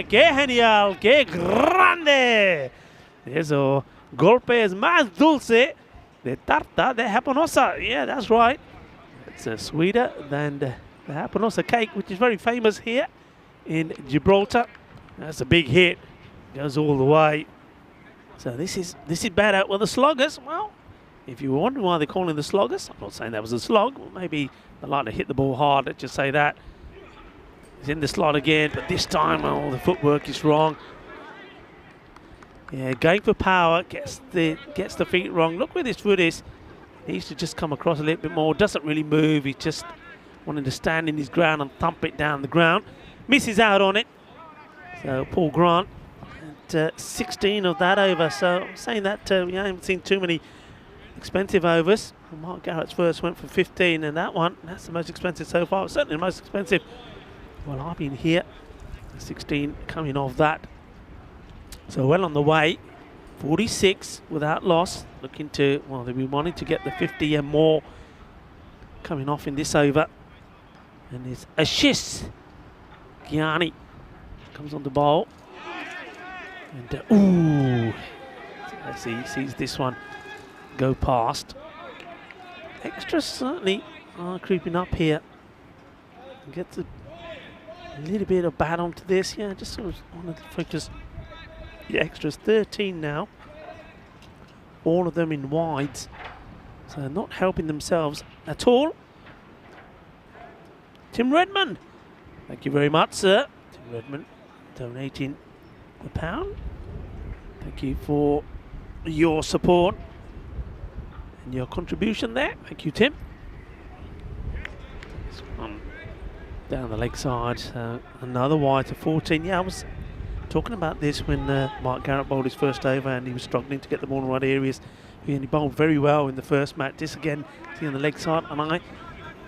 S1: genial, que grande. Eso golpe es más dulce de tarta de japonosa. Yeah, that's right. It's sweeter than the japonosa cake, which is very famous here in Gibraltar. That's a big hit. Goes all the way. So this is better. Well, the sloggers, well, if you're wondering why they're calling the sloggers, I'm not saying that was a slog. Well, maybe they like to hit the ball hard. Let's just say that. He's in the slot again, but this time, oh, the footwork is wrong. Yeah, going for power, gets the feet wrong. Look where this foot is. He needs to just come across a little bit more. Doesn't really move. He's just wanting to stand in his ground and thump it down the ground. Misses out on it. So Paul Grant, at 16 of that over. So I'm saying that we haven't seen too many expensive overs. Mark Garrett's first went for 15, and that's the most expensive so far. Certainly the most expensive. Well, I've been here. 16 coming off that. So well on the way. 46 without loss. Looking to, well, they'll be wanting to get the 50 and more coming off in this over. And it's Ashis Gianni comes on the ball. And ooh, let's see, he sees this one go past. Extras certainly are creeping up here. Gets a little bit of bat onto this. Yeah, just sort of wanted to focus the extras. 13 now. All of them in wides. So not helping themselves at all. Tim Redmond. Thank you very much, sir. Tim Redmond donating £1. Thank you for your support and your contribution there. Thank you, Tim. This one down the leg side. Another wide to 14. Yeah, I was talking about this when Mark Garrett bowled his first over and he was struggling to get the ball in the right areas. He bowled very well in the first match. This again, see on the leg side, and I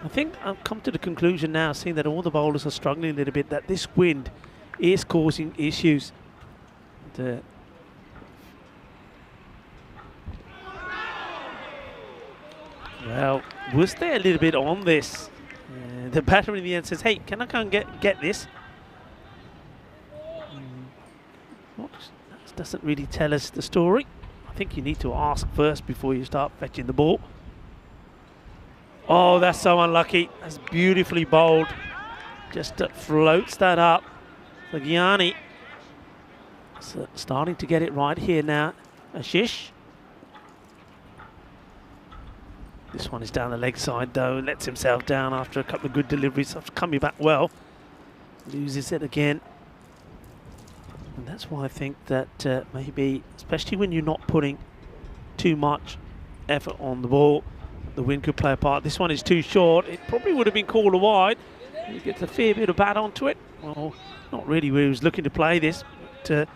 S1: think I've come to the conclusion now, seeing that all the bowlers are struggling a little bit, that this wind is causing issues. And, well, was there a little bit on this? The batter in the end says, hey, can I come and get this? That doesn't really tell us the story. I think you need to ask first before you start fetching the ball. Oh, that's so unlucky. That's beautifully bowled. Just floats that up. So Gianni starting to get it right here now. Ashish. This one is down the leg side though. Lets himself down after a couple of good deliveries. After coming back well. Loses it again. And that's why I think that maybe, especially when you're not putting too much effort on the ball, the wind could play a part. This one is too short. It probably would have been called a wide. He gets a fair bit of bat onto it. Well, not really where he was looking to play this, but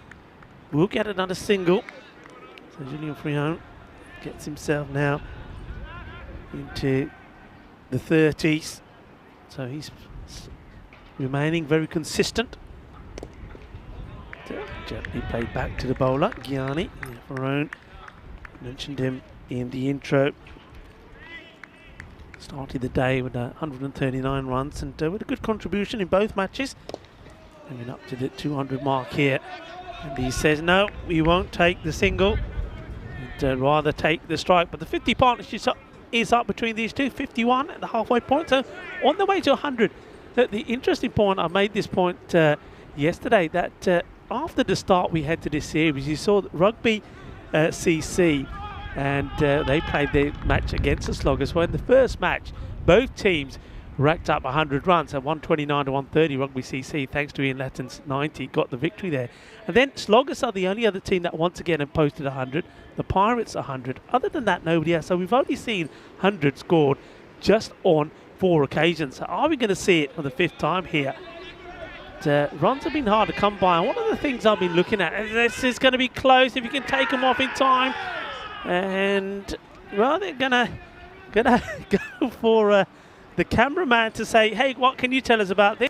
S1: we'll get another single. So Julian Freon gets himself now into the 30s. So he's remaining very consistent. Gently played back to the bowler, Gianni. Farone mentioned him in the intro. Started the day with 139 runs and with a good contribution in both matches. Coming up to the 200 mark here. And he says, no, we won't take the single. We'd rather take the strike. But the 50 partnership is up between these two, 51 at the halfway point. So on the way to 100. The interesting point, I made this point yesterday, that after the start we had to this series, you saw Rugby CC, and they played their match against the Sloggers. Well, in the first match, both teams racked up 100 runs at 129 to 130. Rugby CC, thanks to Ian Latton's 90, got the victory there. And then Sloggers are the only other team that once again have posted 100. The Pirates 100. Other than that, nobody else. So we've only seen 100 scored just on 4 occasions. So are we going to see it for the 5th time here? Runs have been hard to come by. And one of the things I've been looking at, and this is going to be close if you can take them off in time. And well, they're gonna go for the cameraman to say, hey, what can you tell us about this?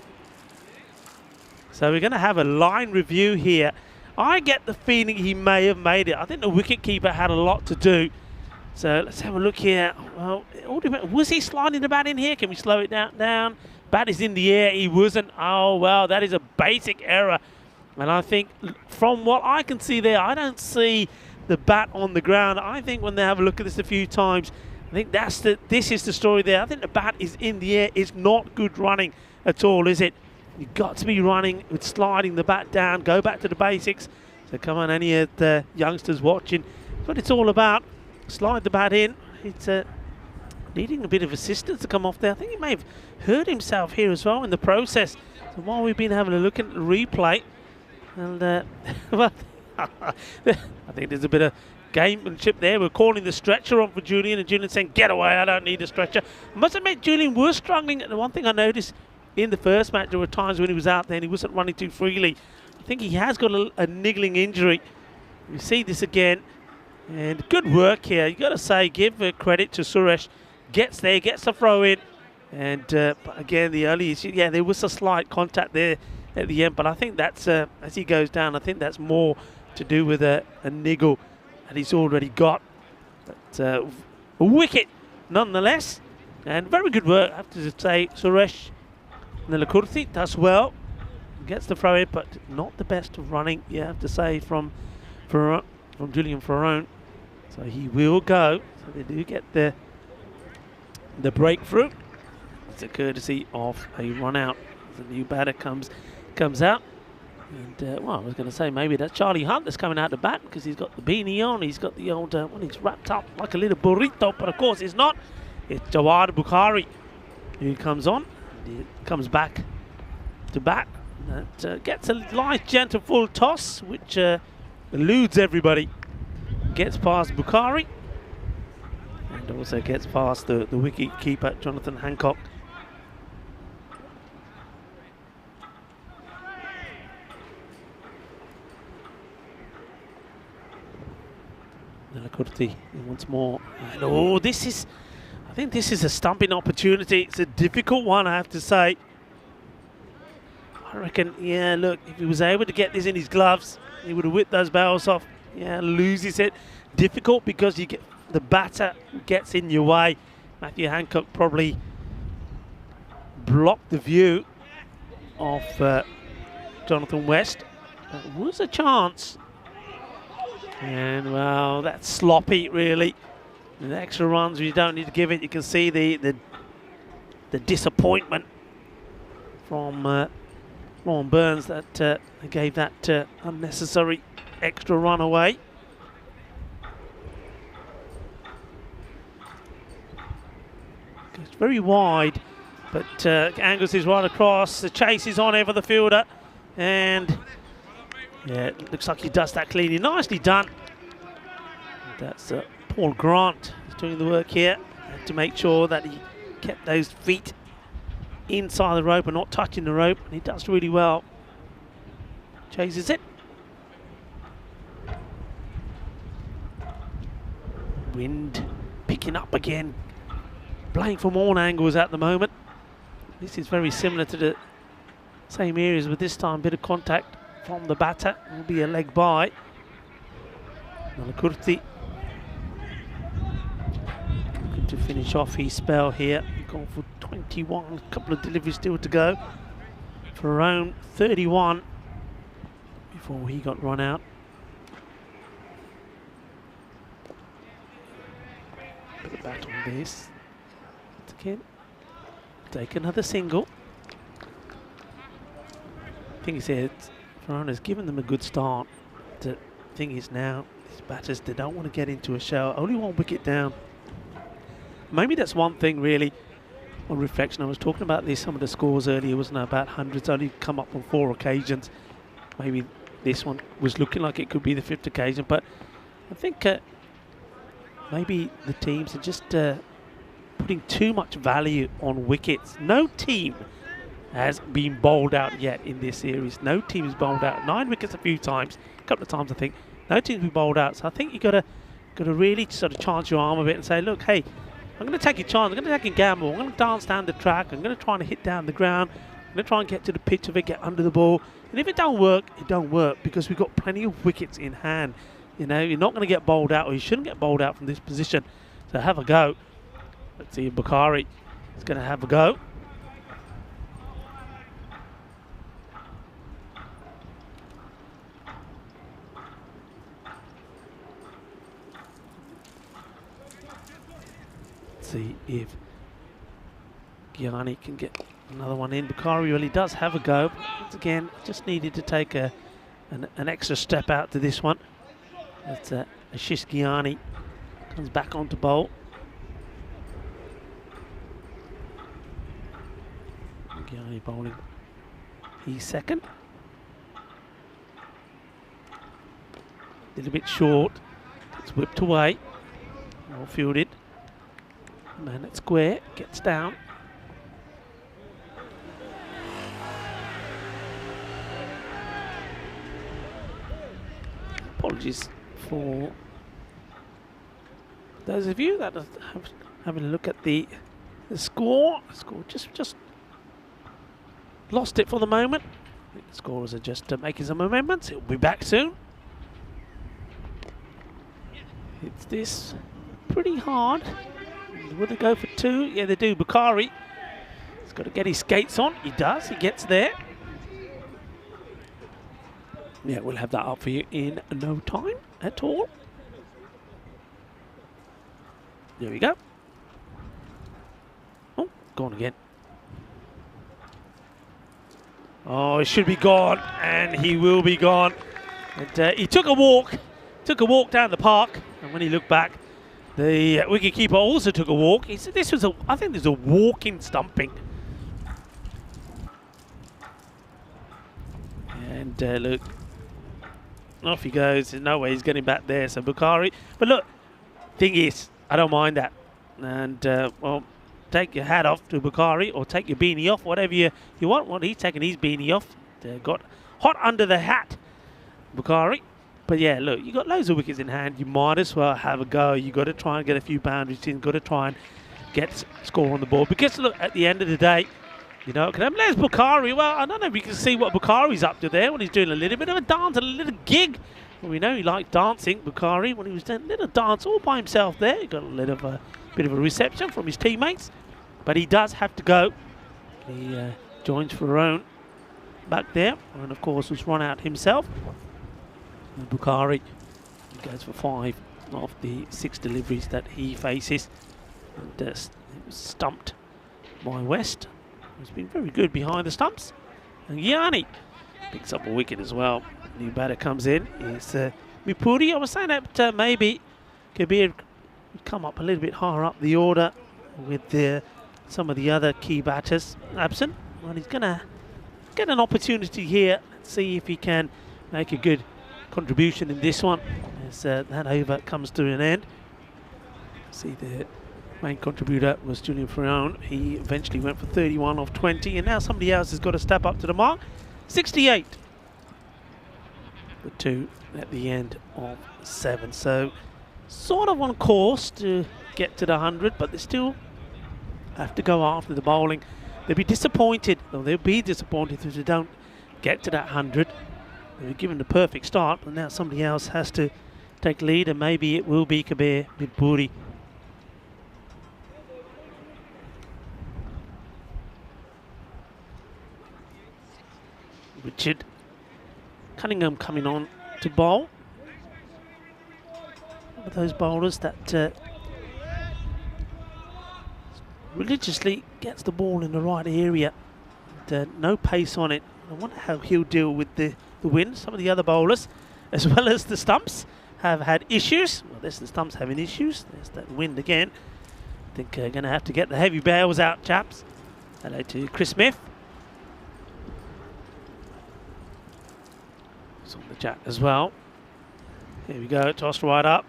S1: So we're going to have a line review here. I get the feeling he may have made it. I think the wicketkeeper had a lot to do. So let's have a look here. Well, was he sliding the bat in here? Can we slow it down? Bat is in the air. He wasn't. Oh, well, that is a basic error. And I think from what I can see there, I don't see the bat on the ground. I think when they have a look at this a few times, I think this is the story there. I think the bat is in the air. It's not good running at all, is it? You've got to be running with sliding the bat down. Go back to the basics. So come on, any of the youngsters watching. But it's all about slide the bat in. It's needing a bit of assistance to come off there. I think he may have hurt himself here as well in the process. So while we've been having a look at the replay, and well, I think there's a bit of gamemanship there. We're calling the stretcher on for Julian, and Julian saying, get away, I don't need a stretcher. I must admit, Julian was struggling. And the one thing I noticed in the first match, there were times when he was out there and he wasn't running too freely. I think he has got a niggling injury. We see this again. And good work here. You've got to say, give credit to Suresh. Gets there, gets the throw in. And but again, the early issue, yeah, there was a slight contact there at the end. But I think that's, as he goes down, I think that's more to do with a niggle that he's already got. But a wicket nonetheless. And very good work, I have to say. Suresh Nelakurthi does well. Gets the throw in, but not the best of running, you have to say, from Julian Ferrone. So he will go. So they do get the breakthrough. It's a courtesy of a run out. The new batter comes out. And well, I was going to say maybe that's Charlie Hunt that's coming out to bat because he's got the beanie on. He's got the old one. He's wrapped up like a little burrito, but of course it's not. It's Jawad Bukhari who comes on. He comes back to bat. That gets a light, gentle full toss, which eludes everybody. Gets past Bukhari. And also gets past the wicket keeper, Jonathan Hancock. Nelakurthi once more. And oh, I think this is a stumping opportunity. It's a difficult one, I have to say. I reckon, yeah, look, if he was able to get this in his gloves, he would have whipped those barrels off. Yeah, loses it. Difficult because you get the batter gets in your way. Matthew Hancock probably blocked the view of Jonathan West. There was a chance. And, well, that's sloppy, really. The extra runs, you don't need to give it. You can see the disappointment from Ron Burns that gave that unnecessary extra run away. It's very wide, but Angus is right across. The chase is on over the fielder, and yeah, it looks like he does that cleanly. Nicely done. That's Paul Grant is doing the work here to make sure that he kept those feet inside the rope and not touching the rope, and he does really well. Chases it. Wind picking up again. Playing from all angles at the moment. This is very similar to the same areas, but this time a bit of contact from the batter. Will be a leg by. Nelakurthi looking to finish off his spell here. Gone for 21, a couple of deliveries still to go. For around 31 before he got run out. Put the bat on this. Again, take another single. I think he said Ferrone has given them a good start. The thing is now, these batters, they don't want to get into a shell. Only one wicket down. Maybe that's one thing really on reflection. I was talking about some of the scores earlier, wasn't it? About hundreds only come up on 4 occasions. Maybe this one was looking like it could be the 5th occasion, but I think maybe the teams are just putting too much value on wickets. No team has been bowled out yet in this series. No team has bowled out. 9 wickets a few times, a couple of times I think. No team's been bowled out. So I think you've got to really sort of chance your arm a bit and say, look, hey, I'm going to take a chance. I'm going to take a gamble. I'm going to dance down the track. I'm going to try and hit down the ground. I'm going to try and get to the pitch of it, get under the ball. And if it don't work, it don't work because we've got plenty of wickets in hand. You know, you're not going to get bowled out, or you shouldn't get bowled out from this position. So have a go. Let's see if Bakari is going to have a go. See if Gianni can get another one in. Bakari really does have a go. But once again, just needed to take an extra step out to this one. But Ashish Gianni comes back onto bowl. Gianni bowling. He's second. A little bit short. It's whipped away. Well fielded. Man at square, gets down. Apologies for those of you that are having a look at the score. The score just lost it for the moment. I think the scorers are just making some amendments. It'll be back soon. It's this pretty hard. Would they go for two? Yeah, they do. Bakari, he's got to get his skates on. He does. He gets there. Yeah, we'll have that up for you in no time at all. There we go. Oh, gone again. Oh, it should be gone, and he will be gone. And, he took a walk down the park, and when he looked back, the wicketkeeper also took a walk. He said this was I think there's a walking stumping. And look, off he goes. There's no way he's getting back there. So Bakari. But look, thing is, I don't mind that. And well, take your hat off to Bakari, or take your beanie off, whatever you want. Well, he's taking his beanie off. Got hot under the hat, Bakari. But yeah, look, you got loads of wickets in hand. You might as well have a go. You got to try and get a few boundaries in. Got to try and get score on the board. Because look, at the end of the day, you know, there's Bakari. Well, I don't know if you can see what Bakari's up to there when he's doing a little bit of a dance, a little gig. Well, we know he liked dancing, Bakari, when he was doing a little dance all by himself there. He got a little bit of a reception from his teammates, but he does have to go. He joins for own back there, and of course was run out himself. And Bakari goes for 5 of the 6 deliveries that he faces. And he was stumped by West, who's been very good behind the stumps. And Gianni picks up a wicket as well. New batter comes in. It's Mipuri. I was saying that maybe Kabir would come up a little bit higher up the order with some of the other key batters absent. Well, he's going to get an opportunity here. Let's see if he can make a good contribution in this one as that over comes to an end. See, the main contributor was Julian Ferron. He eventually went for 31 off 20, and now somebody else has got to step up to the mark. 68 for 2 at the end of 7. So sort of on course to get to the 100, but they still have to go after the bowling. They'll be disappointed if they don't get to that 100. They were given the perfect start, but now somebody else has to take lead, and maybe it will be Kabir Midpuri. Richard Cunningham coming on to bowl. One of those bowlers that religiously gets the ball in the right area. And, no pace on it. I wonder how he'll deal with the wind. Some of the other bowlers, as well as the stumps, have had issues. Well, there's the stumps having issues. There's that wind again. I think going to have to get the heavy bails out, chaps. Hello to Chris Smith. It's on the chat as well. Here we go, tossed right up.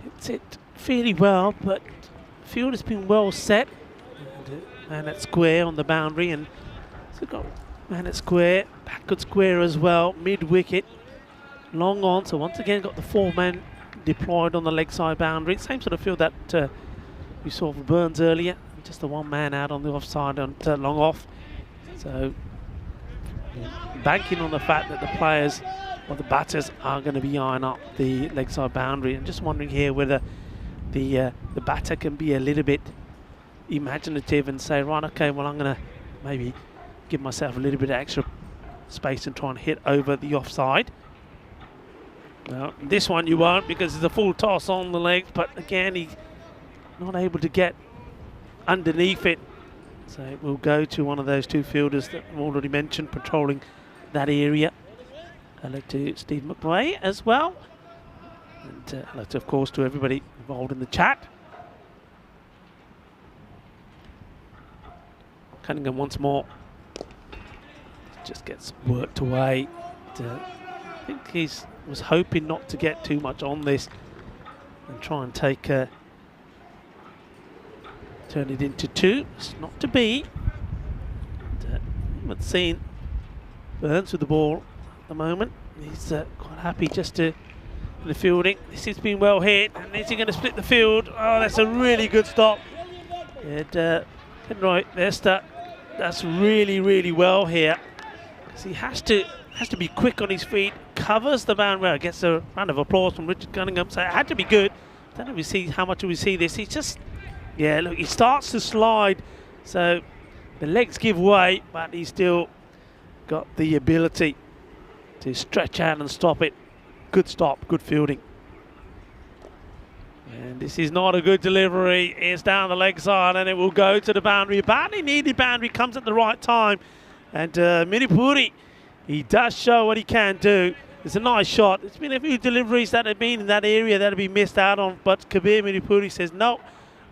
S1: Hits it fairly well, but the field has been well set. And, man at square on the boundary, and so got man at square, backward square as well, mid-wicket, long on. So once again got the 4-man deployed on the leg side boundary. Same sort of field that we saw for Burns earlier. Just the one man out on the offside on long off. So banking on the fact that the players or the batters are going to be eyeing up the leg side boundary, and just wondering here whether the batter can be a little bit imaginative and say, right, okay, well, I'm going to maybe give myself a little bit of extra space and try and hit over the offside. Well, this one you won't, because it's a full toss on the legs, but again, he's not able to get underneath it. So it will go to one of those two fielders that I've already mentioned, patrolling that area. Hello to Steve McRae as well. And hello, to, of course, to everybody involved in the chat. Cunningham once more. Just gets worked away. I think he was hoping not to get too much on this and try and take turn it into two. It's not to be. But seeing Burns with the ball at the moment, he's quite happy just to in the fielding. This has been well hit, and is he going to split the field? Oh, that's a really good stop. And right, that's really, really well here. Because he has to be quick on his feet, covers the boundary. Well, gets a round of applause from Richard Cunningham. So it had to be good. I don't know if we see how much we see this. He's just, yeah, look, he starts to slide. So the legs give way, but he's still got the ability to stretch out and stop it. Good stop, good fielding. And this is not a good delivery. It's down the leg side, and it will go to the boundary. A badly needed boundary, comes at the right time. And Minipuri, he does show what he can do. It's a nice shot. There's been a few deliveries that have been in that area that have been missed out on, but Kabir Minipuri says, no,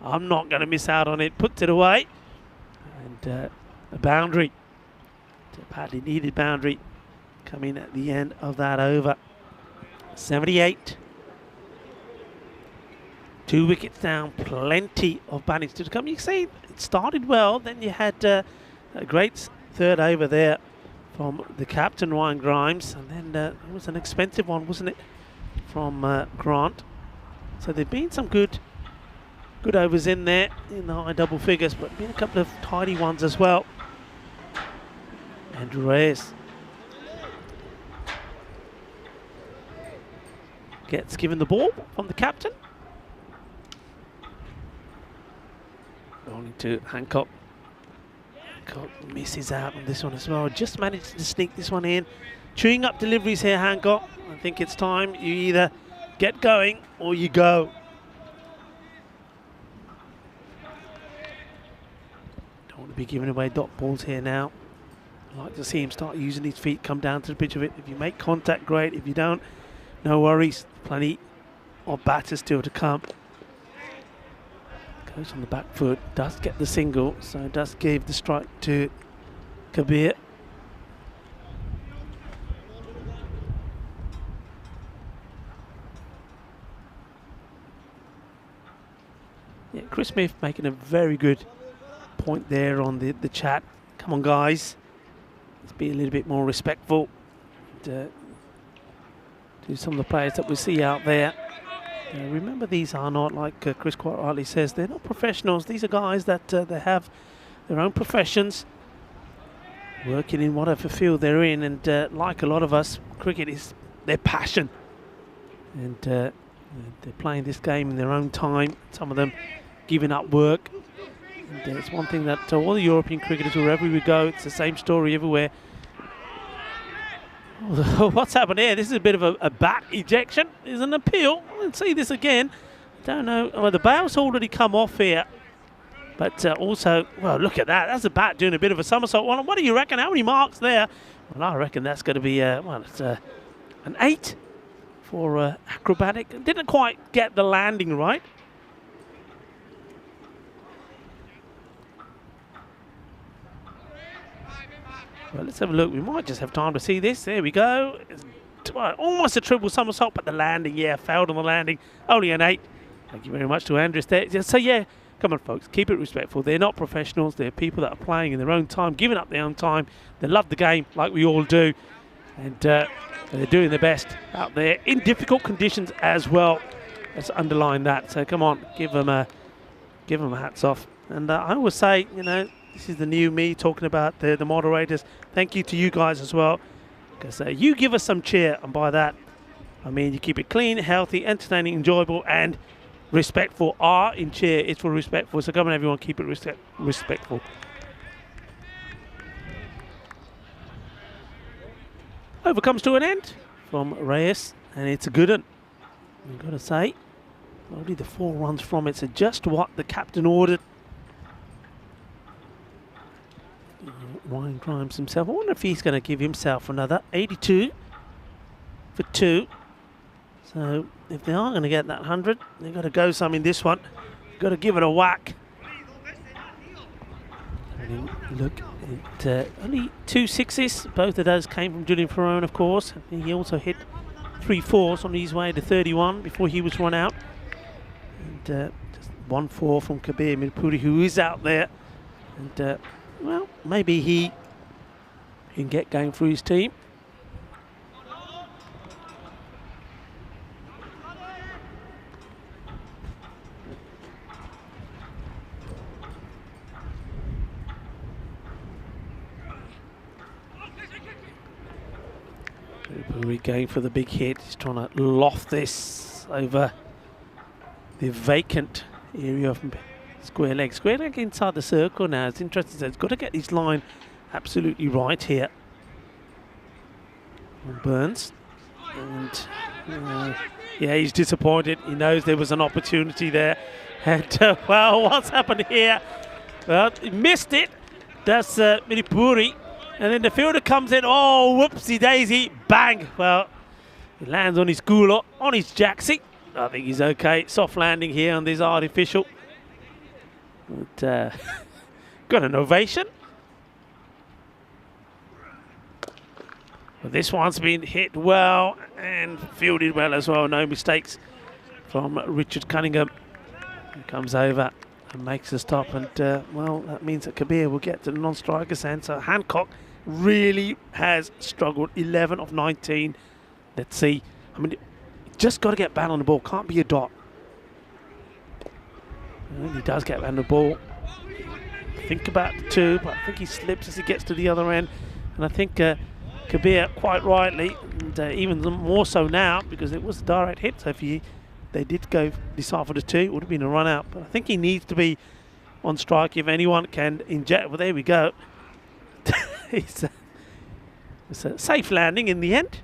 S1: I'm not going to miss out on it. Puts it away. And a boundary, a badly needed boundary, coming at the end of that over. 78. 2 wickets down, plenty of batting still to come. You can see it started well, then you had a great third over there from the captain, Ryan Grimes, and then it was an expensive one, wasn't it, from Grant. So there've been some good overs in there in the high double figures, but been a couple of tidy ones as well. And Reyes gets given the ball from the captain. Going to Hancock. Hancock misses out on this one as well. Just managed to sneak this one in. Chewing up deliveries here, Hancock. I think it's time you either get going or you go. Don't want to be giving away dot balls here now. I'd like to see him start using his feet, come down to the pitch of it. If you make contact, great. If you don't, no worries. Plenty of batters still to come. Goes on the back foot, does get the single, so does give the strike to Kabir. Yeah, Chris Smith making a very good point there on the chat. Come on, guys. Let's be a little bit more respectful to some of the players that we see out there. Remember, these are not, like Chris quite rightly says, they're not professionals. These are guys that they have their own professions, working in whatever field they're in, and like a lot of us, cricket is their passion. And they're playing this game in their own time, some of them giving up work. And it's one thing that all the European cricketers, wherever we go, it's the same story everywhere. What's happened here? This is a bit of a bat ejection. There's an appeal. Let's see this again. Don't know. Well, the bail's already come off here. But also, well, look at that. That's a bat doing a bit of a somersault. Well, what do you reckon? How many marks there? Well, I reckon that's going to be, well, it's an 8 for acrobatic. Didn't quite get the landing right. Well, let's have a look. We might just have time to see this. There we go. It's almost a triple somersault, but the landing, yeah, failed on the landing. Only an 8. Thank you very much to Andres there. So, yeah, come on, folks, keep it respectful. They're not professionals. They're people that are playing in their own time, giving up their own time. They love the game like we all do. And they're doing their best out there in difficult conditions as well. Let's underline that. So, come on, give them give them hats off. And I always say, you know, this is the new me talking about the moderators. Thank you to you guys as well, because you give us some cheer, and by that, I mean you keep it clean, healthy, entertaining, enjoyable, and respectful. R in cheer is for respectful. So come on, everyone, keep it respectful. Over comes to an end from Reyes, and it's a good one. I've got to say, only the 4 runs from it's just what the captain ordered. Ryan Grimes himself. I wonder if he's going to give himself another 82 for 2. So if they are going to get that 100, they've got to go some in this one. Got to give it a whack. Look, only 2 6s. Both of those came from Julian Ferrone, of course. He also hit 3 4s on his way to 31 before he was run out. And just 1 4 from Kabir Mirpuri, who is out there. And well, maybe he can get going through his team. Mirpuri going for the big hit. He's trying to loft this over the vacant area of square leg. Square leg inside the circle now. It's interesting that it's got to get his line absolutely right here. Burns. And yeah, he's disappointed. He knows there was an opportunity there. And well, what's happened here? Well, he missed it. That's Mirpuri. And then the fielder comes in. Oh, whoopsie daisy. Bang. Well, he lands on his cooler, on his jacksie. I think he's okay. Soft landing here on this artificial. But, got an ovation. But this one's been hit well and fielded well as well. No mistakes from Richard Cunningham. He comes over and makes a stop. And, well, that means that Kabir will get to the non-striker stand. So Hancock really has struggled. 11 of 19. Let's see. I mean, just got to get bad on the ball. Can't be a dot. And he does get around the ball. Think about the 2, but I think he slips as he gets to the other end. And I think Kabir, quite rightly, and even more so now, because it was a direct hit. So if they did go decide for the 2, it would have been a run out. But I think he needs to be on strike if anyone can inject. Well, there we go. It's a safe landing in the end.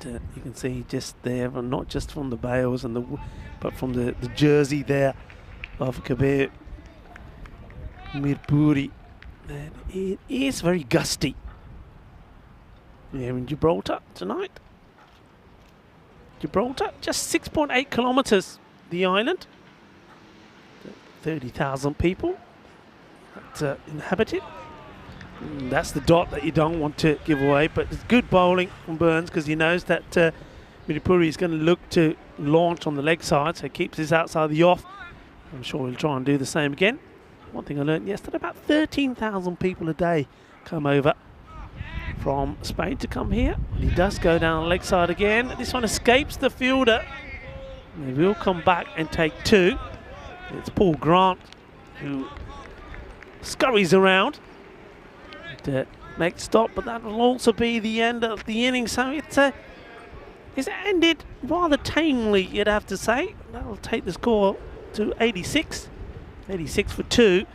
S1: You can see just there, but not just from the bails and but from the jersey there of Kabir Mirpuri. And it is very gusty here in Gibraltar tonight. Gibraltar, just 6.8 kilometres, the island. 30,000 people that inhabit it. That's the dot that you don't want to give away, but it's good bowling from Burns because he knows that Mirpuri is going to look to launch on the leg side, so he keeps this outside the off. I'm sure he'll try and do the same again. One thing I learned yesterday, about 13,000 people a day come over from Spain to come here. And he does go down the leg side again. This one escapes the fielder. He will come back and take 2. It's Paul Grant who scurries around. Make stop, but that will also be the end of the innings. So it's ended rather tamely, you'd have to say. That will take the score to 86 for 2,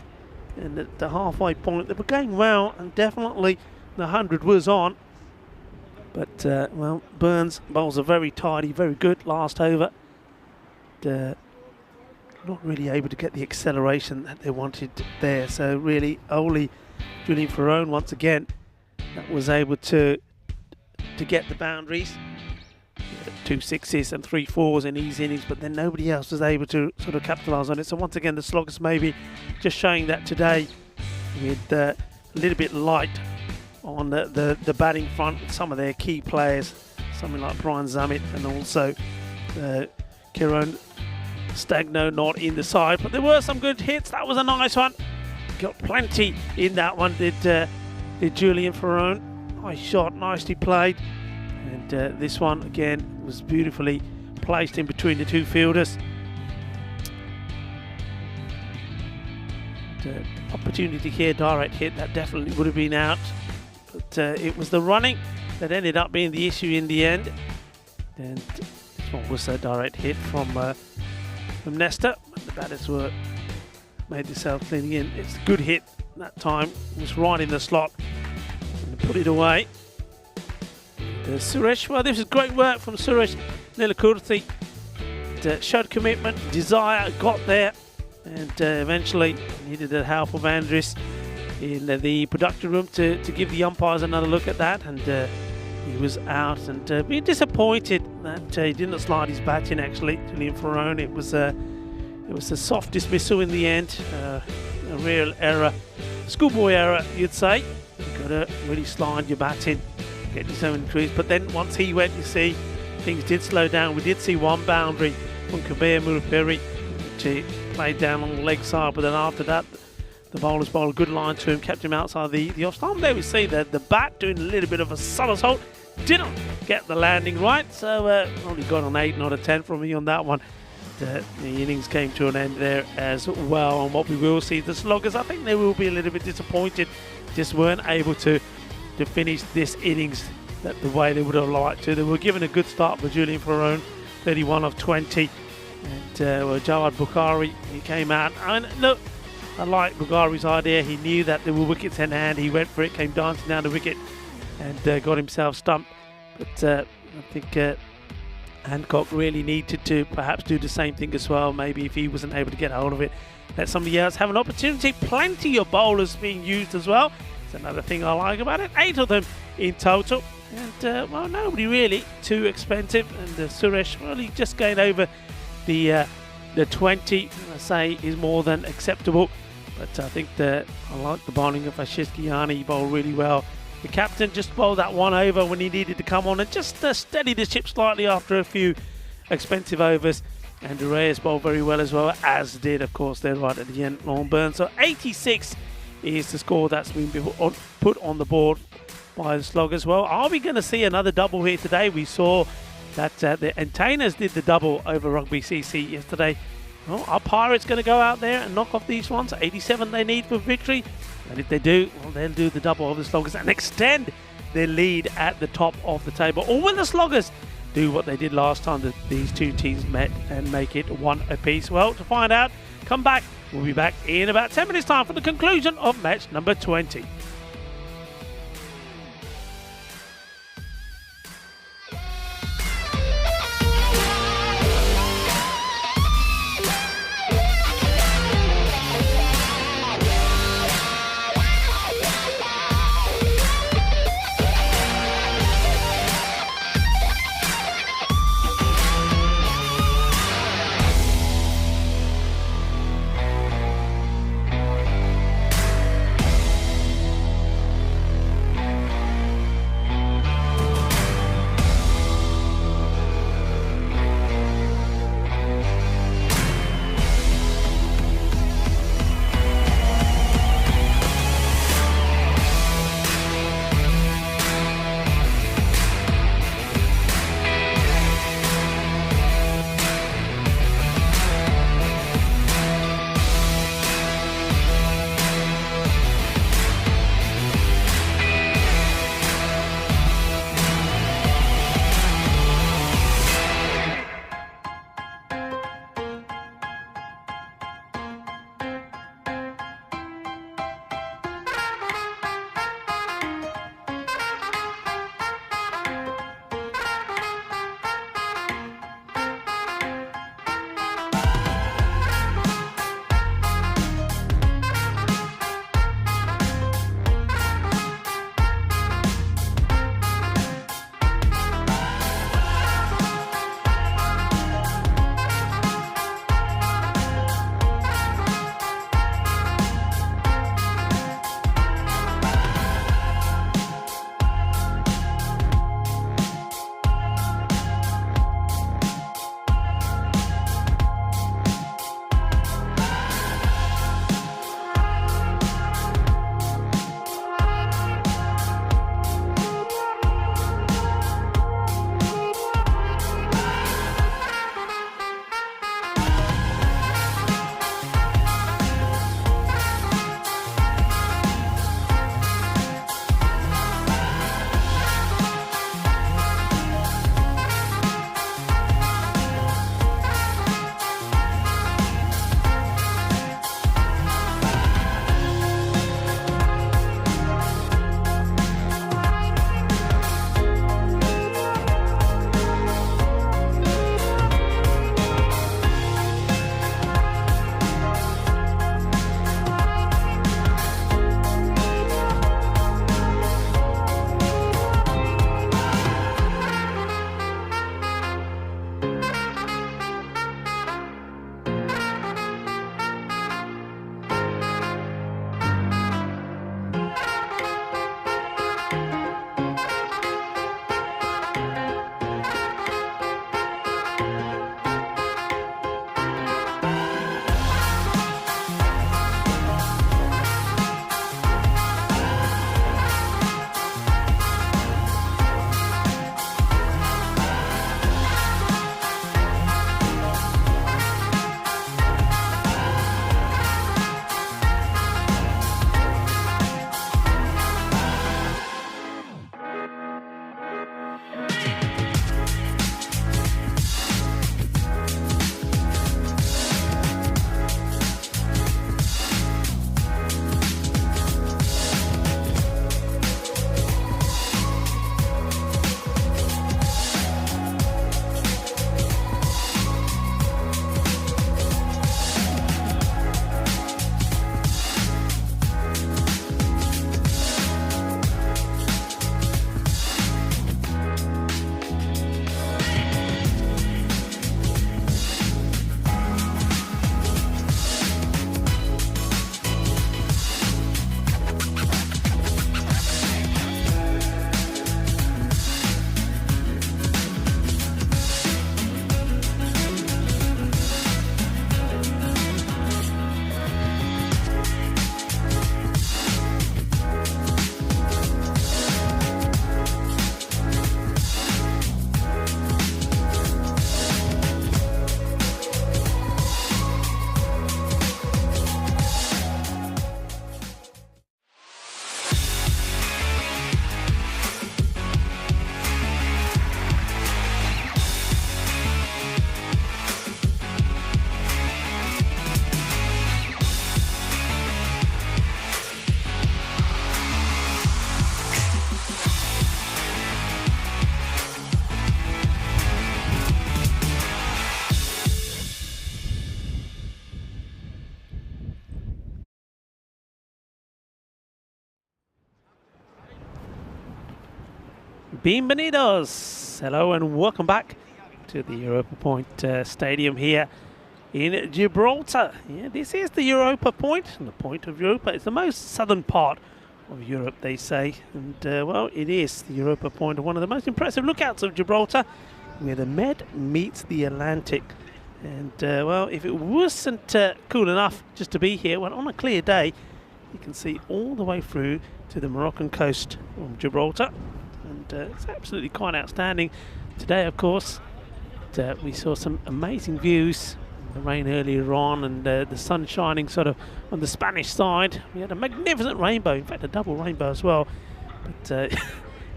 S1: and at the halfway point they were going well, and definitely the 100 was on. But well, Burns bowls are very tidy, very good last over. Not really able to get the acceleration that they wanted there. So really only Julian Ferrone once again that was able to get the boundaries. 2 6s and 3 4s in these innings, but then nobody else was able to sort of capitalise on it. So once again, the sloggers maybe just showing that today with a little bit light on the batting front with some of their key players, something like Brian Zammit and also Kieran Stagno not in the side. But there were some good hits. That was a nice one. Got plenty in that one, did Julian Ferrone. Nice shot, nicely played. And this one, again, was beautifully placed in between the 2 fielders. opportunity here, direct hit, that definitely would have been out. But it was the running that ended up being the issue in the end. And this one was a direct hit from Nesta. The batters were made themselves cleaning in. It's a good hit that time. It was right in the slot and put it away. Suresh, well, this is great work from Suresh Nilakurthi. Showed commitment, desire, got there, and eventually needed the help of Andres in the production room to give the umpires another look at that, and he was out and being disappointed that he didn't slide his bat in. Actually, Julian Ferrone, it was a soft dismissal in the end, a real error, schoolboy error, you'd say. You've got to really slide your bat in, get yourself in the crease. But then once he went, you see, things did slow down. We did see one boundary from Kabir Muruperi, which he played down on the leg side, but then after that, the bowlers bowled a good line to him, kept him outside the off stump. There we see the bat doing a little bit of a somersault, didn't get the landing right, so only got an 8, not a 10 from me on that one. The innings came to an end there as well. And what we will see, the Sloggers, I think they will be a little bit disappointed, just weren't able to finish this innings the way they would have liked to. They were given a good start by Julian Ferrone, 31 of 20, and Jawad Bukhari, he came out, and look, I like Bukhari's idea. He knew that there were wickets in hand, he went for it, came dancing down the wicket and got himself stumped. But I think Hancock really needed to perhaps do the same thing as well. Maybe if he wasn't able to get hold of it, let somebody else have an opportunity. Plenty of bowlers being used as well. It's another thing I like about it. 8 of them in total. And, well, nobody really too expensive. And Suresh, well, he just gained over the 20, I say, is more than acceptable. But I think I like the bowling of Ashish Ghiani. He bowled really well. The captain just bowled that one over when he needed to come on and just steady the ship slightly after a few expensive overs. And Reyes bowled very well as well, as did, of course, there right at the end, Longburn. So 86 is the score that's been put on the board by the Sloggers. Well, are we going to see another double here today? We saw that the Entertainers did the double over Rugby CC yesterday. Well, are Pirates going to go out there and knock off these ones? 87 they need for victory. And if they do, well, they'll do the double over the Sloggers and extend their lead at the top of the table. Or will the Sloggers do what they did last time that these two teams met and make it one apiece? Well, to find out, come back. We'll be back in about 10 minutes' time for the conclusion of match number 20. Bienvenidos. Hello and welcome back to the Europa Point Stadium here in Gibraltar. Yeah, this is the Europa Point, and the point of Europa. It's the most southern part of Europe, they say. And, well, it is the Europa Point, one of the most impressive lookouts of Gibraltar, where the Med meets the Atlantic. And, well, if it wasn't cool enough just to be here, well, on a clear day, you can see all the way through to the Moroccan coast of Gibraltar. And it's absolutely quite outstanding. Today, of course, we saw some amazing views. The rain earlier on and the sun shining sort of on the Spanish side. We had a magnificent rainbow, in fact a double rainbow as well. But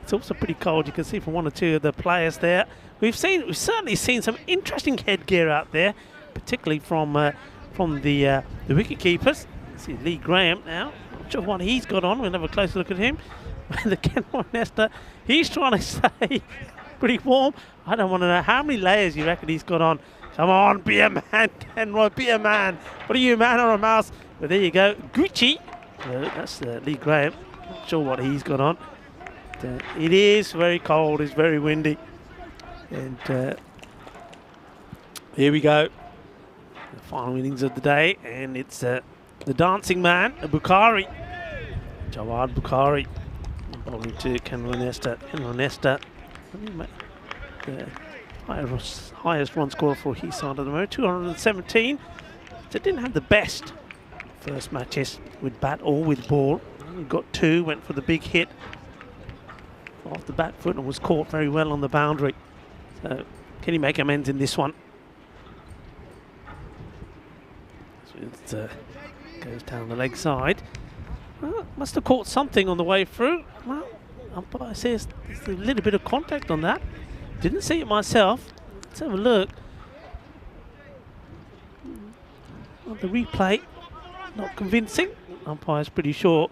S1: it's also pretty cold. You can see from one or two of the players there. We've certainly seen some interesting headgear out there, particularly from the wicket keepers. See Lee Graham now. Not sure what he's got on. We'll have a closer look at him. The Kenroy Nesta, he's trying to stay pretty warm. I don't want to know how many layers you reckon he's got on. Come on, be a man, Kenroy, be a man. What are you, a man or a mouse? But there you go, Gucci. That's Lee Graham. Not sure what he's got on. But, it is very cold, it's very windy. And here we go. The final innings of the day, and it's the dancing man, Bukhari. Jawad Bukhari. Bowling to Kenroy Nesta. Kenroy Nesta, the highest run scorer for his side at the moment, 217. So didn't have the best first matches with bat or with ball. He got two, went for the big hit off the back foot and was caught very well on the boundary. So can he make amends in this one? So it goes down the leg side. Well, must have caught something on the way through. Well, umpire says there's a little bit of contact on that. Didn't see it myself. Let's have a look. Well, the replay, not convincing. Umpire's pretty short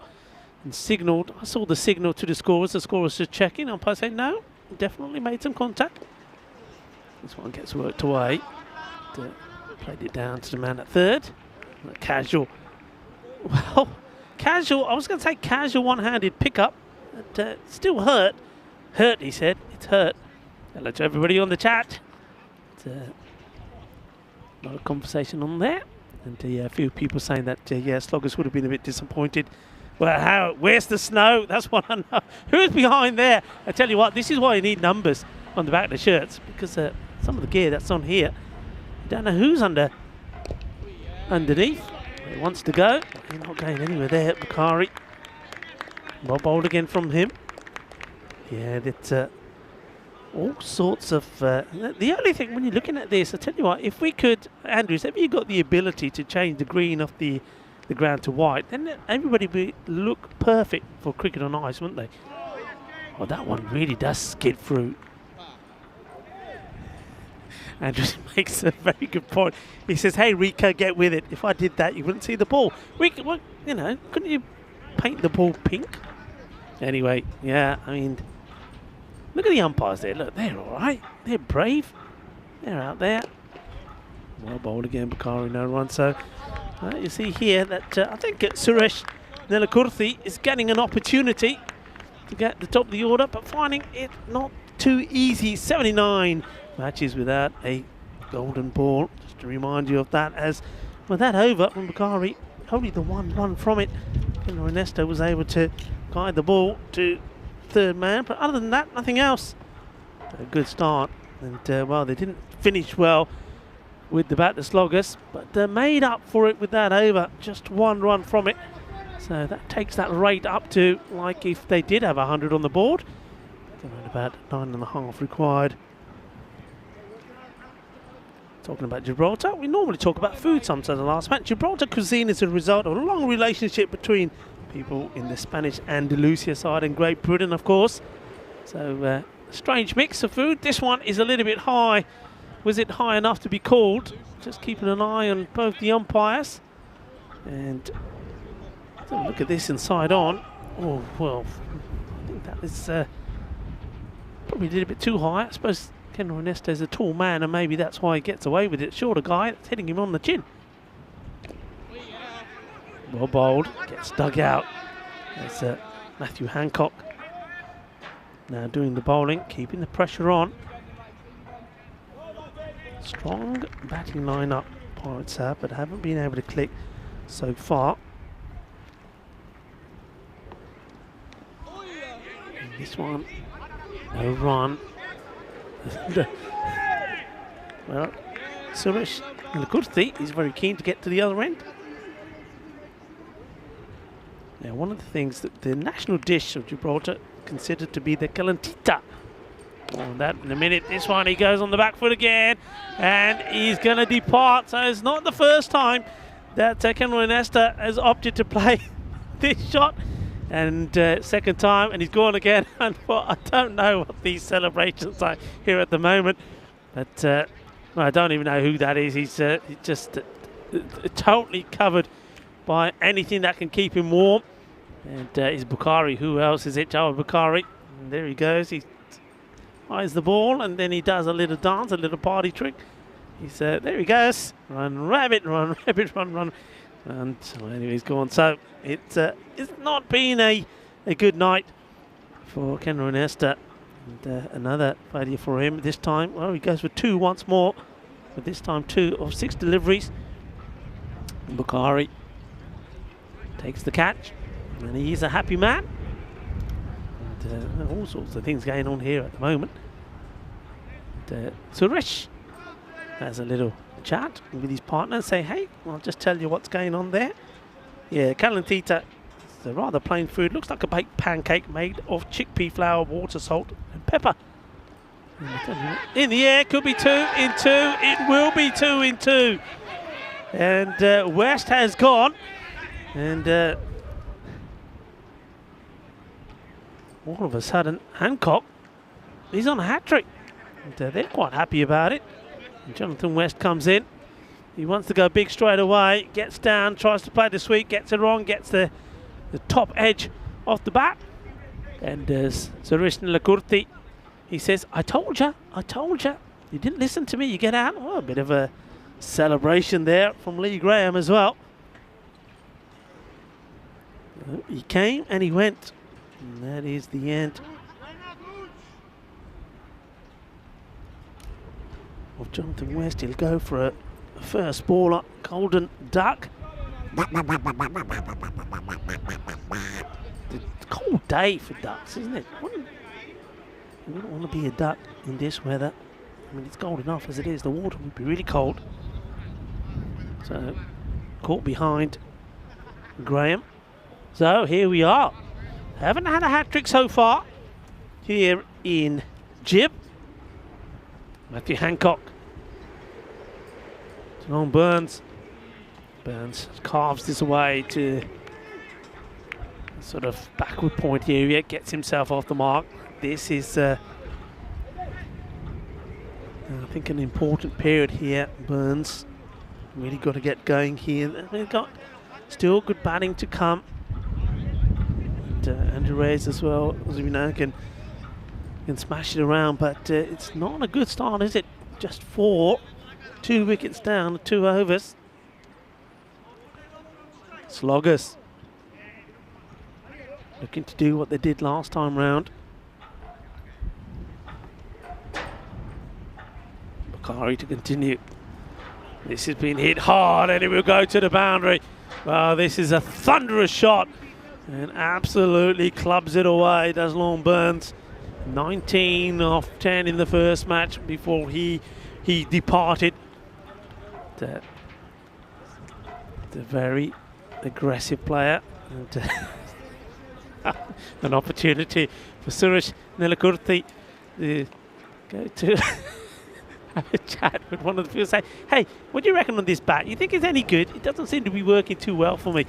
S1: and signalled. I saw the signal to the scorers. The scorers just checking. Umpire said no, definitely made some contact. This one gets worked away. Played it down to the man at third. Casual. Well, casual, I was going to say casual one-handed pickup, but still hurt. Hurt, he said. It's hurt. Hello to everybody on the chat. A lot of conversation on there. And a few people saying that, yeah, Sloggers would have been a bit disappointed. Well, where's the snow? That's what I know. Who's behind there? I tell you what, this is why you need numbers on the back of the shirts, because some of the gear that's on here, you don't know who's underneath. He wants to go. He's not going anywhere there, Bukhari. Well bowled again from him. Yeah, that's all sorts of... the only thing, when you're looking at this, I tell you what, if we could, Andrews, have you got the ability to change the green off the ground to white, then everybody would look perfect for cricket on ice, wouldn't they? Oh, that one really does skid through. Andrews makes a very good point. He says, hey, Rico, get with it. If I did that, you wouldn't see the ball. Well, you know, couldn't you paint the ball pink? Anyway, yeah, I mean, look at the umpires there. Look, they're all right. They're brave. They're out there. Well bowled again, Bukhari, no run. So you see here that I think Suresh Nelakurthi is getting an opportunity to get the top of the order, but finding it not too easy. 79 matches without a golden ball. Just to remind you of that, as with that over from Bukhari, only the one run from it. And Ernesto was able to guide the ball to third man, but other than that, nothing else. A good start, and well, they didn't finish well with the batter Sloggers, but they made up for it with that over. Just one run from it, so that takes that rate up to like if they did have 100 on the board. Around about 9.5 required. Talking about Gibraltar, we normally talk about food sometimes in the last match. Gibraltar cuisine is a result of a long relationship between people in the Spanish Andalusia side and Great Britain, of course. So, strange mix of food. This one is a little bit high. Was it high enough to be called? Just keeping an eye on both the umpires. And look at this inside on. Oh, well, I think that is probably a little bit too high. I suppose Kenroy Nesta is a tall man, and maybe that's why he gets away with it. Shorter guy, it's hitting him on the chin. Well bowled, gets dug out. There's Matthew Hancock. Now doing the bowling, keeping the pressure on. Strong batting lineup, Pirates have, but haven't been able to click so far. And this one, no run. Well, Suresh Lakurthi is very keen to get to the other end. Now, one of the things that the national dish of Gibraltar considered to be the calentita. More on that in a minute. This one, he goes on the back foot again, and he's going to depart. So it's not the first time that Cameron Iniesta has opted to play this shot. And second time, and he's gone again. And I don't know what these celebrations are here at the moment, but well, I don't even know who that is. He's just totally covered by anything that can keep him warm. And it's Bukhari. Who else is it? Joe Bukhari. And there he goes. He eyes the ball, and then he does a little dance, a little party trick. He's there he goes. Run, rabbit, run, rabbit, run, run. And so anyway, he's gone. So it's not been a good night for Cameron Iniesta. And another failure for him this time. Well, he goes for 2 once more, but this time 2 of 6 deliveries. And Bukhari takes the catch, and he's a happy man. And all sorts of things going on here at the moment. And, Suresh has a little chat with his partner and say, hey, I'll just tell you what's going on there. Yeah, calentita, it's a rather plain food. Looks like a baked pancake made of chickpea flour, water, salt and pepper. In the air, could be 2 in 2. It will be 2 in 2. And West has gone. And all of a sudden, Hancock, he's on a hat-trick. And they're quite happy about it. And Jonathan West comes in. He wants to go big straight away. Gets down, tries to play the sweep, gets it wrong, gets the top edge off the bat. And Suresh Lakurthi, he says, I told you. You didn't listen to me, you get out. Oh, a bit of a celebration there from Lee Graham as well. He came and he went. And that is the end of Jonathan West. He'll go for a first baller, Golden Duck. It's a cold day for ducks, isn't it? You wouldn't want to be a duck in this weather. I mean, it's cold enough as it is. The water would be really cold. So, caught behind Graham. So, here we are. Haven't had a hat-trick so far here in Gib. Matthew Hancock. Jerome Burns. Burns carves this away to sort of backward point area, gets himself off the mark. This is, I think, an important period here. Burns really got to get going here. They've got still good batting to come. Andrew Reyes as well, as we know, can smash it around, but it's not a good start, is it? Just 4, 2 wickets down, 2 overs. Sloggers looking to do what they did last time round. Bukhari to continue. This has been hit hard, and it will go to the boundary. Wow, this is a thunderous shot. And absolutely clubs it away, does Lorne Burns. 19 off 10 in the first match before he departed. The very aggressive player. And an opportunity for Suresh Lakurthi to go to have a chat with one of the people. Say, hey, what do you reckon on this bat? You think it's any good? It doesn't seem to be working too well for me.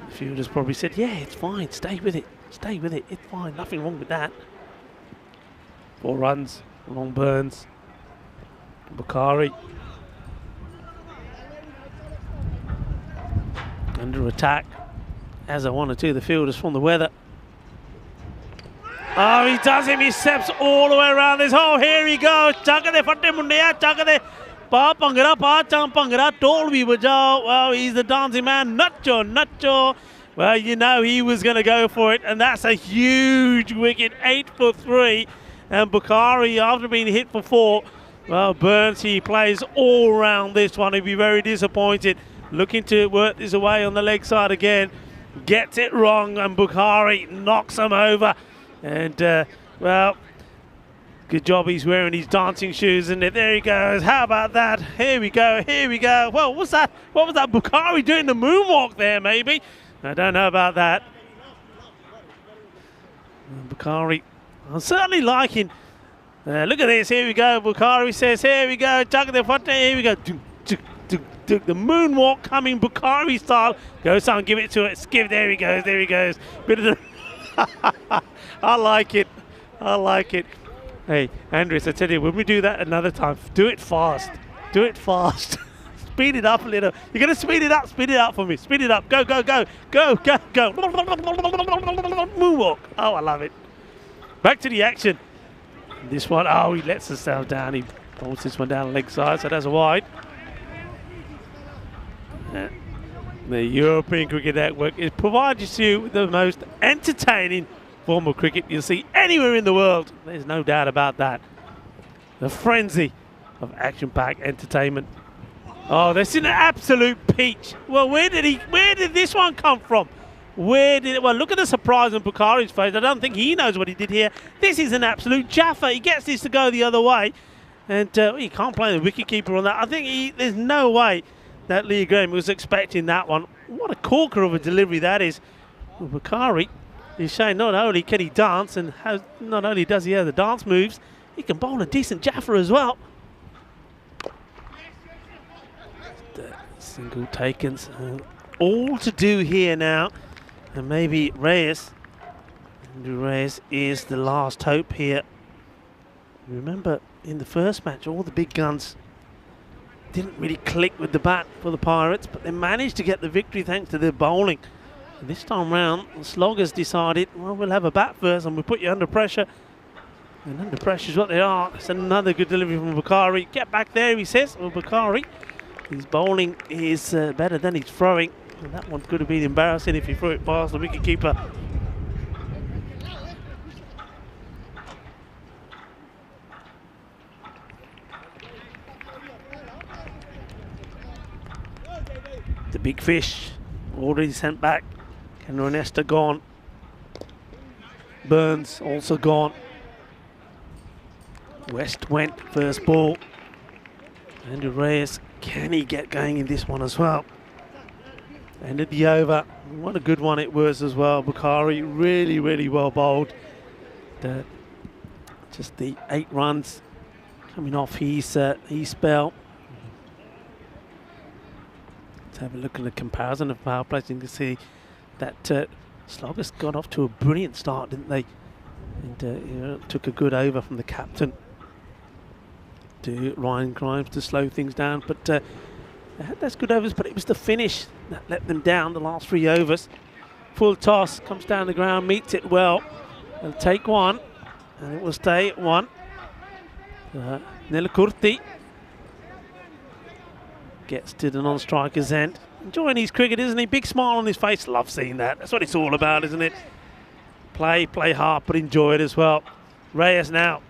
S1: The fielders probably said, yeah, it's fine, stay with it, it's fine, nothing wrong with that. 4 runs, Long Burns, Bukhari. Under attack, as I one or two of the fielders from the weather. Oh, he does him, he steps all the way around this hole, here he goes, chakade fatte mundiya, chakade. Pa Pangara, Pa Cham Pangara, Tol Bhi Bajao. Wow, he's the dancing man. Nacho. Well, you know he was going to go for it, and that's a huge wicket, 8 for 3. And Bukhari, after being hit for 4, well, Burns, he plays all round this one. He'll be very disappointed. Looking to work this away on the leg side again. Gets it wrong, and Bukhari knocks him over. And, well, good job he's wearing his dancing shoes, and there he goes. How about that? Here we go, here we go. Well, what's that? What was that? Bukhari doing the moonwalk there, maybe? I don't know about that. Bukhari, I'm certainly liking. Look at this, here we go. Bukhari says, here we go. Here we go. The moonwalk coming Bukhari style. Go son, give it to it. Skip, there he goes, there he goes. Bit of the I like it. I like it. Hey, Andres, I tell you, when we do that another time, do it fast. Do it fast. Speed it up a little. You're going to speed it up. Speed it up for me. Speed it up. Go, go, go. Go, go, go. Moonwalk. Oh, I love it. Back to the action. This one, oh, he lets himself down. He pulls this one down the leg side, so that's a wide. The European Cricket Network, it provides you with the most entertaining form of cricket you'll see anywhere in the world. There's no doubt about that. The frenzy of action-packed entertainment. Oh, this is an absolute peach. Well, where did this one come from? Well, look at the surprise on Bukhari's face. I don't think he knows what he did here. This is an absolute jaffa. He gets this to go the other way. And he can't play the wicketkeeper on that. I think there's no way that Lee Graham was expecting that one. What a corker of a delivery that is. Well, Bukhari is showing not only can he dance, and not only does he have the dance moves, he can bowl a decent jaffa as well. Single taken. All to do here now. And maybe Reyes. Andrew Reyes is the last hope here. Remember, in the first match, all the big guns didn't really click with the bat for the Pirates, but they managed to get the victory thanks to their bowling. And this time round, the sloggers decided, well, we'll have a bat first and we'll put you under pressure. And under pressure is what they are. It's another good delivery from Bukhari. Get back there, he says. Well, Bukhari, his bowling is better than his throwing. And that one could have been embarrassing if he threw it past the wicketkeeper. The big fish already sent back. Kenron Nesta gone. Burns also gone. West went first ball. Andrew Reyes, can he get going in this one as well? Ended the over. What a good one it was as well. Bukhari really, really well bowled. Just the 8 runs coming off his spell. Let's have a look at the comparison of power plays. You can see that Sloggers got off to a brilliant start, didn't they? And took a good over from the captain to Ryan Grimes to slow things down. But they had those good overs, but it was the finish that let them down the last 3 overs. Full toss, comes down the ground, meets it well. They'll take one, and it will stay at 1. Nelakurti gets to the non-striker's end. Enjoying his cricket, isn't he? Big smile on his face. Love seeing that. That's what it's all about, isn't it? Play hard, but enjoy it as well. Reyes now.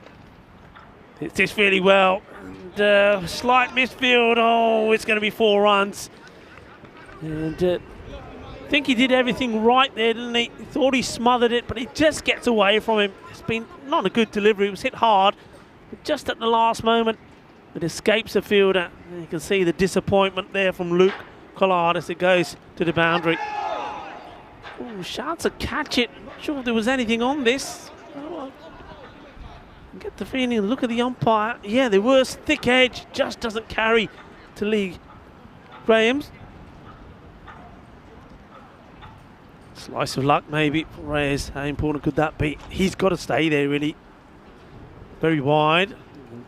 S1: Hits this really well. And, slight misfield. Oh, it's going to be 4 runs. And I think he did everything right there, didn't he? He thought he smothered it, but it just gets away from him. It's been not a good delivery. It was hit hard, but just at the last moment, it escapes the fielder. And you can see the disappointment there from Luke Collard as it goes to the boundary. Oh, chance to catch it. Not sure if there was anything on this. Oh, I get the feeling, look at the umpire. Yeah, there was thick edge, just doesn't carry to Lee Graham's. Slice of luck maybe for Reyes. How important could that be? He's got to stay there really. Very wide,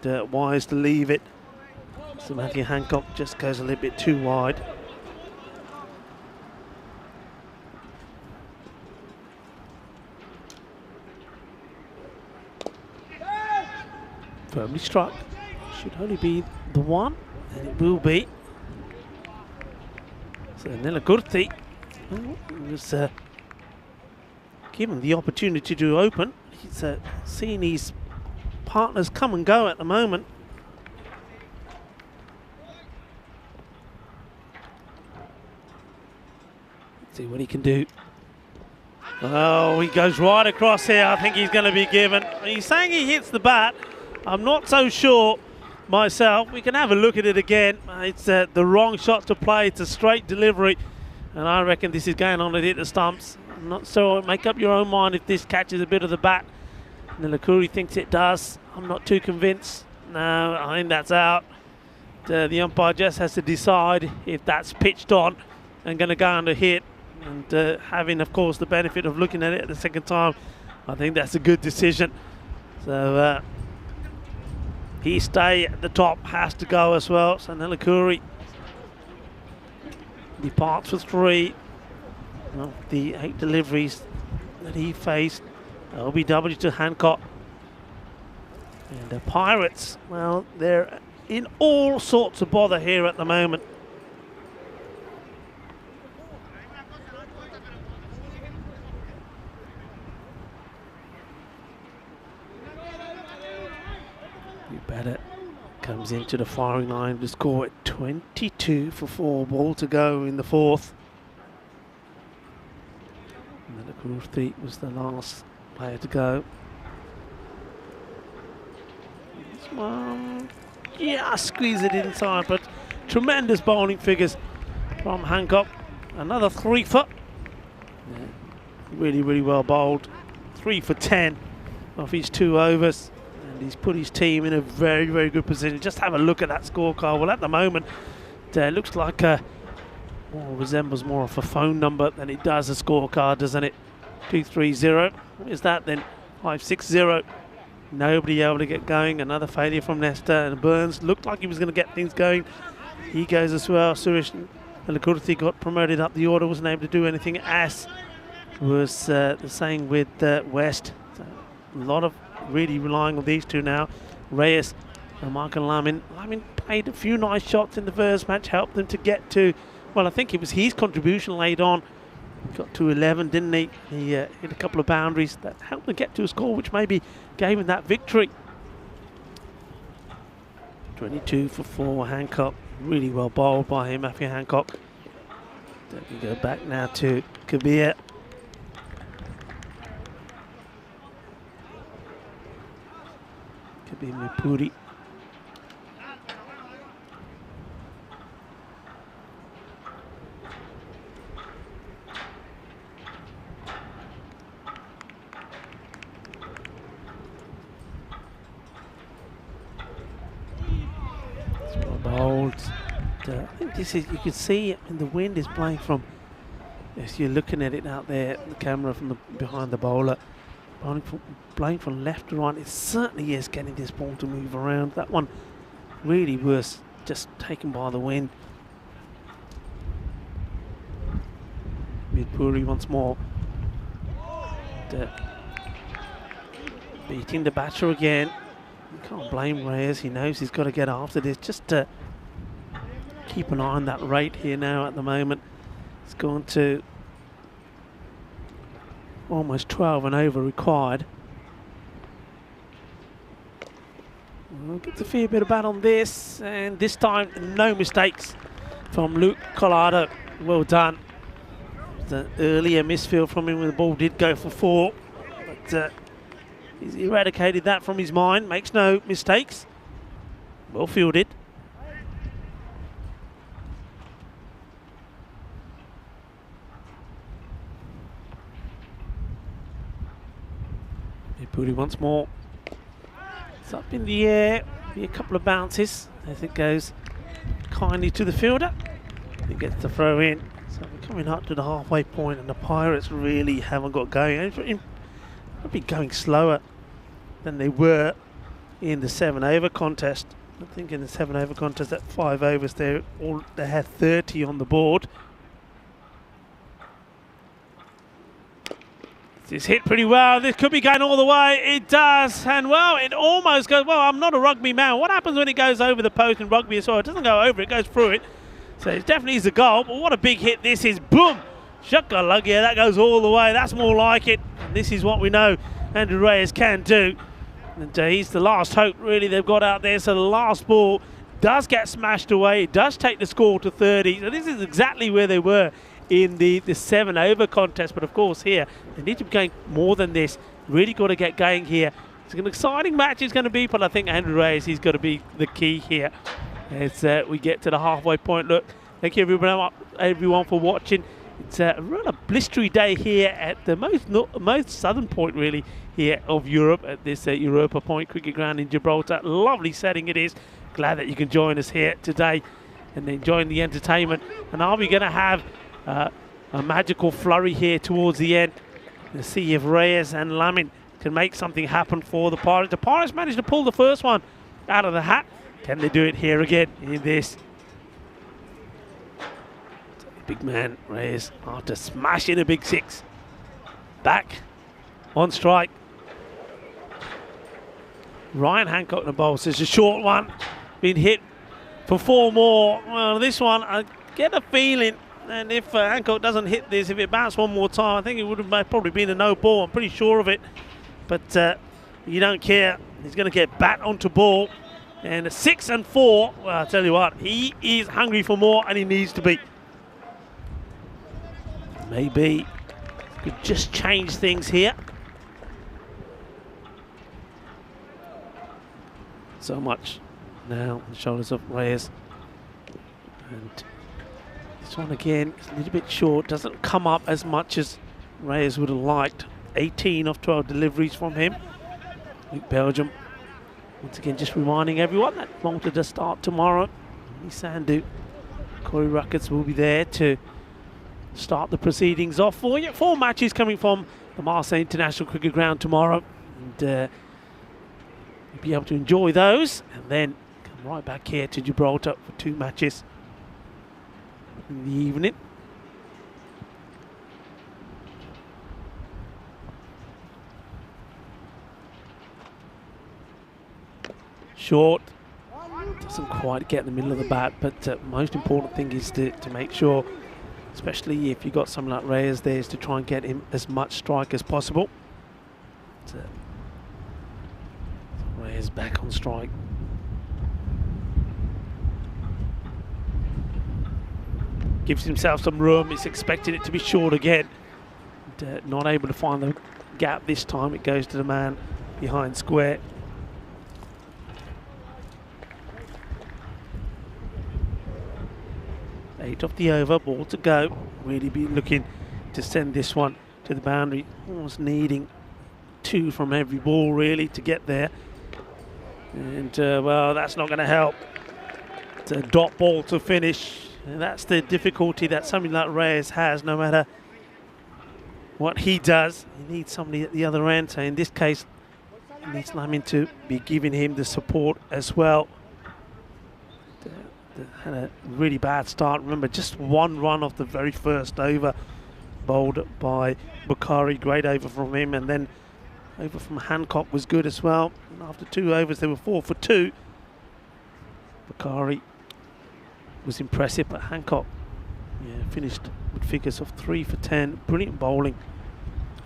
S1: and wise to leave it. So Matthew Hancock just goes a little bit too wide. Firmly struck. Should only be the 1, and it will be. So Nelakurti He was given the opportunity to open. He's seeing his partners come and go at the moment. Let's see what he can do. Oh, he goes right across here. I think he's going to be given. He's saying he hits the bat. I'm not so sure myself. We can have a look at it again. It's the wrong shot to play. It's a straight delivery. And I reckon this is going on to hit the stumps. I'm not sure. Make up your own mind if this catches a bit of the bat. Nilakuri thinks it does. I'm not too convinced. No, I think that's out. The umpire just has to decide if that's pitched on and going to go on to hit. And having, of course, the benefit of looking at it the second time, I think that's a good decision. So his stay at the top has to go as well. So Nilakuri departs for 3 of the 8 deliveries that he faced. LBW to Hancock. And the Pirates, well, they're in all sorts of bother here at the moment. Better comes into the firing line to score at 22 for 4, ball to go in the 4th. And then the Kurthi was the last player to go. This one, yeah, squeeze it inside, but tremendous bowling figures from Hancock. Another 3 foot. Yeah, really, really well bowled. 3 for 10 off his 2 overs. He's put his team in a very, very good position. Just have a look at that scorecard. Well, at the moment, it looks like resembles more of a phone number than it does a scorecard, doesn't it? 2-3-0. What is that then? 5-6-0. Nobody able to get going. Another failure from Nesta, and Burns looked like he was going to get things going. He goes as well. Suresh Nilakuri got promoted up the order, wasn't able to do anything. As was the same with West. So a lot of really relying on these two now. Reyes and Michael Lamin. Lamin played a few nice shots in the first match, helped them to get to, well, I think it was his contribution late on. Got to 11, didn't he? He hit a couple of boundaries that helped them get to a score which maybe gave him that victory. 22 for 4, Hancock. Really well bowled by him, Matthew Hancock. Then we go back now to Kabir. Kabir Mipuri. Bowled. I think this is, you can see the wind is blowing from, as you're looking at it out there, the camera from the behind the bowler, blowing from left to right. It certainly is getting this ball to move around. That one really was just taken by the wind. Midpuri once more. Beating the batter again. You can't blame Reyes. He knows he's got to get after this. Just to keep an eye on that rate here now at the moment. It's gone to almost 12 and over required. We'll get a fair bit of bat on this, and this time no mistakes from Luke Collado. Well done. The earlier misfield from him when the ball did go for 4, but he's eradicated that from his mind. Makes no mistakes. Well fielded. Puri once more. It's up in the air. Be a couple of bounces as it goes kindly to the fielder. He gets the throw in. So we're coming up to the halfway point, and the Pirates really haven't got going. They'll be going slower than they were in the 7 over contest. I think in the 7 over contest at 5 overs they had 30 on the board. This hit pretty well. This could be going all the way. It does. And, well, it almost goes. Well, I'm not a rugby man. What happens when it goes over the post in rugby as well? It doesn't go over. It goes through it. So it definitely is a goal. But what a big hit this is. Boom. Shakalug, yeah, that goes all the way. That's more like it. And this is what we know Andrew Reyes can do. And he's the last hope, really, they've got out there. So the last ball does get smashed away. It does take the score to 30. So this is exactly where they were in the 7-over contest. But, of course, here, they need to be going more than this. Really got to get going here. It's an exciting match it's going to be, but I think Andrew Reyes, he's got to be the key here as we get to the halfway point. Look, thank you everyone for watching. It's a rather blistery day here at the most southern point, really, here of Europe at this Europa Point cricket ground in Gibraltar. Lovely setting it is. Glad that you can join us here today and enjoying the entertainment. And are we going to have a magical flurry here towards the end? Let's see if Reyes and Lamin can make something happen for the Pirates. The Pirates managed to pull the first one out of the hat. Can they do it here again in this? Big man Reyes after smashing a big 6. Back on strike. Ryan Hancock in the bowl says a short one. Been hit for 4 more. Well, this one, I get a feeling, and if Hancock doesn't hit this, if it bounced one more time, I think it would have probably been a no ball. I'm pretty sure of it. But you don't care. He's going to get bat onto ball. And a 6 and 4. Well, I'll tell you what, he is hungry for more, and he needs to be. Maybe could just change things here. So much now on the shoulders of Reyes. And this one again is a little bit short. Doesn't come up as much as Reyes would have liked. 18 of 12 deliveries from him. Belgium. Once again, just reminding everyone that Malta does start tomorrow. Sandu, Corey Ruckets will be there to start the proceedings off for you. 4 matches coming from the Marseille International Cricket Ground tomorrow. And you'll be able to enjoy those. And then come right back here to Gibraltar for 2 matches in the evening. Short. Doesn't quite get in the middle of the bat, but most important thing is to make sure, especially if you've got someone like Reyes there, is to try and get him as much strike as possible. Reyes back on strike. Gives himself some room. He's expecting it to be short again. And, not able to find the gap this time. It goes to the man behind square. 8 off the over, ball to go. Really be looking to send this one to the boundary. Almost needing 2 from every ball really to get there. And well, that's not going to help. It's a dot ball to finish. And that's the difficulty that somebody like Reyes has, no matter what he does. He needs somebody at the other end. So in this case, he needs Lamin to be giving him the support as well. Had a really bad start. Remember, just 1 run off the very first over, bowled by Bukhari. Great over from him, and then over from Hancock was good as well. And after 2 overs, they were 4 for 2. Bukhari was impressive, but Hancock finished with figures of 3 for 10. Brilliant bowling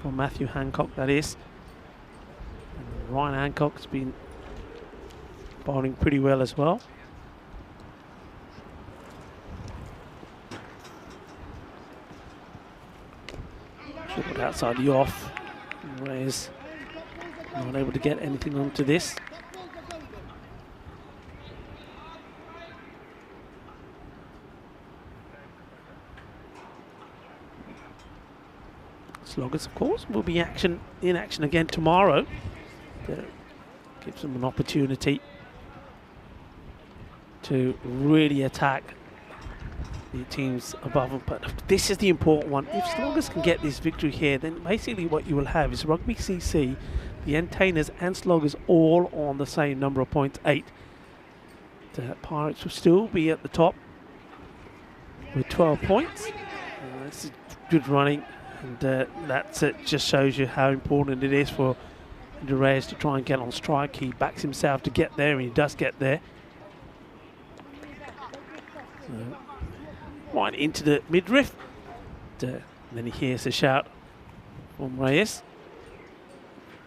S1: from Matthew Hancock, that is. And Ryan Hancock's been bowling pretty well as well. Short outside the off. Reyes not able to get anything onto this. Sloggers, of course, will be in action again tomorrow. Gives them an opportunity to really attack the teams above them. But this is the important one. If Sloggers can get this victory here, then basically what you will have is Rugby CC, the Entertainers and Sloggers all on the same number of points, 8. The Pirates will still be at the top with 12 points. This is good running, and that just shows you how important it is for Andrew Reyes to try and get on strike. He backs himself to get there, and he does get there. So, right into the midriff. And then he hears a shout from Reyes.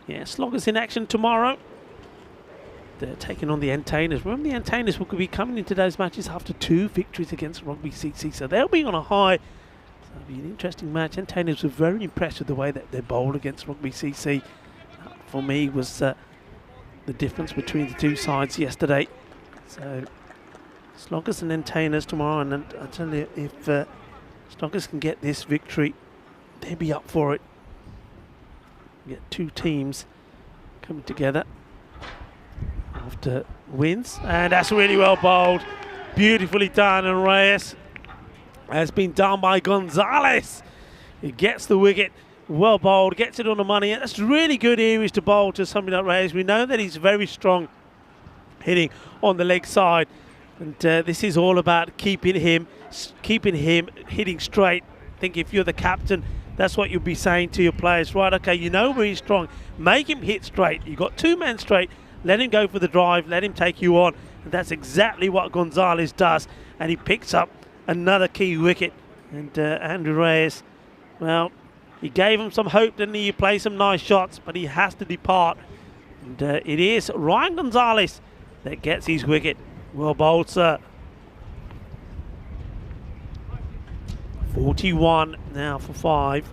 S1: Yeah, Sloggers in action tomorrow. They're taking on the Entertainers. Remember, the Entertainers will be coming into those matches after 2 victories against Rugby CC, so they'll be on a high. So it'll be an interesting match. Entertainers were very impressed with the way that they bowled against Rugby CC. For me, was the difference between the two sides yesterday. So Sloggers and Entertainers tomorrow, and I tell you, if Sloggers can get this victory, they'll be up for it. Get 2 teams coming together after wins, and that's really well bowled, beautifully done, and Reyes has been done by Gonzalez. He gets the wicket, well bowled, gets it on the money, and that's really good areas to bowl to somebody like Reyes. We know that he's very strong hitting on the leg side, and this is all about keeping him hitting straight. I think if you're the captain, that's what you'll be saying to your players, right? Okay, you know where he's strong, make him hit straight. You've got 2 men straight, let him go for the drive, let him take you on. And that's exactly what Gonzalez does, and he picks up another key wicket. And Andrew Reyes, well, he gave him some hope, didn't he? He played some nice shots, but he has to depart. And it is Ryan Gonzalez that gets his wicket. Well bowled, sir. 41 now for 5.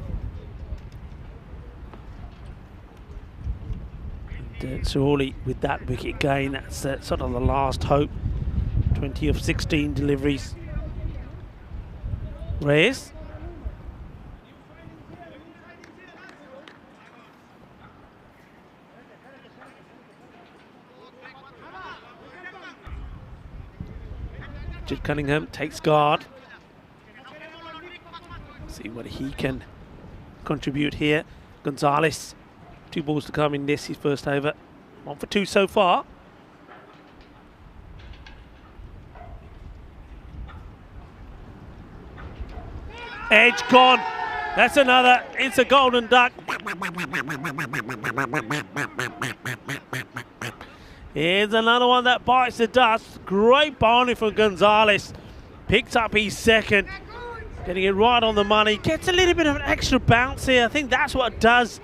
S1: And Siroli with that wicket gain, that's sort of the last hope. 20 of 16 deliveries. Reyes. Richard Cunningham takes guard. See what he can contribute here. Gonzalez, 2 balls to come in this, his first over. 1 for 2 so far. Edge gone. That's another. It's a golden duck. Here's another one that bites the dust. Great bowling from Gonzalez. Picks up his second. Getting it right on the money. Gets a little bit of an extra bounce here. I think that's what does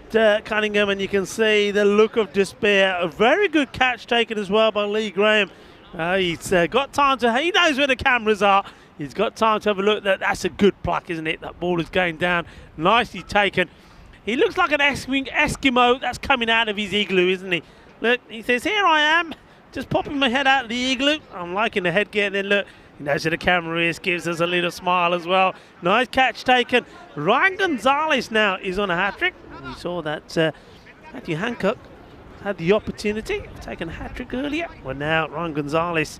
S1: to Cunningham, and you can see the look of despair. A very good catch taken as well by Lee Graham. He's got time to, he knows where the cameras are. He's got time to have a look. That's a good pluck, isn't it? That ball is going down. Nicely taken. He looks like an Eskimo that's coming out of his igloo, isn't he? Look, he says, here I am, just popping my head out of the igloo. I'm liking the headgear. And then look, he knows where the camera is, gives us a little smile as well. Nice catch taken. Ryan Gonzalez now is on a hat-trick. We saw that Matthew Hancock had the opportunity of taking a hat-trick earlier. Well, now Ryan Gonzalez.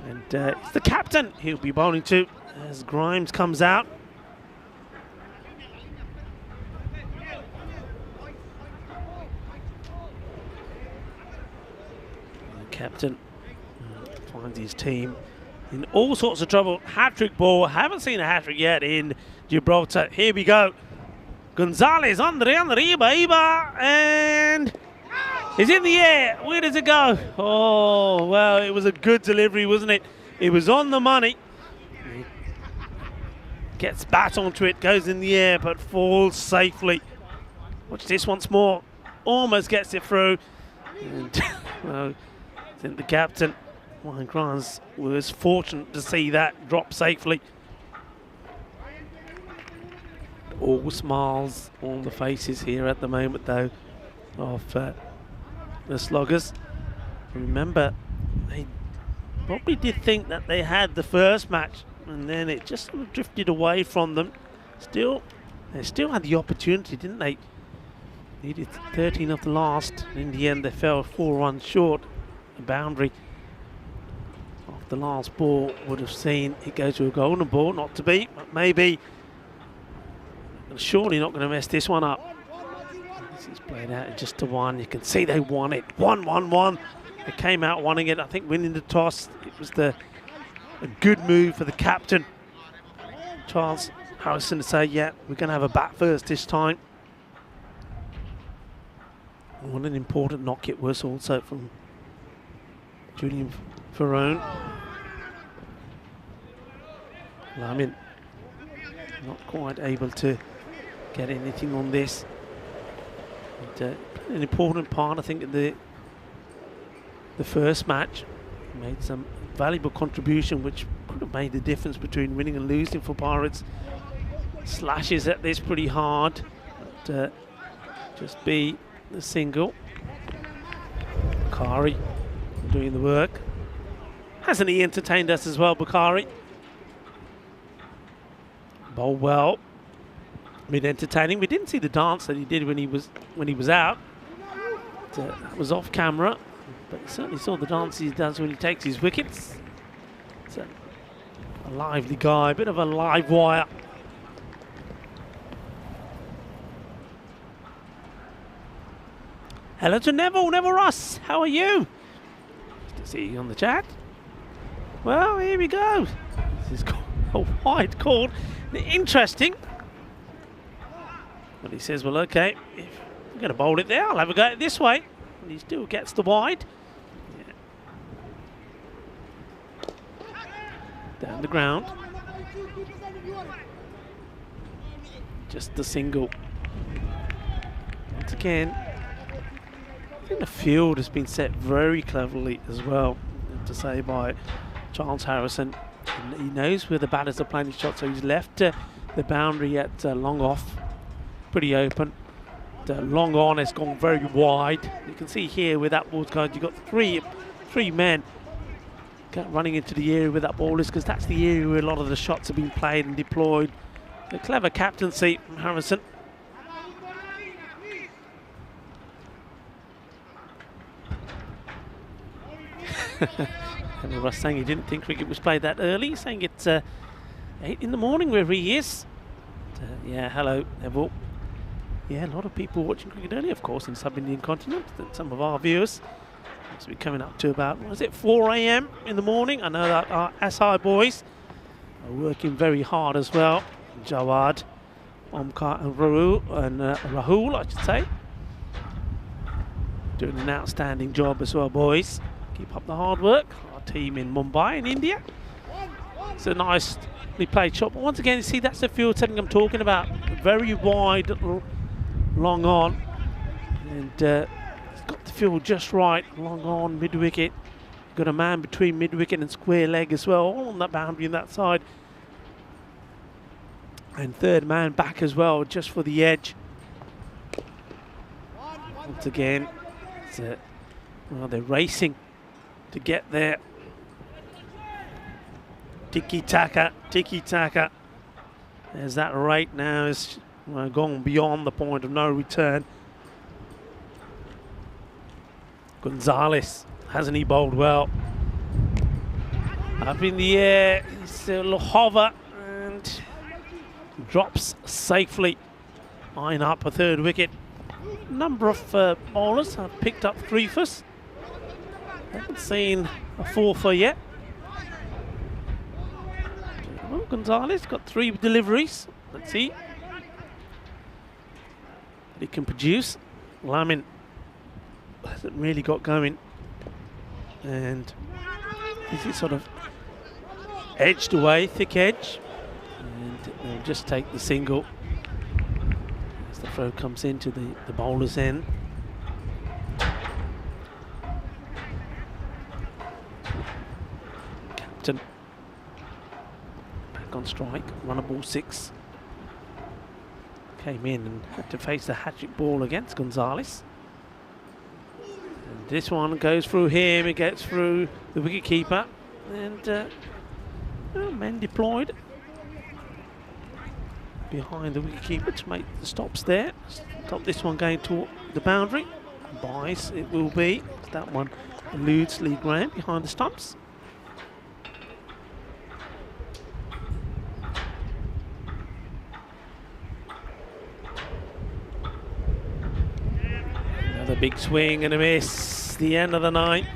S1: And it's the captain he'll be bowling to as Grimes comes out. The captain finds his team in all sorts of trouble. Hat-trick ball. Haven't seen a hat-trick yet in Gibraltar. Here we go. Gonzalez on the baby, and it's in the air. Where does it go? Oh, well, it was a good delivery, wasn't it? It was on the money. Gets bat onto it, goes in the air, but falls safely. Watch this once more. Almost gets it through. And well, I think the captain, Ryan Grimes, was fortunate to see that drop safely. All smiles on the faces here at the moment, though, of the Sloggers. Remember, they probably did think that they had the first match, and then it just sort of drifted away from them. They still had the opportunity, didn't they? Needed 13 of the last. In the end, they fell 4 runs short. The boundary of the last ball would have seen it go to a golden ball, not to be, but maybe. Surely not going to mess this one up. This is played out in just to 1. You can see they won it. 1-1-1. They came out wanting it. I think winning the toss. It was a good move for the captain, Charles Harrison, to say, yeah, we're going to have a bat first this time. What an important knock it was also from Julian Ferrone. Lamin not quite able to get anything on this. And, an important part, I think, in the first match. Made some valuable contribution, which could have made the difference between winning and losing for Pirates. Slashes at this pretty hard, but just be the single. Bakari doing the work. Hasn't he entertained us as well, Bakari? Bowled well. Been entertaining. We didn't see the dance that he did when he was out. That was off camera, but you certainly saw the dance he does when he takes his wickets. It's a lively guy, a bit of a live wire. Hello to Neville Ross. How are you? Nice to see you on the chat. Well, here we go. This is a wide call. Interesting. But he says, well, okay, if I'm going to bowl it there, I'll have a go at it this way. And he still gets the wide. Yeah. Down the ground. Just the single. Once again, I think the field has been set very cleverly as well, I have to say, by Charles Harrison. And he knows where the batters are playing his shot, so he's left the boundary at long off, pretty open. The long on has gone very wide. You can see here where that ball's going, you've got three men running into the area where that ball is, because that's the area where a lot of the shots have been played and deployed. A clever captaincy from Harrison. And Russ saying he didn't think cricket was played that early, saying it's 8 in the morning where he is. Yeah, hello, Neville. Yeah, a lot of people watching cricket early, of course, in the sub-Indian continent. Some of our viewers must be coming up to about, what is it, 4 a.m. in the morning. I know that our SI boys are working very hard as well. Jawad, Omkar and Rahul, I should say. Doing an outstanding job as well, boys. Keep up the hard work. Our team in Mumbai in India. It's a nicely played shot. But once again, you see, that's the field setting I'm talking about. Very wide, long on. And he's got the field just right. Long on, mid-wicket. Got a man between mid-wicket and square leg as well. All on that boundary on that side. And third man back as well, just for the edge. Once again, well, they're racing to get there. Tiki-taka, tiki-taka. There's that rate now, is gone beyond the point of no return. Gonzalez, hasn't he bowled well? Up in the air, it's a little hover and drops safely. Eyeing up a third wicket. Number of bowlers have picked up three first. Haven't seen a fourth yet. Well, Gonzalez got 3 deliveries. Let's see. He can produce. Lamin hasn't really got going. And this is sort of edged away, thick edge. And they'll just take the single. As the throw comes into the bowler's end. Captain back on strike, run a ball 6. Came in and had to face the hat-trick ball against Gonzalez. And this one goes through him, it gets through the wicket-keeper. And well, men deployed behind the wicket-keeper to make the stops there. Stop this one going to the boundary. Bias it will be. That one eludes Lee Graham behind the stumps. Another big swing and a miss. The end of the 9th.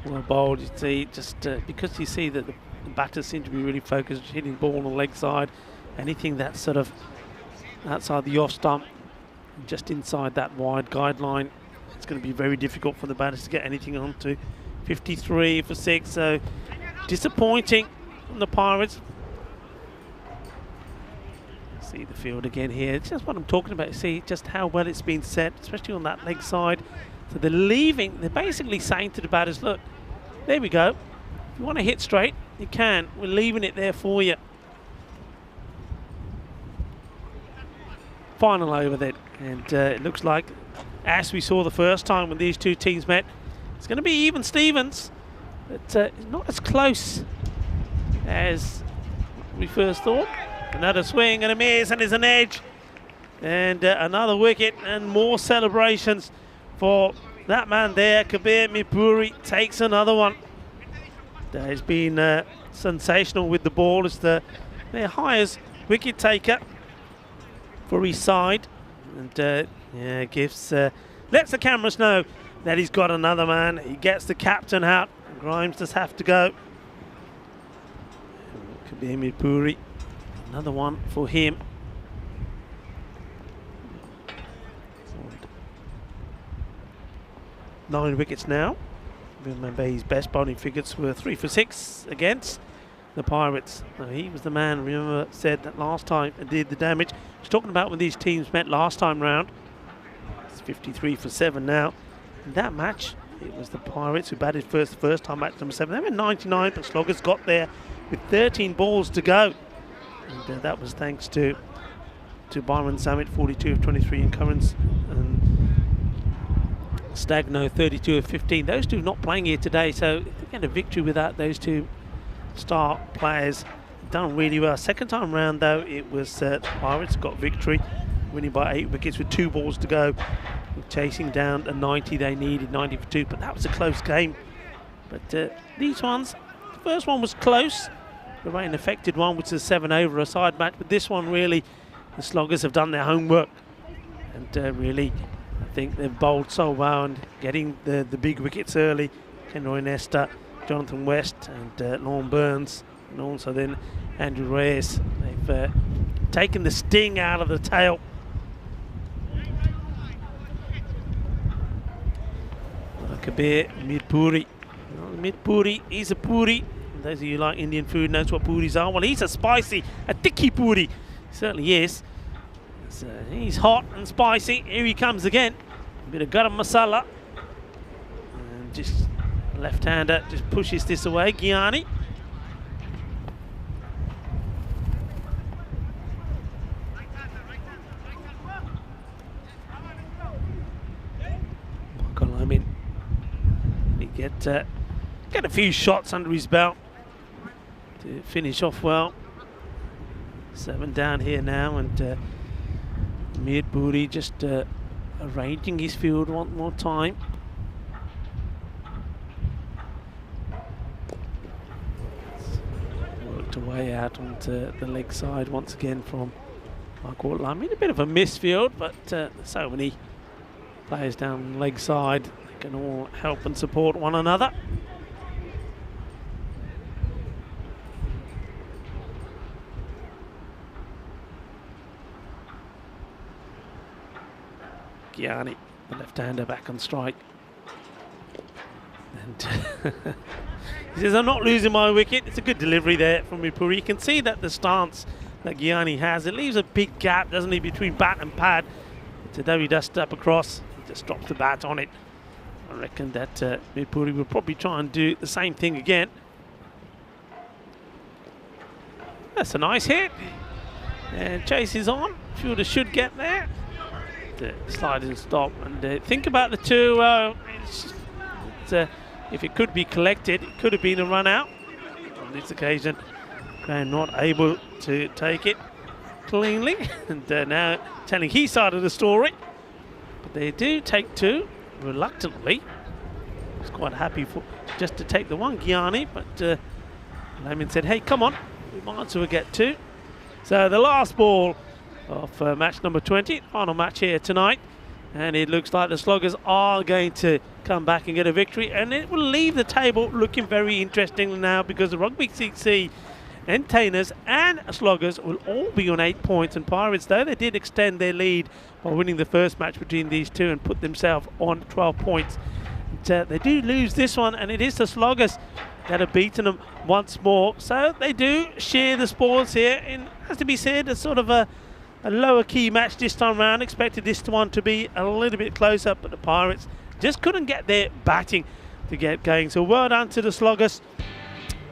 S1: Well bowled, you see, just because you see that the batters seem to be really focused, hitting the ball on the leg side. Anything that's sort of outside the off stump, just inside that wide guideline, it's going to be very difficult for the batters to get anything onto. 53 for 6, so disappointing from the Pirates. See the field again here. It's just what I'm talking about. See just how well it's been set, especially on that leg side. So they're basically saying to the batters, look, there we go. If you want to hit straight, you can. We're leaving it there for you. Final over then. And it looks like, as we saw the first time when these two teams met, it's going to be even Stevens. But not as close as we first thought. Another swing and a miss, and there's an edge. And another wicket and more celebrations for that man there. Kabir Mipuri takes another one. He's been sensational with the ball. It's their highest wicket taker for his side. And lets the cameras know that he's got another man. He gets the captain out. Grimes just have to go. Kabir Mipuri. Another one for him. 9 wickets now. Remember his best bowling figures were 3 for 6 against the Pirates. Now, he was the man, remember, said that last time and did the damage. He's talking about when these teams met last time round. It's 53 for 7 now. In that match, it was the Pirates who batted first the first time, match number 7. They were 99, but Sloggers got there with 13 balls to go. And that was thanks to Byron Zammit, 42 of 23 in Currents, and Stagno, 32 of 15. Those two not playing here today, so they get a victory without those two star players. Done really well. Second time round, though, it was the Pirates got victory, winning by 8 wickets with 2 balls to go, chasing down the 90 they needed, 90 for 2. But that was a close game. But these ones, the first one was close. The rain affected one, which is 7 over a side match, but this one really, the Sloggers have done their homework, and really, I think they've bowled so well and getting the big wickets early. Kenroy Nesta, Jonathan West, and Lorne Burns, and also then Andrew Reyes. They've taken the sting out of the tail. Kabir Mipuri. Mipuri, he's a puri. Those of you who like Indian food knows what puris are. Well, he's a spicy, a tikki puri. He certainly is. So he's hot and spicy. Here he comes again. A bit of garam masala. And just left-hander just pushes this away. Giani. Michael Lyman. He get a few shots under his belt to finish off well. 7 down here now, and Mipuri just arranging his field one more time. Worked away out onto the leg side once again from Michael Lyman. A bit of a misfield, but so many players down the leg side, they can all help and support one another. Giani, the left-hander, back on strike. And he says, I'm not losing my wicket. It's a good delivery there from Mipuri. You can see that the stance that Giani has, it leaves a big gap, doesn't it, between bat and pad. Today he does step across, he just drops the bat on it. I reckon that Mipuri will probably try and do the same thing again. That's a nice hit. And chase is on. Fielder should get there. Slide and stop, and think about the two. If it could be collected, it could have been a run out. On this occasion, Graham not able to take it cleanly, and now telling his side of the story. But they do take 2 reluctantly. He's quite happy for just to take the one, Giani, but Layman said, "Hey, come on, we might as well get 2." So the last ball of match number 20, final match here tonight, and it looks like the Sloggers are going to come back and get a victory, and it will leave the table looking very interesting now, because the Rugby CC entertainers and Sloggers will all be on 8 points, and Pirates, though they did extend their lead by winning the first match between these two and put themselves on 12 points, but they do lose this one, and it is the Sloggers that have beaten them once more. So they do share the spoils here. And has to be said, it's sort of a lower key match this time round. Expected this one to be a little bit closer, but the Pirates just couldn't get their batting to get going. So well done to the Sloggers.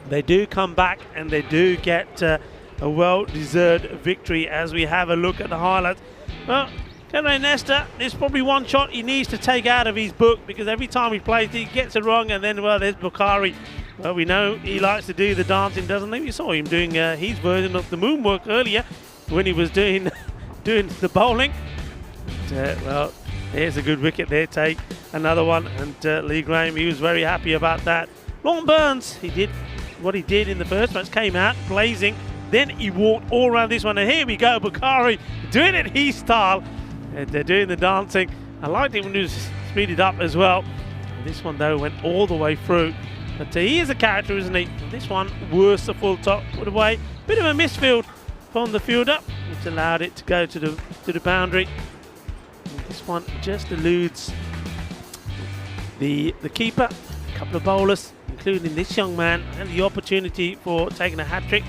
S1: They do come back and they do get a well-deserved victory as we have a look at the highlights. Well, Kenray Nesta, there's probably one shot he needs to take out of his book, because every time he plays he gets it wrong, and then, well, there's Bukhari. Well, we know he likes to do the dancing, doesn't he? We saw him doing his version of the moonwalk earlier when he was doing the bowling. But, well, there's a good wicket there, take another one, and Lee Graham, he was very happy about that. Lon Burns, he did what he did in the first match, came out blazing, then he walked all around this one, and here we go, Bukhari doing it his style, and they're doing the dancing. I liked it when he was speeded up as well. This one though went all the way through, but he is a character, isn't he? This one worse the full top, put away, bit of a misfield from the fielder, which allowed it to go to the boundary. And this one just eludes the keeper. A couple of bowlers, including this young man, and the opportunity for taking a hat-trick.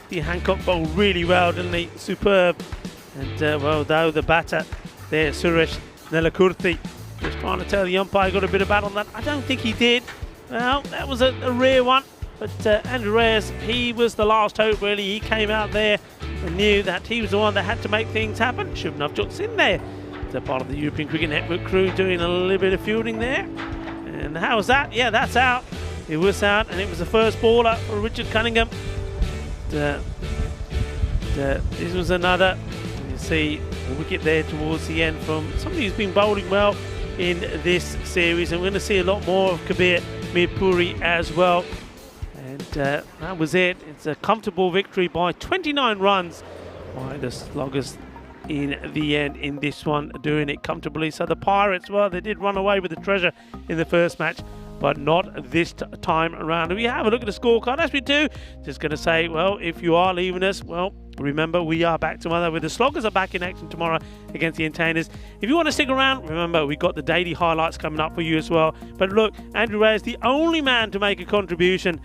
S1: The Hancock bowled really well, didn't he? Superb. And well, though the batter there, Suresh Nelakurthi, just trying to tell the umpire got a bit of bat on that. I don't think he did. Well, that was a rare one. But Andrew Reyes, he was the last hope, really. He came out there and knew that he was the one that had to make things happen. Shubham Jut's in there. They're part of the European Cricket Network crew doing a little bit of fielding there. And how was that? Yeah, that's out. It was out, and it was the first baller for Richard Cunningham. This was another, you see, a wicket there towards the end from somebody who's been bowling well in this series. And we're going to see a lot more of Kabir Mirpuri as well. And that was it. It's a comfortable victory by 29 runs by the Sloggers in the end in this one, doing it comfortably. So the Pirates, well, they did run away with the treasure in the first match, but not this time around. We have a look at the scorecard as we do. Just going to say, well, if you are leaving us, well, remember we are back tomorrow with the Sloggers are back in action tomorrow against the Entertainers. If you want to stick around, remember we got the daily highlights coming up for you as well. But look, Andrew Ray is the only man to make a contribution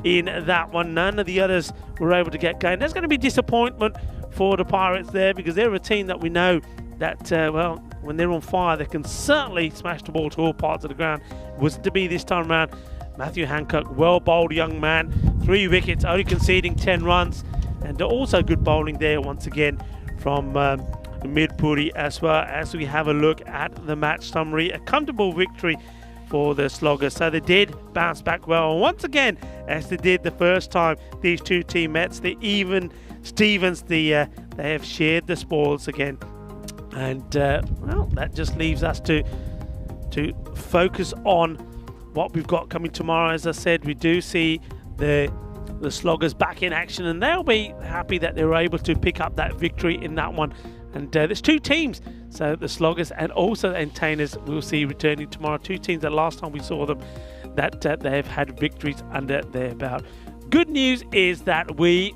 S1: in that one. None of the others were able to get going. There's going to be disappointment for the Pirates there, because they're a team that we know that, well, when they're on fire, they can certainly smash the ball to all parts of the ground. It wasn't to be this time around. Matthew Hancock, well bowled young man, 3 wickets, only conceding 10 runs, and also good bowling there once again from Mirpuri as well. As we have a look at the match summary, a comfortable victory for the Sloggers. So they did bounce back well, and once again, as they did the first time, these two teammates, the even Stevens, they have shared the spoils again. And well, that just leaves us to focus on what we've got coming tomorrow. As I said, we do see the Sloggers back in action, and they'll be happy that they were able to pick up that victory in that one. And there's 2 teams, so the Sloggers and also the Entertainers we'll see returning tomorrow. 2 teams that last time we saw them that they have had victories under their belt. Good news is that we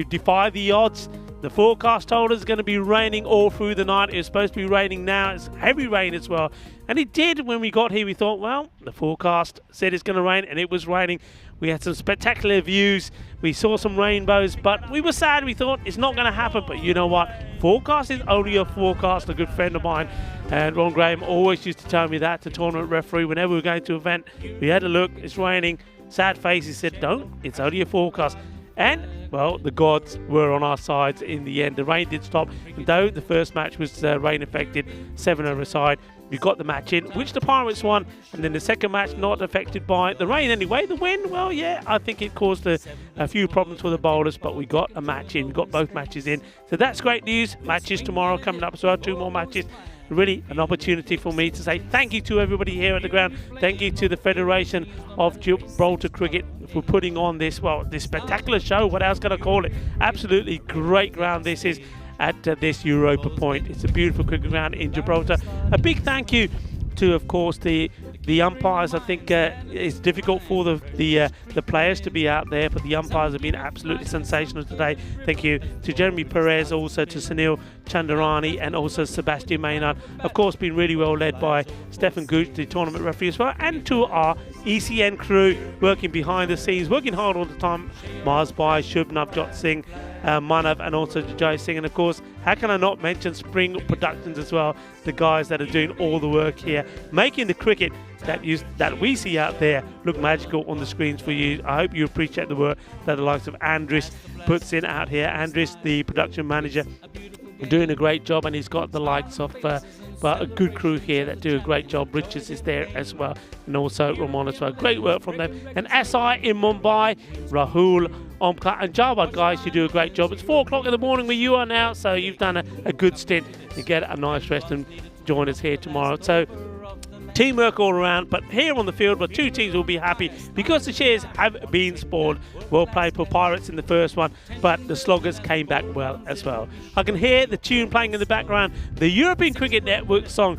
S1: defy the odds. The forecast told us it's going to be raining all through the night. It was supposed to be raining now. It's heavy rain as well. And it did when we got here. We thought, well, the forecast said it's going to rain, and it was raining. We had some spectacular views. We saw some rainbows, but we were sad. We thought it's not going to happen. But you know what? Forecast is only a forecast. A good friend of mine, and Ron Graham, always used to tell me that, the tournament referee, whenever we were going to an event, we had a look, it's raining. Sad face, he said, don't, it's only a forecast. And, well, the gods were on our sides in the end. The rain did stop, and though the first match was rain affected, 7 over side, we got the match in, which the Pirates won, and then the second match not affected by the rain anyway. The wind, well, yeah, I think it caused a few problems for the bowlers, but we got a match in, we got both matches in. So that's great news. Matches tomorrow coming up as well, 2 more matches. Really an opportunity for me to say thank you to everybody here at the ground. Thank you to the Federation of Gibraltar Cricket for putting on this spectacular show. What else can I call it? Absolutely great ground this is at this Europa Point. It's a beautiful cricket ground in Gibraltar. A big thank you to, of course, the The umpires, I think, it's difficult for the players to be out there, but the umpires have been absolutely sensational today. Thank you to Jeremy Perez, also to Sunil Chandarani, and also Sebastian Maynard. Of course, been really well led by Stefan Gooch, the tournament referee as well, and to our ECN crew working behind the scenes, working hard all the time. Mars Bhai, Shubh Navjot Singh, Manav, and also Jai Singh. And of course, how can I not mention Spring Productions as well, the guys that are doing all the work here, making the cricket that we see out there look magical on the screens for you. I hope you appreciate the work that the likes of Andris puts in out here. Andris, the production manager, doing a great job, and he's got the likes of a good crew here that do a great job. Richards is there as well, and also Ramon as well. Great work from them. And SI in Mumbai, Rahul, Omkar and Jawad, guys, you do a great job. It's 4 o'clock in the morning where you are now, so you've done a good stint to get a nice rest and join us here tomorrow. So teamwork all around, but here on the field, but two teams will be happy because the shares have been spoiled. Well played for Pirates in the first one, but the Sloggers came back well as well. I can hear the tune playing in the background. The European Cricket Network song,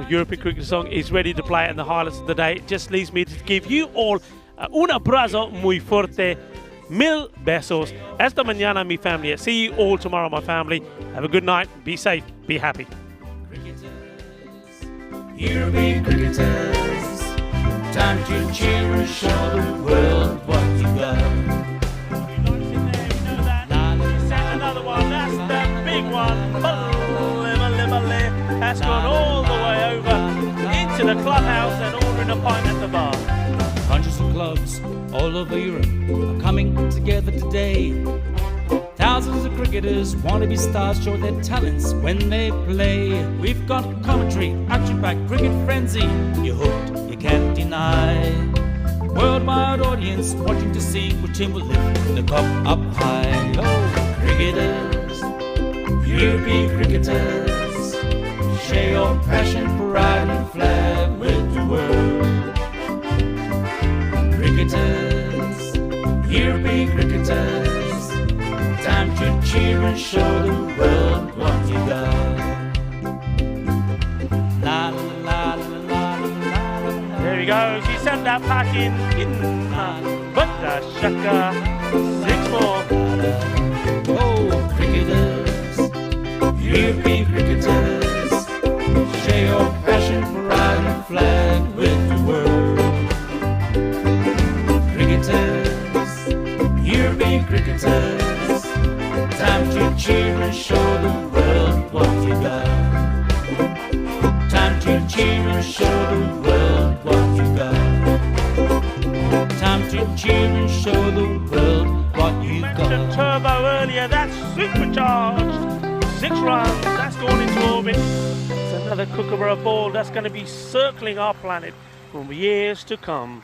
S1: European Cricket song, is ready to play, and the highlights of the day. It just leaves me to give you all un abrazo muy fuerte. Mil besos. Esta mañana, mi familia. See you all tomorrow, my family. Have a good night. Be safe. Be happy.
S4: European cricketers, time to cheer and show the world what you got.
S1: Another one, that's the big one. That's gone all the way over into the clubhouse and ordering a pint at the bar.
S4: Hundreds of clubs all over Europe are coming together today. Thousands of cricketers want to be stars, show their talents when they play. We've got commentary, action-packed cricket frenzy. You're hooked, you can't deny. Worldwide audience watching to see which team will lift the cup up high. Oh, cricketers, European cricketers, share your passion for riding flag with the world. Cricketers, European cricketers, time to cheer and show the world what you got. La la la la la la.
S1: There we go. She sent that pack in but the shaka. 6 more.
S4: Oh, cricketers, European cricketers, share your passion for riding flag with the world. Cricketers, European cricketers, time to cheer and show the world what you got. Time to cheer and show the world what you got. Time to cheer and show the world what you
S1: Mentioned
S4: got.
S1: turbo earlier, that's supercharged. 6 runs, that's gone into orbit. It's another Kookaburra ball that's going to be circling our planet for years to come.